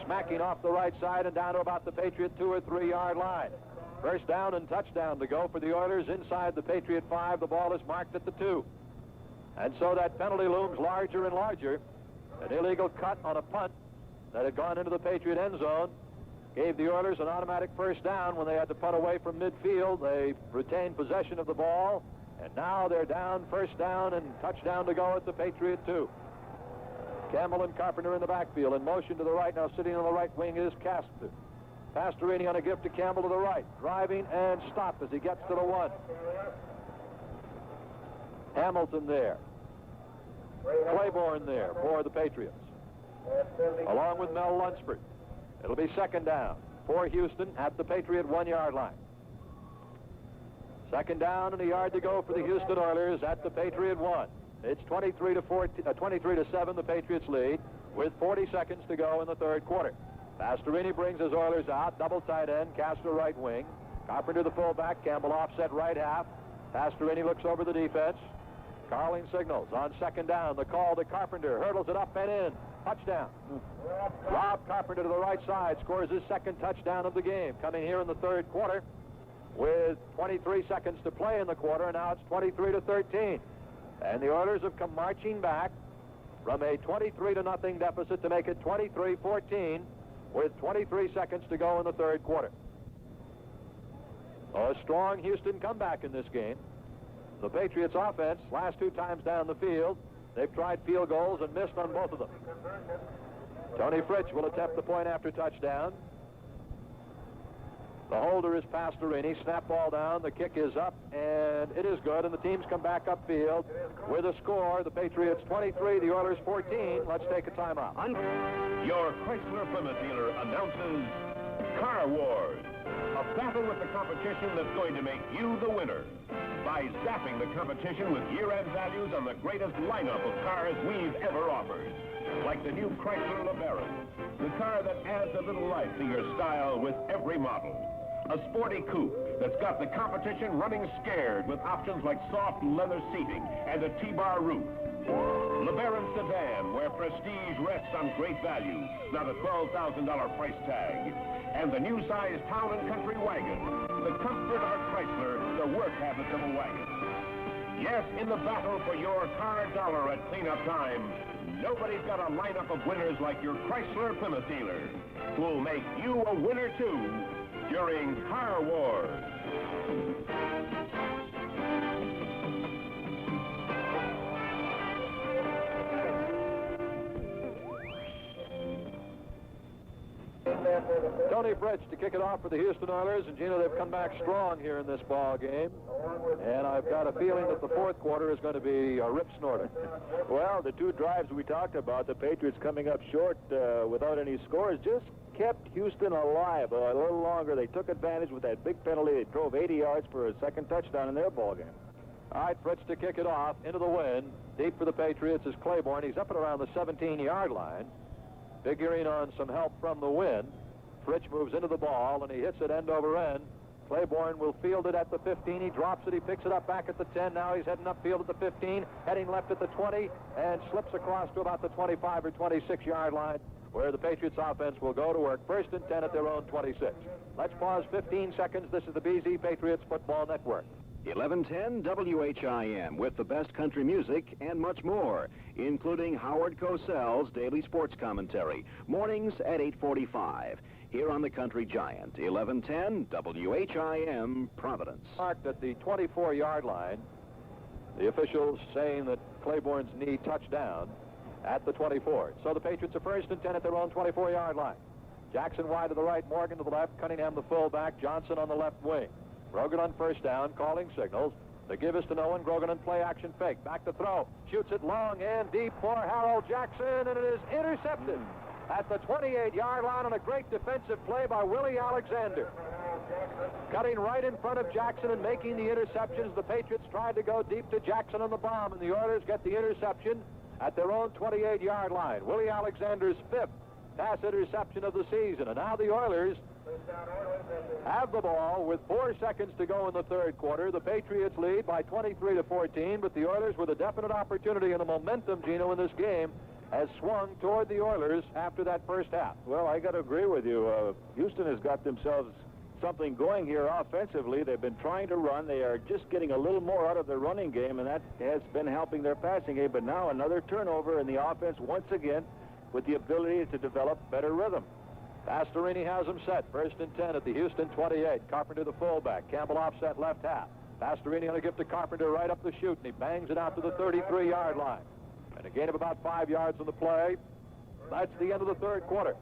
Smacking off the right side and down to about the Patriot 2 or 3 yard line. First down and touchdown to go for the Oilers inside the Patriot 5. The ball is marked at the 2. And so that penalty looms larger and larger. An illegal cut on a punt that had gone into the Patriot end zone gave the Oilers an automatic first down when they had to punt away from midfield. They retained possession of the ball, and now they're down, first down and touchdown to go at the Patriot 2. Campbell and Carpenter in the backfield. In motion to the right, now sitting on the right wing is Casper. Pastorini on a give to Campbell to the right. Driving and stopped as he gets to the 1. Hamilton there. Claiborne there for the Patriots, along with Mel Lunsford. It'll be second down for Houston at the Patriot 1-yard line. Second down and a yard to go for the Houston Oilers at the Patriot 1. It's 23-7, the Patriots lead, with 40 seconds to go in the third quarter. Pastorini brings his Oilers out, double tight end, Castro right wing. Carpenter the fullback, Campbell offset right half. Pastorini looks over the defense. Carling signals on second down. The call to Carpenter, hurdles it up and in. Touchdown. Rob Carpenter to the right side scores his second touchdown of the game, coming here in the third quarter with 23 seconds to play in the quarter, and now it's 23-13. And the Oilers have come marching back from a 23-0 deficit to make it 23-14 with 23 seconds to go in the third quarter. A strong Houston comeback in this game. The Patriots offense, last 2 times down the field, they've tried field goals and missed on both of them. Tony Fritsch will attempt the point after touchdown. The holder is Pastorini. Snap ball down. The kick is up, and it is good. And the teams come back upfield with a score. The Patriots 23, the Oilers 14. Let's take a timeout.
Your Chrysler Plymouth dealer announces Car Wars, a battle with the competition that's going to make you the winner by zapping the competition with year-end values on the greatest lineup of cars we've ever offered. Like the new Chrysler LeBaron, the car that adds a little life to your style with every model. A sporty coupe that's got the competition running scared with options like soft leather seating and a T-bar roof. LeBaron sedan, where prestige rests on great value, not a $12,000 price tag. And the new size Town and Country wagon, the comfort of a Chrysler, the work habits of a wagon. Yes, in the battle for your car dollar at cleanup time, nobody's got a lineup of winners like your Chrysler Plymouth dealer, who'll make you a winner too during Car Wars.
Tony Fritsch to kick it off for the Houston Oilers, and Gino, they've come back strong here in this ball game, and I've got a feeling that the fourth quarter is going to be a rip snorter.
Well, the 2 drives we talked about, the Patriots coming up short without any scores, just kept Houston alive a little longer. They took advantage with that big penalty. They drove 80 yards for a second touchdown in their ball game.
All right, Fritsch to kick it off into the wind. Deep for the Patriots is Claiborne. He's up at around the 17-yard line. figuring on some help from the wind. Fritsch moves into the ball, and he hits it end over end. Claiborne will field it at the 15. He drops it. He picks it up back at the 10. Now he's heading upfield at the 15, heading left at the 20, and slips across to about the 25 or 26-yard line, where the Patriots offense will go to work. 1st and 10 at their own 26. Let's pause 15 seconds. This is the BZ Patriots Football Network.
1110 WHIM with the best country music and much more, including Howard Cosell's daily sports commentary, mornings at 8:45. Here on the Country Giant, 1110 WHIM, Providence.
Marked at the 24-yard line. The officials saying that Claiborne's knee touched down at the 24. So the Patriots are 1st and 10 at their own 24-yard line. Jackson wide to the right, Morgan to the left, Cunningham the fullback, Johnson on the left wing. Grogan on 1st down, calling signals. The give is to no one. Grogan on play action fake. Back to throw. Shoots it long and deep for Harold Jackson, and it is intercepted at the 28-yard line on a great defensive play by Willie Alexander. Cutting right in front of Jackson and making the interceptions. The Patriots tried to go deep to Jackson on the bomb, and the Oilers get the interception at their own 28-yard line. Willie Alexander's 5th pass interception of the season. And now the Oilers have the ball with 4 seconds to go in the 3rd quarter. The Patriots lead by 23-14, but the Oilers with a definite opportunity and a momentum, Gino, in this game has swung toward the Oilers after that first half.
Well, I got to agree with you. Houston has got themselves something going here offensively. They've been trying to run. They are just getting a little more out of their running game, and that has been helping their passing game. But now another turnover in the offense once again with the ability to develop better rhythm.
Pastorini has them set. 1st and 10 at the Houston 28. Carpenter the fullback. Campbell offset left half. Pastorini on a give to Carpenter right up the chute, and he bangs it out to the 33-yard line. And a gain of about 5 yards on the play. That's the end of the 3rd quarter.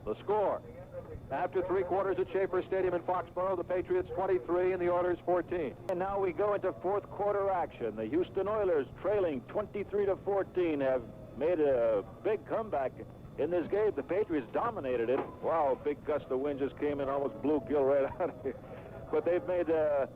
The score, after 3 quarters at Schaefer Stadium in Foxboro, the Patriots 23 and the Oilers 14.
And now we go into 4th quarter action. The Houston Oilers, trailing 23-14, have made a big comeback in this game. The Patriots dominated it. Wow, a big gust of wind just came in, almost blew Gil right out of here. But they've made a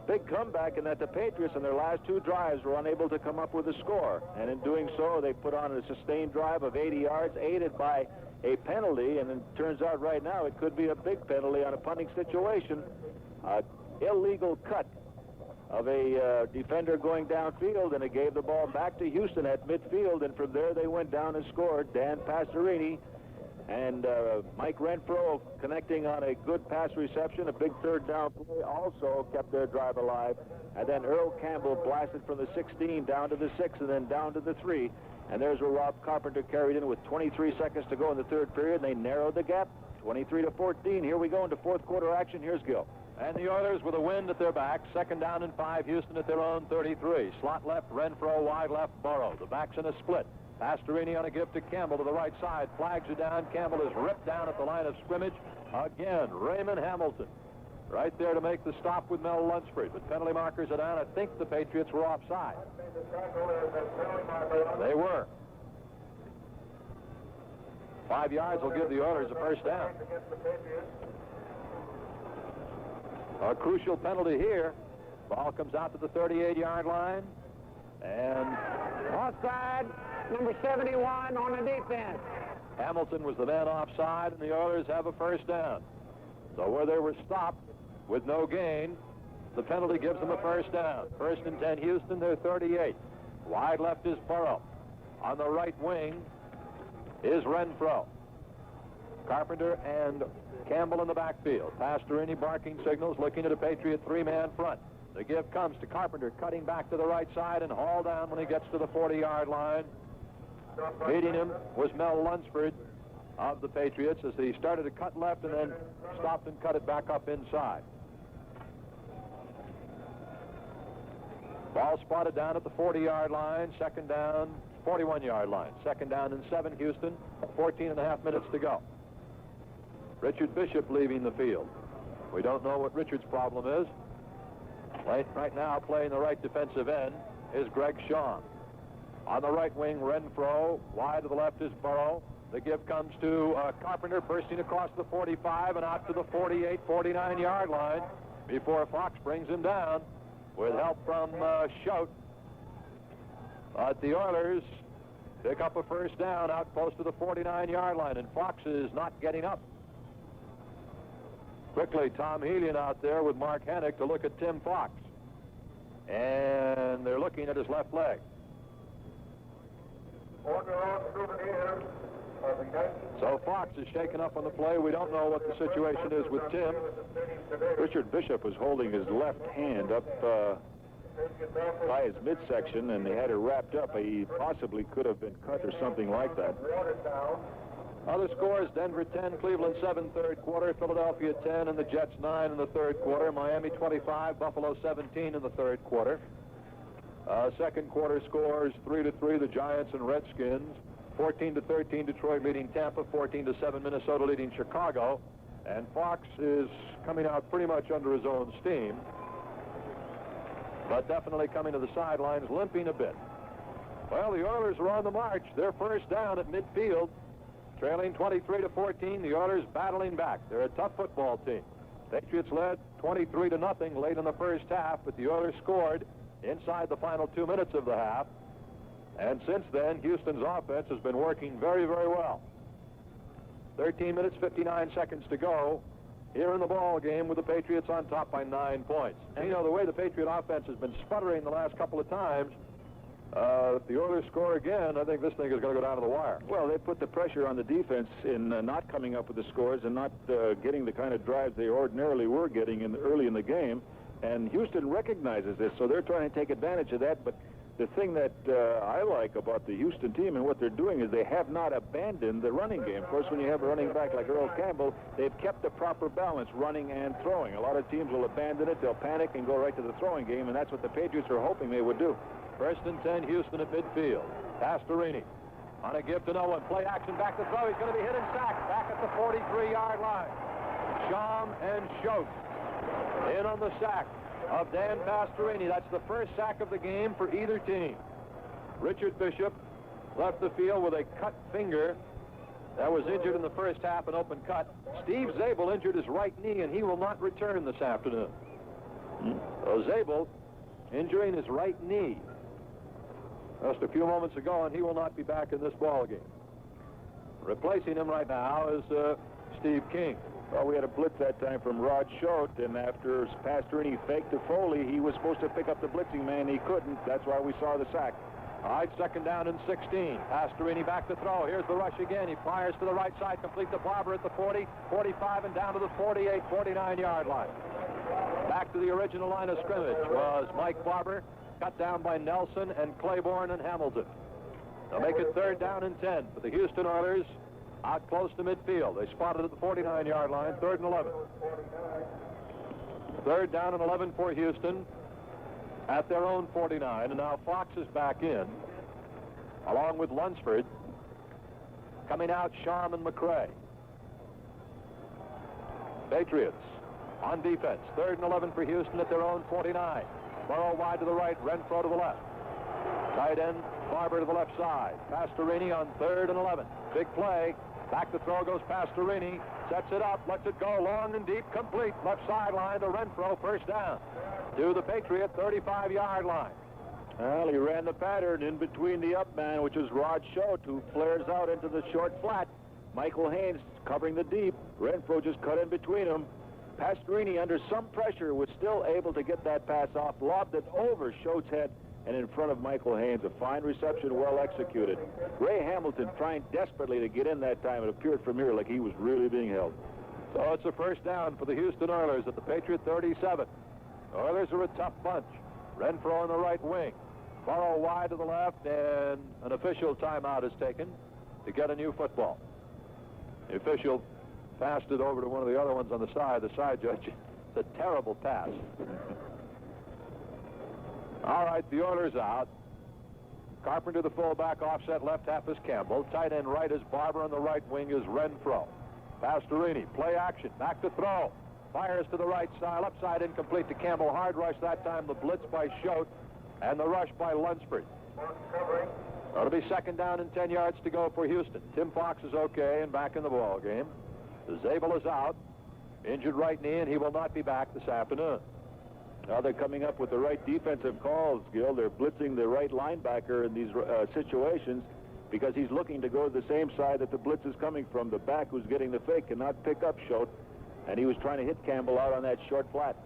big comeback in that the Patriots in their last 2 drives were unable to come up with a score. And in doing so, they put on a sustained drive of 80 yards, aided by a penalty. And it turns out right now it could be a big penalty on a punting situation. Illegal cut of a defender going downfield, and it gave the ball back to Houston at midfield. And from there, they went down and scored. Dan Pastorini and Mike Renfro connecting on a good pass reception. A big 3rd down play also kept their drive alive. And then Earl Campbell blasted from the 16 down to the 6 and then down to the 3. And there's where Rob Carpenter carried in with 23 seconds to go in the 3rd period. They narrowed the gap, 23-14. Here we go into 4th quarter action. Here's Gil.
And the Oilers with a wind at their back. 2nd down and 5. Houston at their own 33. Slot left, Renfro, wide left, Burrow. The backs in a split. Pastorini on a give to Campbell to the right side. Flags are down. Campbell is ripped down at the line of scrimmage. Again, Raymond Hamilton right there to make the stop with Mel Lunsford. But penalty markers are down. I think the Patriots were offside. They were. 5 yards will give the Oilers a 1st down. A crucial penalty here. Ball comes out to the 38-yard line. And
offside, number 71 on the defense.
Hamilton was the man offside, and the Oilers have a 1st down. So where they were stopped with no gain, the penalty gives them a 1st down. 1st and 10 Houston, they're 38. Wide left is Burrow. On the right wing is Renfro. Carpenter and Campbell in the backfield. Pastorini barking signals, looking at a Patriot 3-man front. The give comes to Carpenter, cutting back to the right side and hauled down when he gets to the 40-yard line. Beating him was Mel Lunsford of the Patriots as he started to cut left and then stopped and cut it back up inside. Ball spotted down at the 40-yard line. 2nd down, 41-yard line. 2nd down and 7 Houston. 14 and a half minutes to go. Richard Bishop leaving the field. We don't know what Richard's problem is. Right now, playing the right defensive end is Greg Shaw. On the right wing, Renfro. Wide to the left is Burrow. The give comes to Carpenter, bursting across the 45 and out to the 48, 49-yard line before Fox brings him down with help from Schout. But the Oilers pick up a first down out close to the 49-yard line, and Fox is not getting up. Quickly, Tom Helian out there with Mark Hennick to look at Tim Fox. And they're looking at his left leg. So Fox is shaken up on the play. We don't know what the situation is with Tim.
Richard Bishop was holding his left hand up by his midsection, and they had it wrapped up. He possibly could have been cut or something like that.
Other scores: Denver 10, Cleveland 7, third quarter, Philadelphia 10, and the Jets 9 in the third quarter, Miami 25, Buffalo 17 in the third quarter. Second quarter scores: 3-3, the Giants and Redskins, 14-13, Detroit leading Tampa, 14-7, Minnesota leading Chicago, and Fox is coming out pretty much under his own steam, but definitely coming to the sidelines, limping a bit. Well, the Oilers are on the march. They're first down at midfield, trailing 23-14. The Oilers battling back. They're a tough football team. Patriots led 23-0 late in the first half, but the Oilers scored inside the final 2 minutes of the half. And since then, Houston's offense has been working very, very well. 13 minutes, 59 seconds to go here in the ball game with the Patriots on top by 9 points. And, you know, the way the Patriot offense has been sputtering the last couple of times, if the Oilers score again, I think this thing is going to go down to the wire.
Well, they put the pressure on the defense in not coming up with the scores and not getting the kind of drives they ordinarily were getting early in the game. And Houston recognizes this, so they're trying to take advantage of that. But the thing that I like about the Houston team and what they're doing is they have not abandoned the running game. Of course, when you have a running back like Earl Campbell, they've kept the proper balance, running and throwing. A lot of teams will abandon it, they'll panic and go right to the throwing game, and that's what the Patriots are hoping they would do.
First and 10, Houston at midfield. Pastorini on a give to no one. Play action, back to throw. He's going to be hit and sacked back at the 43-yard line. Sham and Schultz in on the sack of Dan Pastorini. That's the first sack of the game for either team. Richard Bishop left the field with a cut finger that was injured in the first half, an open cut. Steve Zabel injured his right knee, and he will not return this afternoon. So Zabel injuring his right knee just a few moments ago, and he will not be back in this ball game. Replacing him right now is Steve King.
Well, we had a blitz that time from Rod Schott, and after Pastorini faked to Foley, he was supposed to pick up the blitzing man. He couldn't. That's why we saw the sack.
All right, second down and 16. Pastorini back to throw. Here's the rush again. He fires to the right side, complete to Barber at the 40, 45, and down to the 48, 49-yard line. Back to the original line of scrimmage was Mike Barber, cut down by Nelson and Claiborne and Hamilton. They'll make it third down and 10 for the Houston Oilers out close to midfield. They spotted at the 49-yard line, third and 11. Third down and 11 for Houston at their own 49, and now Fox is back in, along with Lunsford. Coming out, Sham and McCray. Patriots on defense, third and 11 for Houston at their own 49. Burrow wide to the right, Renfro to the left. Tight end, Barber to the left side. Pastorini on third and 11. Big play. Back to throw goes Pastorini. Sets it up, lets it go long and deep, complete. Left sideline to Renfro, first down. To the Patriot 35-yard line.
Well, he ran the pattern in between the up man, which is Rod Schott, who flares out into the short flat. Michael Haynes covering the deep. Renfro just cut in between them. Pastorini, under some pressure, was still able to get that pass off, lobbed it over Schott's head and in front of Michael Haynes. A fine reception, well executed. Ray Hamilton trying desperately to get in that time. It appeared from here like he was really being held.
So it's a first down for the Houston Oilers at the Patriot 37. The Oilers are a tough bunch. Renfro on the right wing. Burrow wide to the left, and an official timeout is taken to get a new football. The official passed it over to one of the other ones on the side judge. It's a terrible pass. All right, the Oilers out. Carpenter, the fullback, offset left half is Campbell. Tight end right is Barber, on the right wing is Renfro. Pastorini, play action, back to throw. Fires to the right side, left side incomplete to Campbell. Hard rush that time, the blitz by Schott, and the rush by Lunsford. It'll be second down and 10 yards to go for Houston. Tim Fox is okay and back in the ball game. Zabel is out, injured right knee, and he will not be back this afternoon.
Now they're coming up with the right defensive calls, Gil. They're blitzing the right linebacker in these situations. because he's looking to go to the same side that the blitz is coming from. The back who's getting the fake cannot pick up Schott, and he was trying to hit Campbell out on that short flat.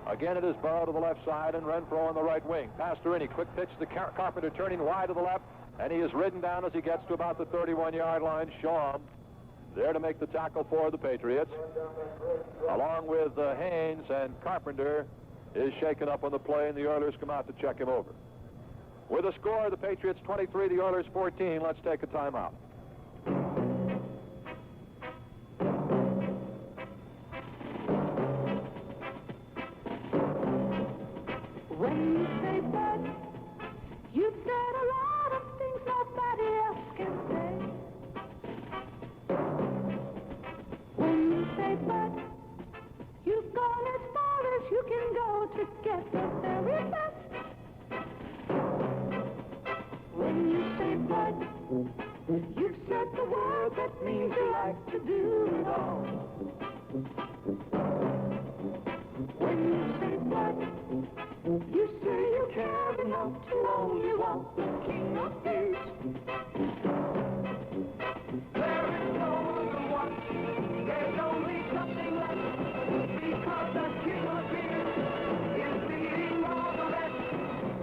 Again, it is Burrow to the left side and Renfro on the right wing. Pastorini, quick pitch to Carpenter, turning wide to the left, and he is ridden down as he gets to about the 31-yard line. Shaw there to make the tackle for the Patriots. Along with Haynes, and Carpenter is shaken up on the play, and the Oilers come out to check him over. With a score, the Patriots 23, the Oilers 14. Let's take a timeout.
When you say but, you've said a lot of things nobody else can say. When you say but, you've gone as far as you can go to get the very best. When you say but, you've said the word that means you like to do it all. When you say but, you say you care enough to only want the king of beers. There is no other one. There's only something left. Because the king of beers is beating all the rest.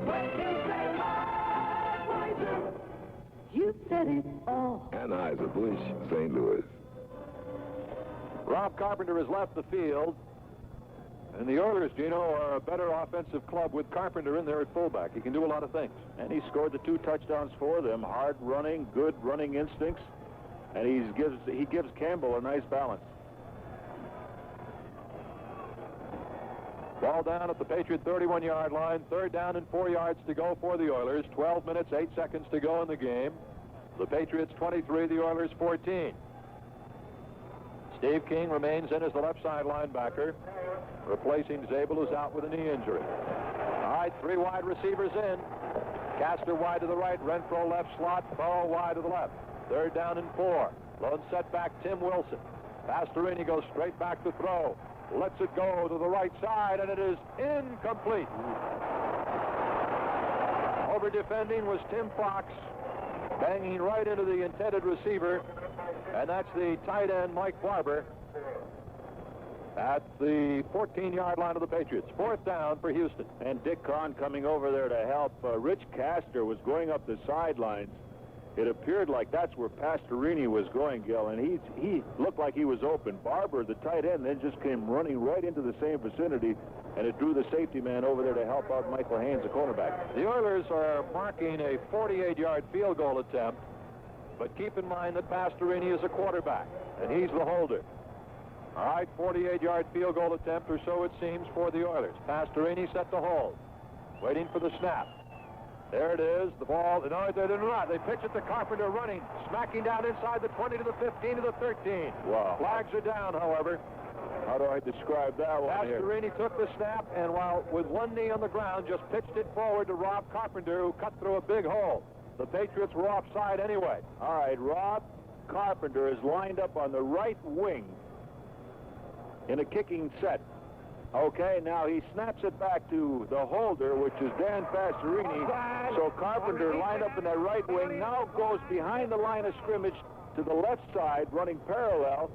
When you say Budweiser, you said it all.
Anheuser-Busch, St. Louis.
Rob Carpenter has left the field. And the Oilers, Gino, are a better offensive club with Carpenter in there at fullback. He can do a lot of things.
And he scored the 2 touchdowns for them. Hard running, good running instincts. And he gives Campbell a nice balance.
Ball down at the Patriot 31-yard line. 3rd down and 4 yards to go for the Oilers. 12 minutes, 8 seconds to go in the game. The Patriots 23, the Oilers 14. Steve King remains in as the left side linebacker, replacing Zabel, who's out with a knee injury. All right, 3 wide receivers in. Castor wide to the right, Renfro left slot, Burrow wide to the left. 3rd down and 4. Lone setback, Tim Wilson. Pastorini goes straight back to throw. Lets it go to the right side, and it is incomplete. Over defending was Tim Fox, banging right into the intended receiver. And that's the tight end, Mike Barber, at the 14-yard line of the Patriots. 4th down for Houston.
And Dick Kahn coming over there to help. Rich Castor was going up the sidelines. It appeared like that's where Pastorini was going, Gil, and he looked like he was open. Barber, the tight end, then just came running right into the same vicinity, and it drew the safety man over there to help out Michael Haynes, the cornerback.
The Oilers are marking a 48-yard field goal attempt. But keep in mind that Pastorini is a quarterback, and he's the holder. All right, 48-yard field goal attempt, or so it seems, for the Oilers. Pastorini set to hold, waiting for the snap. There it is, the ball. No, they're not. They pitch it to Carpenter running, smacking down inside the 20 to the 15 to the 13.
Wow.
Flags are down, however.
How do I describe that one here?
Pastorini took the snap, and while with one knee on the ground, just pitched it forward to Rob Carpenter, who cut through a big hole. The Patriots were offside anyway.
All right, Rob Carpenter is lined up on the right wing in a kicking set. Okay, now he snaps it back to the holder, which is Dan Pastorini. So Carpenter, lined up in that right wing, now goes behind the line of scrimmage to the left side, running parallel.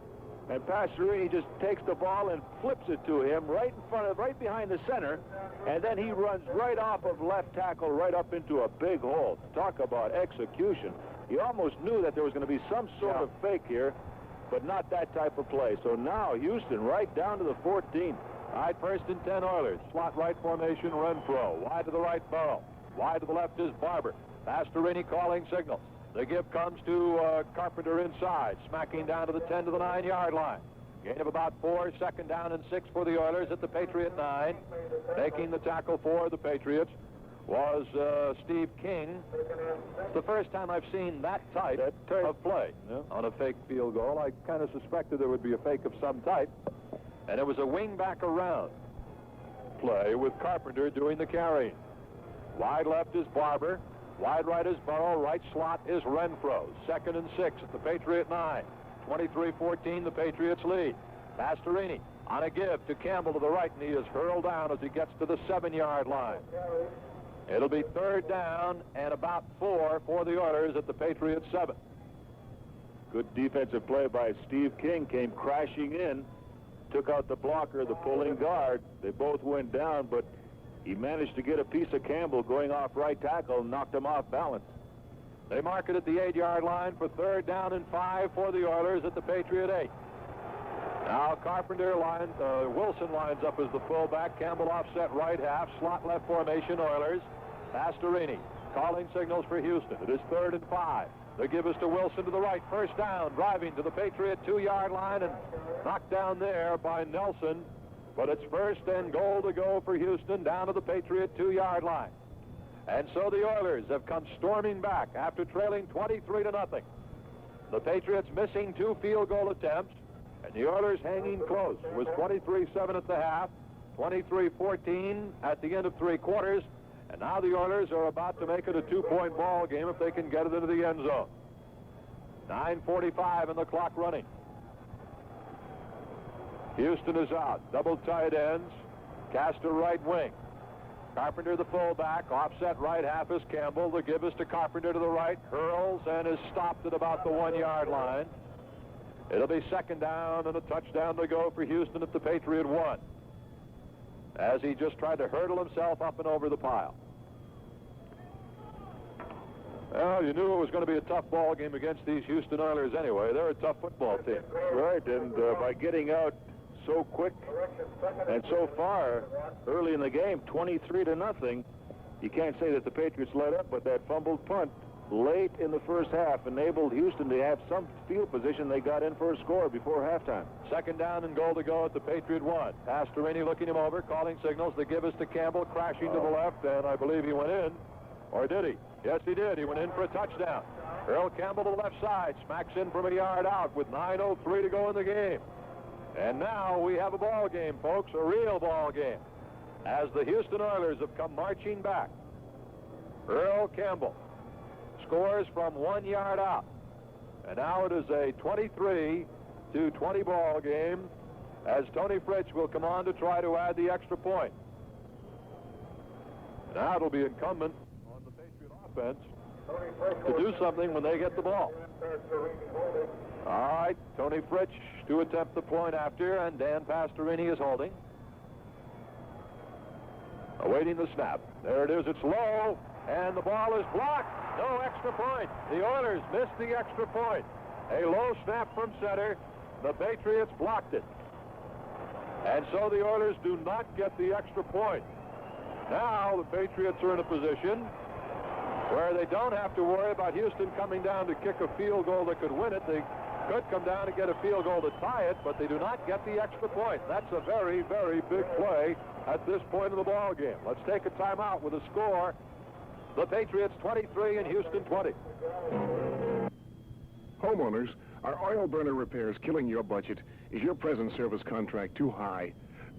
And Pastorini just takes the ball and flips it to him right behind the center, and then he runs right off of left tackle right up into a big hole. Talk about execution. You almost knew that there was going to be some sort of fake here, but not that type of play. So now Houston right down to the 14.
All right, 1st and 10 Oilers. Slot right formation, Renfro. Wide to the right, Burrow. Wide to the left is Barber. Pastorini calling signals. The give comes to Carpenter inside, smacking down to the 10 to the 9-yard line. Gain of about 4, 2nd down and 6 for the Oilers at the Patriot 9. Making the tackle for the Patriots was Steve King. It's the first time I've seen that type of play on a fake field goal. I kind of suspected there would be a fake of some type. And it was a wing back around play with Carpenter doing the carrying. Wide left is Barber. Wide right is Burrow. Right slot is Renfro. 2nd and 6 at the Patriot 9. 23-14, the Patriots lead. Pastorini on a give to Campbell to the right, and he is hurled down as he gets to the 7-yard line. It'll be 3rd down and about 4 for the Oilers at the Patriots 7.
Good defensive play by Steve King. Came crashing in, took out the blocker, the pulling guard. They both went down, but he managed to get a piece of Campbell going off right tackle and knocked him off balance.
They mark it at the 8-yard line for 3rd down and 5 for the Oilers at the Patriot 8. Now Wilson lines up as the fullback. Campbell offset right half, slot left formation, Oilers. Pastorini calling signals for Houston. It is 3rd and 5. They give us to Wilson to the right. 1st down, driving to the Patriot 2-yard line and knocked down there by Nelson. But it's 1st and goal to go for Houston down to the Patriot 2-yard line. And so the Oilers have come storming back after trailing 23-0. The Patriots missing 2 field goal attempts, and the Oilers hanging close. It was 23-7 at the half, 23-14 at the end of 3 quarters, and now the Oilers are about to make it a 2-point ball game if they can get it into the end zone. 9:45 and the clock running. Houston is out. Double tight ends. Castor right wing. Carpenter the fullback. Offset right half is Campbell. The give is to Carpenter to the right. Hurls and is stopped at about the 1-yard line. It'll be 2nd down and a touchdown to go for Houston at the Patriot 1. As he just tried to hurdle himself up and over the pile. Well, you knew it was going to be a tough ball game against these Houston Oilers anyway. They're a tough football team.
Right, and by getting out so quick and so far early in the game, 23-0, you can't say that the Patriots let up, but that fumbled punt late in the first half enabled Houston to have some field position. They got in for a score before halftime.
2nd down and goal to go at the Patriot 1. Pastorini looking him over, calling signals. The give is to Campbell, crashing to the left, and I believe he went in. Or did he? Yes, he did. He went in for a touchdown. Earl Campbell to the left side, smacks in from a yard out with 9:03 to go in the game. And now we have a ball game, folks, a real ball game, as the Houston Oilers have come marching back. Earl Campbell scores from 1 yard out. And now it is a 23-20 ball game, as Tony Fritsch will come on to try to add the extra point. Now it'll be incumbent on the Patriot offense to do something when they get the ball. All right, Tony Fritsch to attempt the point after, and Dan Pastorini is holding. Awaiting the snap. There it is. It's low, and the ball is blocked. No extra point. The Oilers missed the extra point. A low snap from center. The Patriots blocked it. And so the Oilers do not get the extra point. Now the Patriots are in a position where they don't have to worry about Houston coming down to kick a field goal that could win it. They could come down and get a field goal to tie it, but they do not get the extra point. That's a very, very big play at this point in the ball game. Let's take a timeout with a score. The Patriots 23 and Houston 20.
Homeowners, are oil burner repairs killing your budget? Is your present service contract too high?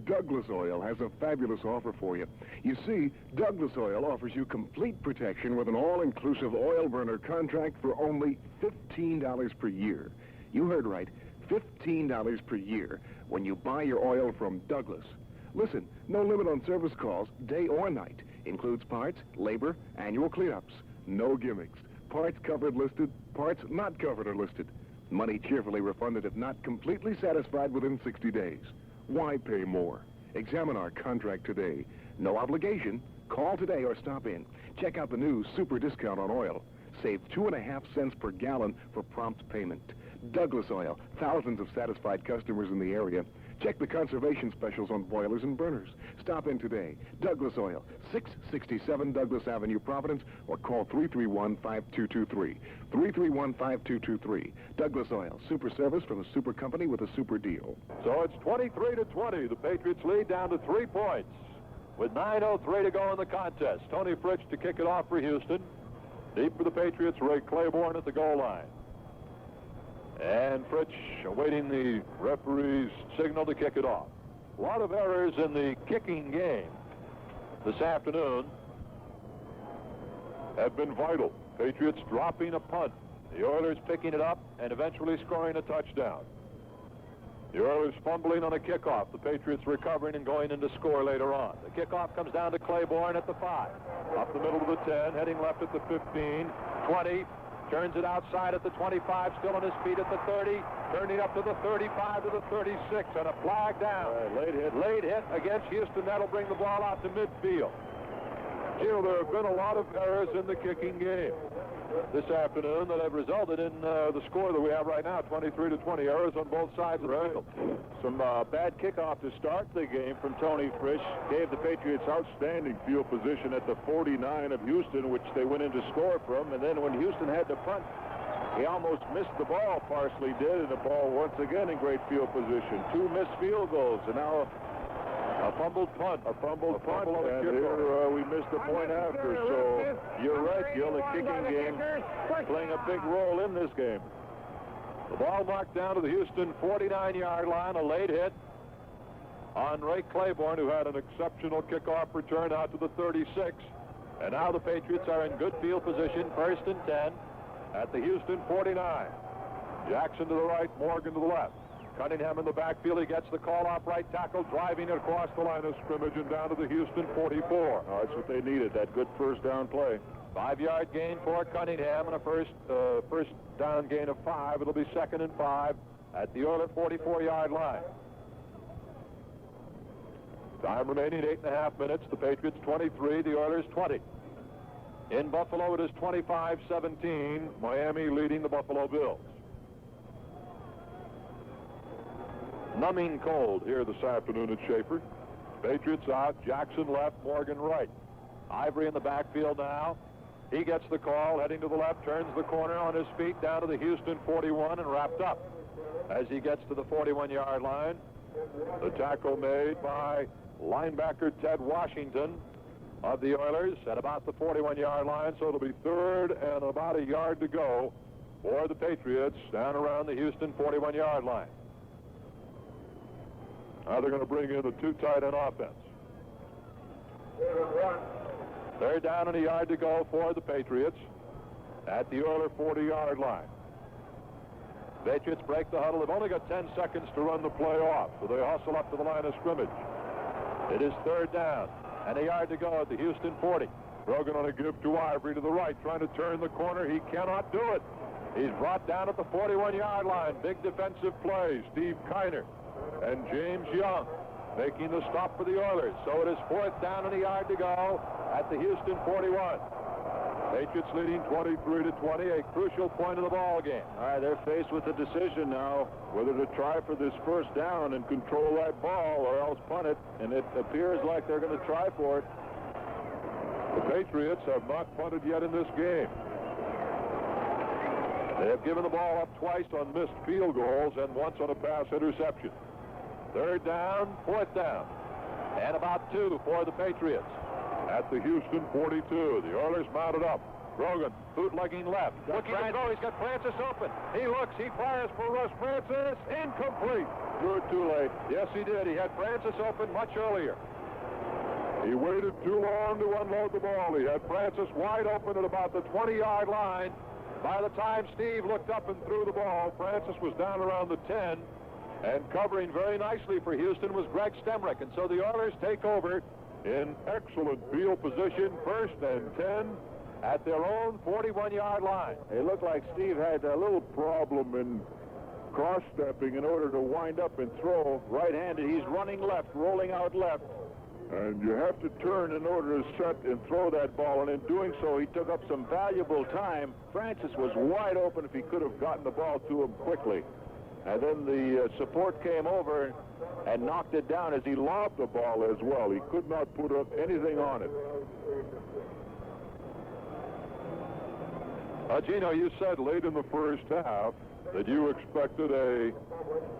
Douglas Oil has a fabulous offer for you. You see, Douglas Oil offers you complete protection with an all-inclusive oil burner contract for only $15 per year. You heard right, $15 per year when you buy your oil from Douglas. Listen, no limit on service calls, day or night. Includes parts, labor, annual cleanups. No gimmicks. Parts covered listed, parts not covered are listed. Money cheerfully refunded if not completely satisfied within 60 days. Why pay more? Examine our contract today. No obligation. Call today or stop in. Check out the new super discount on oil. Save 2.5 cents per gallon for prompt payment. Douglas Oil. Thousands of satisfied customers in the area. Check the conservation specials on boilers and burners. Stop in today. Douglas Oil, 667 Douglas Avenue, Providence, or call 331-5223. 331-5223. Douglas Oil, super service from a super company with a super deal.
So it's 23-20. The Patriots lead down to 3 points with 9:03 to go in the contest. Tony Fritsch to kick it off for Houston. Deep for the Patriots, Ray Claiborne at the goal line. And Fritsch awaiting the referee's signal to kick it off. A lot of errors in the kicking game this afternoon have been vital. Patriots dropping a punt. The Oilers picking it up and eventually scoring a touchdown. The Oilers fumbling on a kickoff. The Patriots recovering and going in to score later on. The kickoff comes down to Claiborne at the 5. Up the middle of the 10, heading left at the 15, 20. Turns it outside at the 25, still on his feet at the 30. Turning up to the 35 to the 36, and a flag down.
Late hit.
Late hit against Houston. That'll bring the ball out to midfield. Gil, there have been a lot of errors in the kicking game this afternoon that have resulted in the score that we have right now, 23-20. Errors on both sides of the field.
Some bad kickoff to start the game from Tony Frisch gave the Patriots outstanding field position at the 49 of Houston, which they went in to score from. And then when Houston had to punt, he almost missed the ball, Parsley did, and the ball once again in great field position. 2 missed field goals, and now
a fumbled punt.
And here we missed the point after. So you're right, Gil, the kicking game playing a big role in this game.
The ball marked down to the Houston 49-yard line, a late hit on Ray Claiborne, who had an exceptional kickoff return out to the 36. And now the Patriots are in good field position, 1st and 10 at the Houston 49. Jackson to the right, Morgan to the left. Cunningham in the backfield. He gets the call off right tackle, driving it across the line of scrimmage and down to the Houston 44.
Oh, that's what they needed, that good first down play.
5-yard gain for Cunningham and a first down gain of 5. It'll be 2nd and 5 at the Oiler 44-yard line. Time remaining 8.5 minutes. The Patriots 23, the Oilers 20. In Buffalo, it is 25-17. Miami leading the Buffalo Bills. Numbing cold here this afternoon at Schaefer. Patriots out, Jackson left, Morgan right. Ivory in the backfield now. He gets the call, heading to the left, turns the corner on his feet down to the Houston 41 and wrapped up. As he gets to the 41-yard line, the tackle made by linebacker Ted Washington of the Oilers at about the 41-yard line, so it'll be 3rd and about a yard to go for the Patriots down around the Houston 41-yard line. Now they're going to bring in the 2 tight end offense. 3rd down and a yard to go for the Patriots at the Oiler 40-yard line. Patriots break the huddle. They've only got 10 seconds to run the play off, so they hustle up to the line of scrimmage. It is 3rd down and a yard to go at the Houston 40. Brogan on a give to Ivory to the right, trying to turn the corner. He cannot do it. He's brought down at the 41-yard line. Big defensive play. Steve Kiner and James Young making the stop for the Oilers. So it is 4th down and a yard to go at the Houston 41. Patriots leading 23-20, a crucial point of the ball game.
All right, they're faced with a decision now whether to try for this 1st down and control that ball or else punt it, and it appears like they're going to try for it.
The Patriots have not punted yet in this game. They have given the ball up twice on missed field goals and once on a pass interception. 3rd down, 4th down, and about 2 for the Patriots at the Houston 42. The Oilers mounted up. Brogan, bootlegging left. Looking to throw. He's got Francis open. He looks. He fires for Russ Francis. Incomplete.
Threw it too late.
Yes, he did. He had Francis open much earlier. He waited too long to unload the ball. He had Francis wide open at about the 20-yard line. By the time Steve looked up and threw the ball, Francis was down around the 10. And covering very nicely for Houston was Greg Stemrick. And so the Oilers take over in excellent field position, 1st and 10 at their own 41-yard line.
It looked like Steve had a little problem in cross-stepping in order to wind up and throw right-handed. He's running left, rolling out left.
And you have to turn in order to set and throw that ball, and in doing so, he took up some valuable time. Francis was wide open if he could have gotten the ball to him quickly. And then the support came over and knocked it down as he lobbed the ball as well. He could not put up anything on it.
Gino, you said late in the first half that you expected a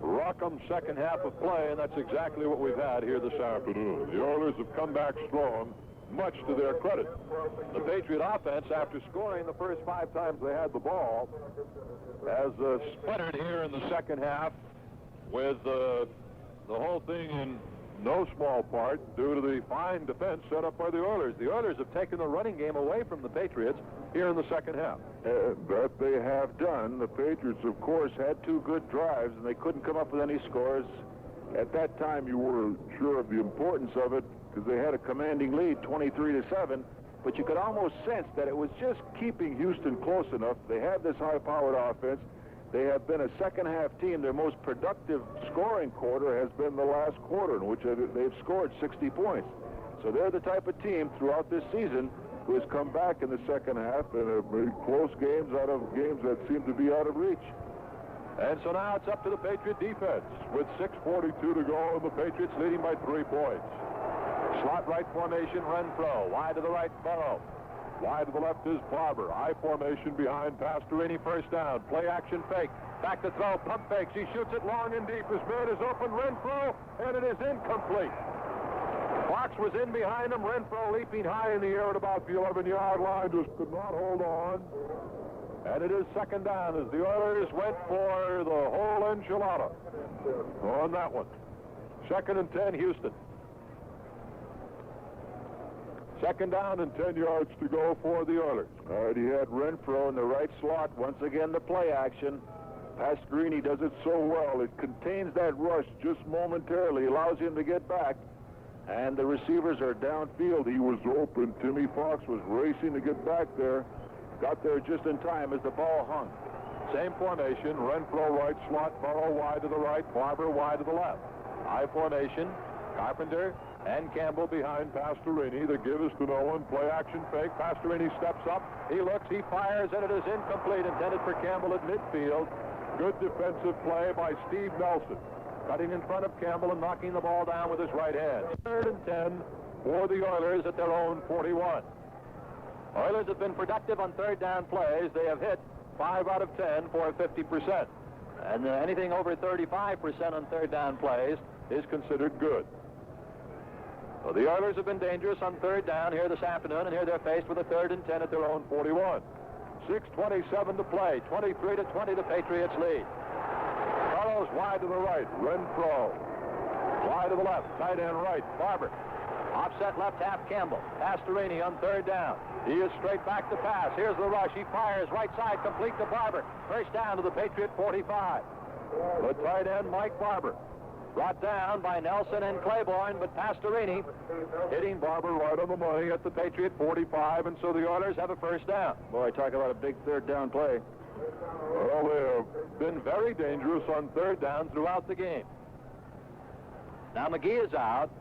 rock'em second half of play, and that's exactly what we've had here this afternoon. The Oilers have come back strong, much to their credit. The Patriot offense, after scoring the first 5 times they had the ball, has sputtered here in the second half with the whole thing in
no small part due to the fine defense set up by the Oilers. The Oilers have taken the running game away from the Patriots here in the second half. That they have done. The Patriots, of course, had 2 good drives, and they couldn't come up with any scores. At that time, you were sure of the importance of it because they had a commanding lead, 23-7. But you could almost sense that it was just keeping Houston close enough. They have this high-powered offense. They have been a second-half team. Their most productive scoring quarter has been the last quarter, in which they've scored 60 points. So they're the type of team throughout this season who has come back in the second half and have made close games out of games that seem to be out of reach.
And so now it's up to the Patriot defense with 6:42 to go, and the Patriots leading by 3 points. Slot right formation, Renfro. Wide to the right, Burrow. Wide to the left is Barber. I formation behind Pastorini, first down. Play action fake. Back to throw, pump fakes. He shoots it long and deep. His man is open, Renfro, and it is incomplete. Fox was in behind him. Renfro leaping high in the air at about the 11-yard line. Just could not hold on. And it is second down as the Oilers went for the whole enchilada on that one. 2nd and 10, Houston. 2nd down and 10 yards to go for the Oilers.
All right, he had Renfro in the right slot. Once again, the play action. Pastorini does it so well. It contains that rush just momentarily, allows him to get back. And the receivers are downfield. He was open. Timmy Fox was racing to get back there. Got there just in time as the ball hung.
Same formation. Renfro right slot. Burrow wide to the right. Barber wide to the left. I formation. Carpenter and Campbell behind Pastorini. The give is to no one. Play action fake. Pastorini steps up. He looks. He fires, and it is incomplete. Intended for Campbell at midfield. Good defensive play by Steve Nelson. Cutting in front of Campbell and knocking the ball down with his right hand. 3rd and 10 for the Oilers at their own 41. Oilers have been productive on 3rd down plays. They have hit 5 out of 10 for 50%. And anything over 35% on 3rd down plays is considered good. So the Oilers have been dangerous on 3rd down here this afternoon, and here they're faced with a 3rd and 10 at their own 41. 6:27 to play. 23-20, the Patriots lead. Burrows wide to the right. Renfro. Wide to the left. Tight end right. Barber. Offset left half Campbell. Pastorini on 3rd down. He is straight back to pass. Here's the rush. He fires right side, complete to Barber. First down to the Patriot 45. The tight end, Mike Barber. Brought down by Nelson and Claiborne, but Pastorini hitting Barber right on the money at the Patriot 45, and so the Oilers have a first down.
Boy, talk about a big 3rd down play.
Well, they have been very dangerous on 3rd down throughout the game. Now McGee is out,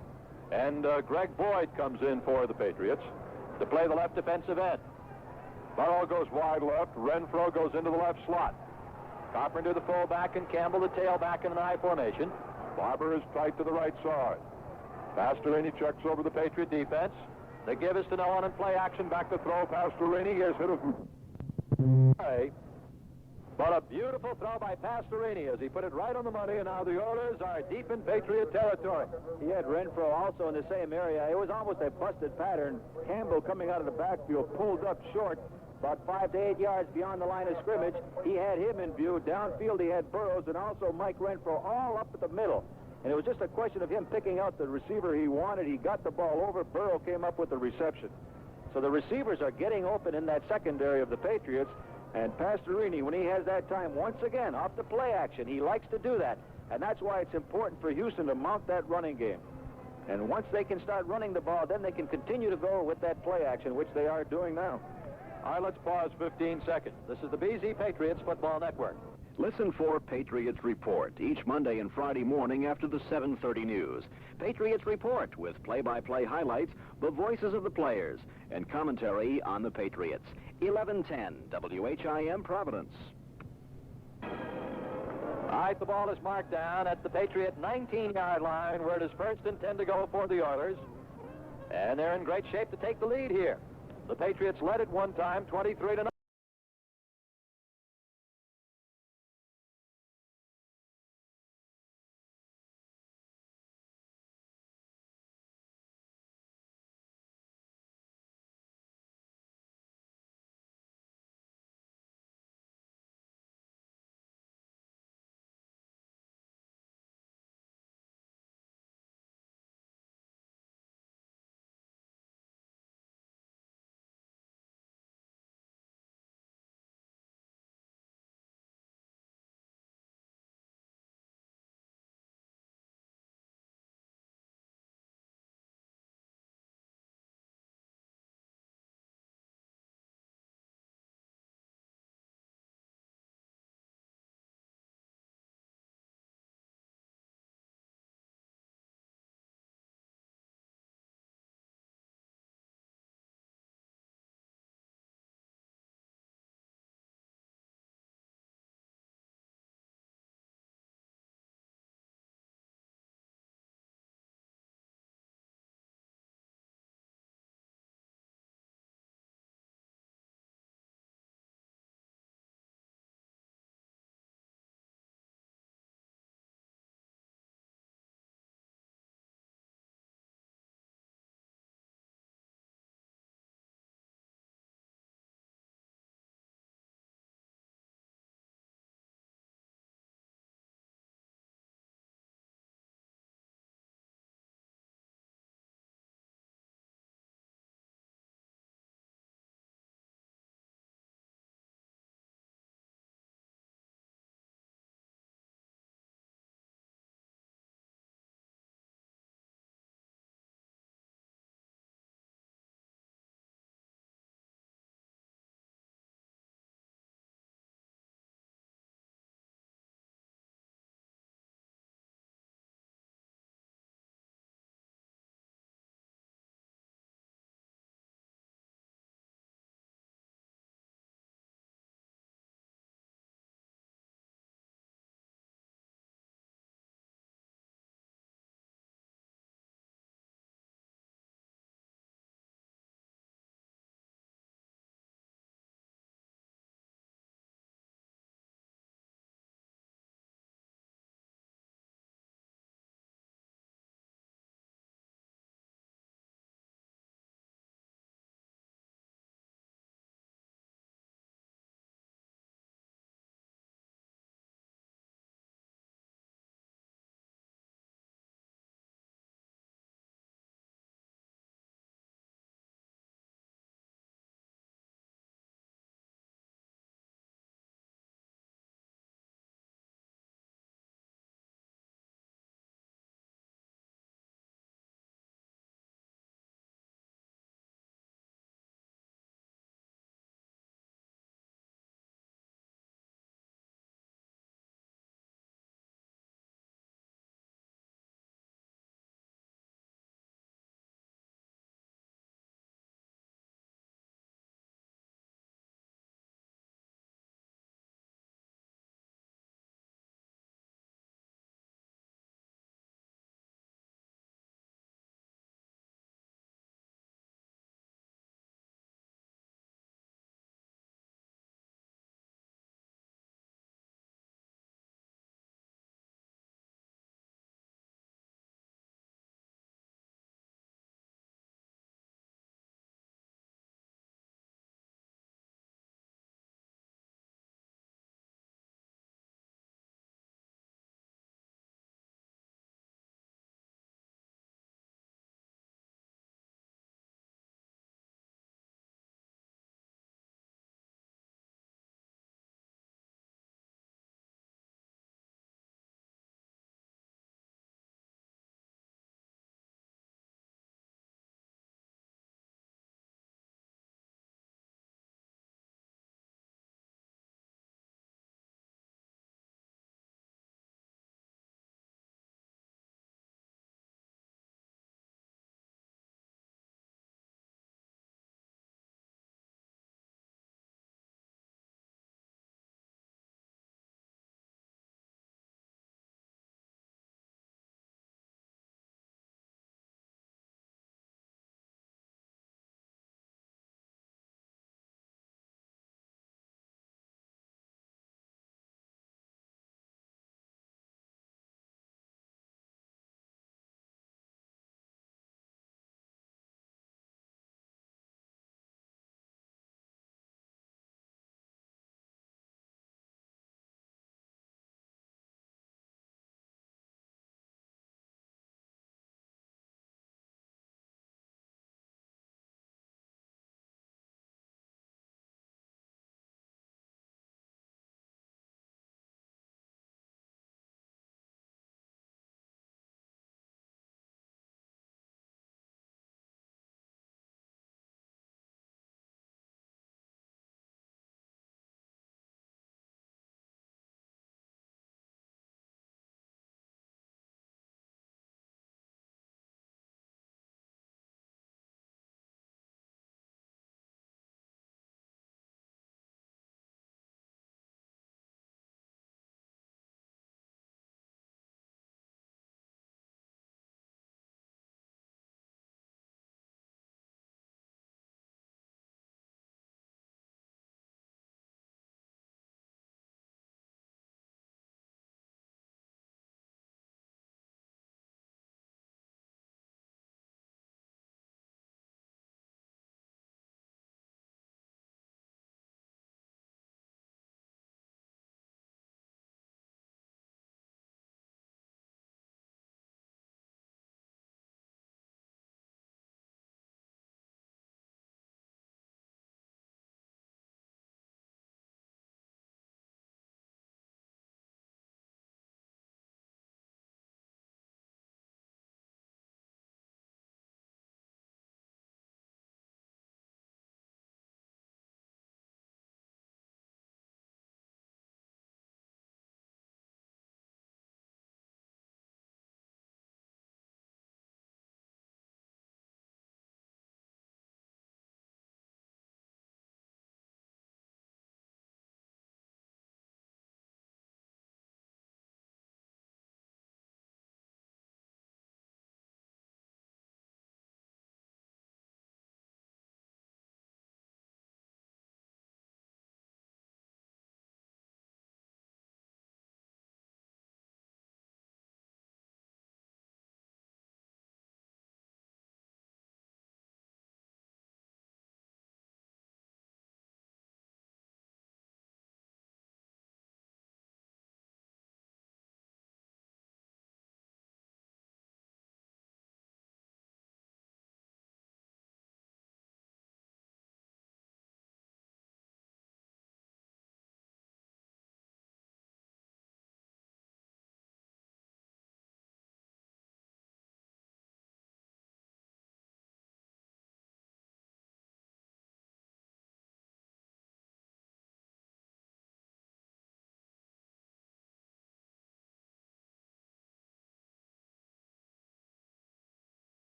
and Greg Boyd comes in for the Patriots to play the left defensive end. Burrow goes wide left. Renfro goes into the left slot. Carpenter the fullback and Campbell the tailback in an I formation. Barber is tight to the right side. Pastorini checks over the Patriot defense. They give us to no one in play action. Back to throw. Pastorini. He has hit a... But a beautiful throw by Pastorini as he put it right on the money, and now the Oilers are deep in Patriot territory.
He had Renfro also in the same area. It was almost a busted pattern. Campbell coming out of the backfield pulled up short, about 5 to 8 yards beyond the line of scrimmage. He had him in view. Downfield he had Burrows and also Mike Renfro all up at the middle. And it was just a question of him picking out the receiver he wanted. He got the ball over. Burrow came up with the reception. So the receivers are getting open in that secondary of the Patriots. And Pastorini, when he has that time, once again, off the play action, he likes to do that. And that's why it's important for Houston to mount that running game. And once they can start running the ball, then they can continue to go with that play action, which they are doing now.
All right, let's pause 15 seconds. This is the BZ Patriots Football Network.
Listen for Patriots Report each Monday and Friday morning after the 7:30 news. Patriots Report with play-by-play highlights, the voices of the players, and commentary on the Patriots. 1110 WHIM Providence.
All right, the ball is marked down at the Patriot 19-yard line where it is 1st and 10 to go for the Oilers. And they're in great shape to take the lead here. The Patriots led at one time 23-0.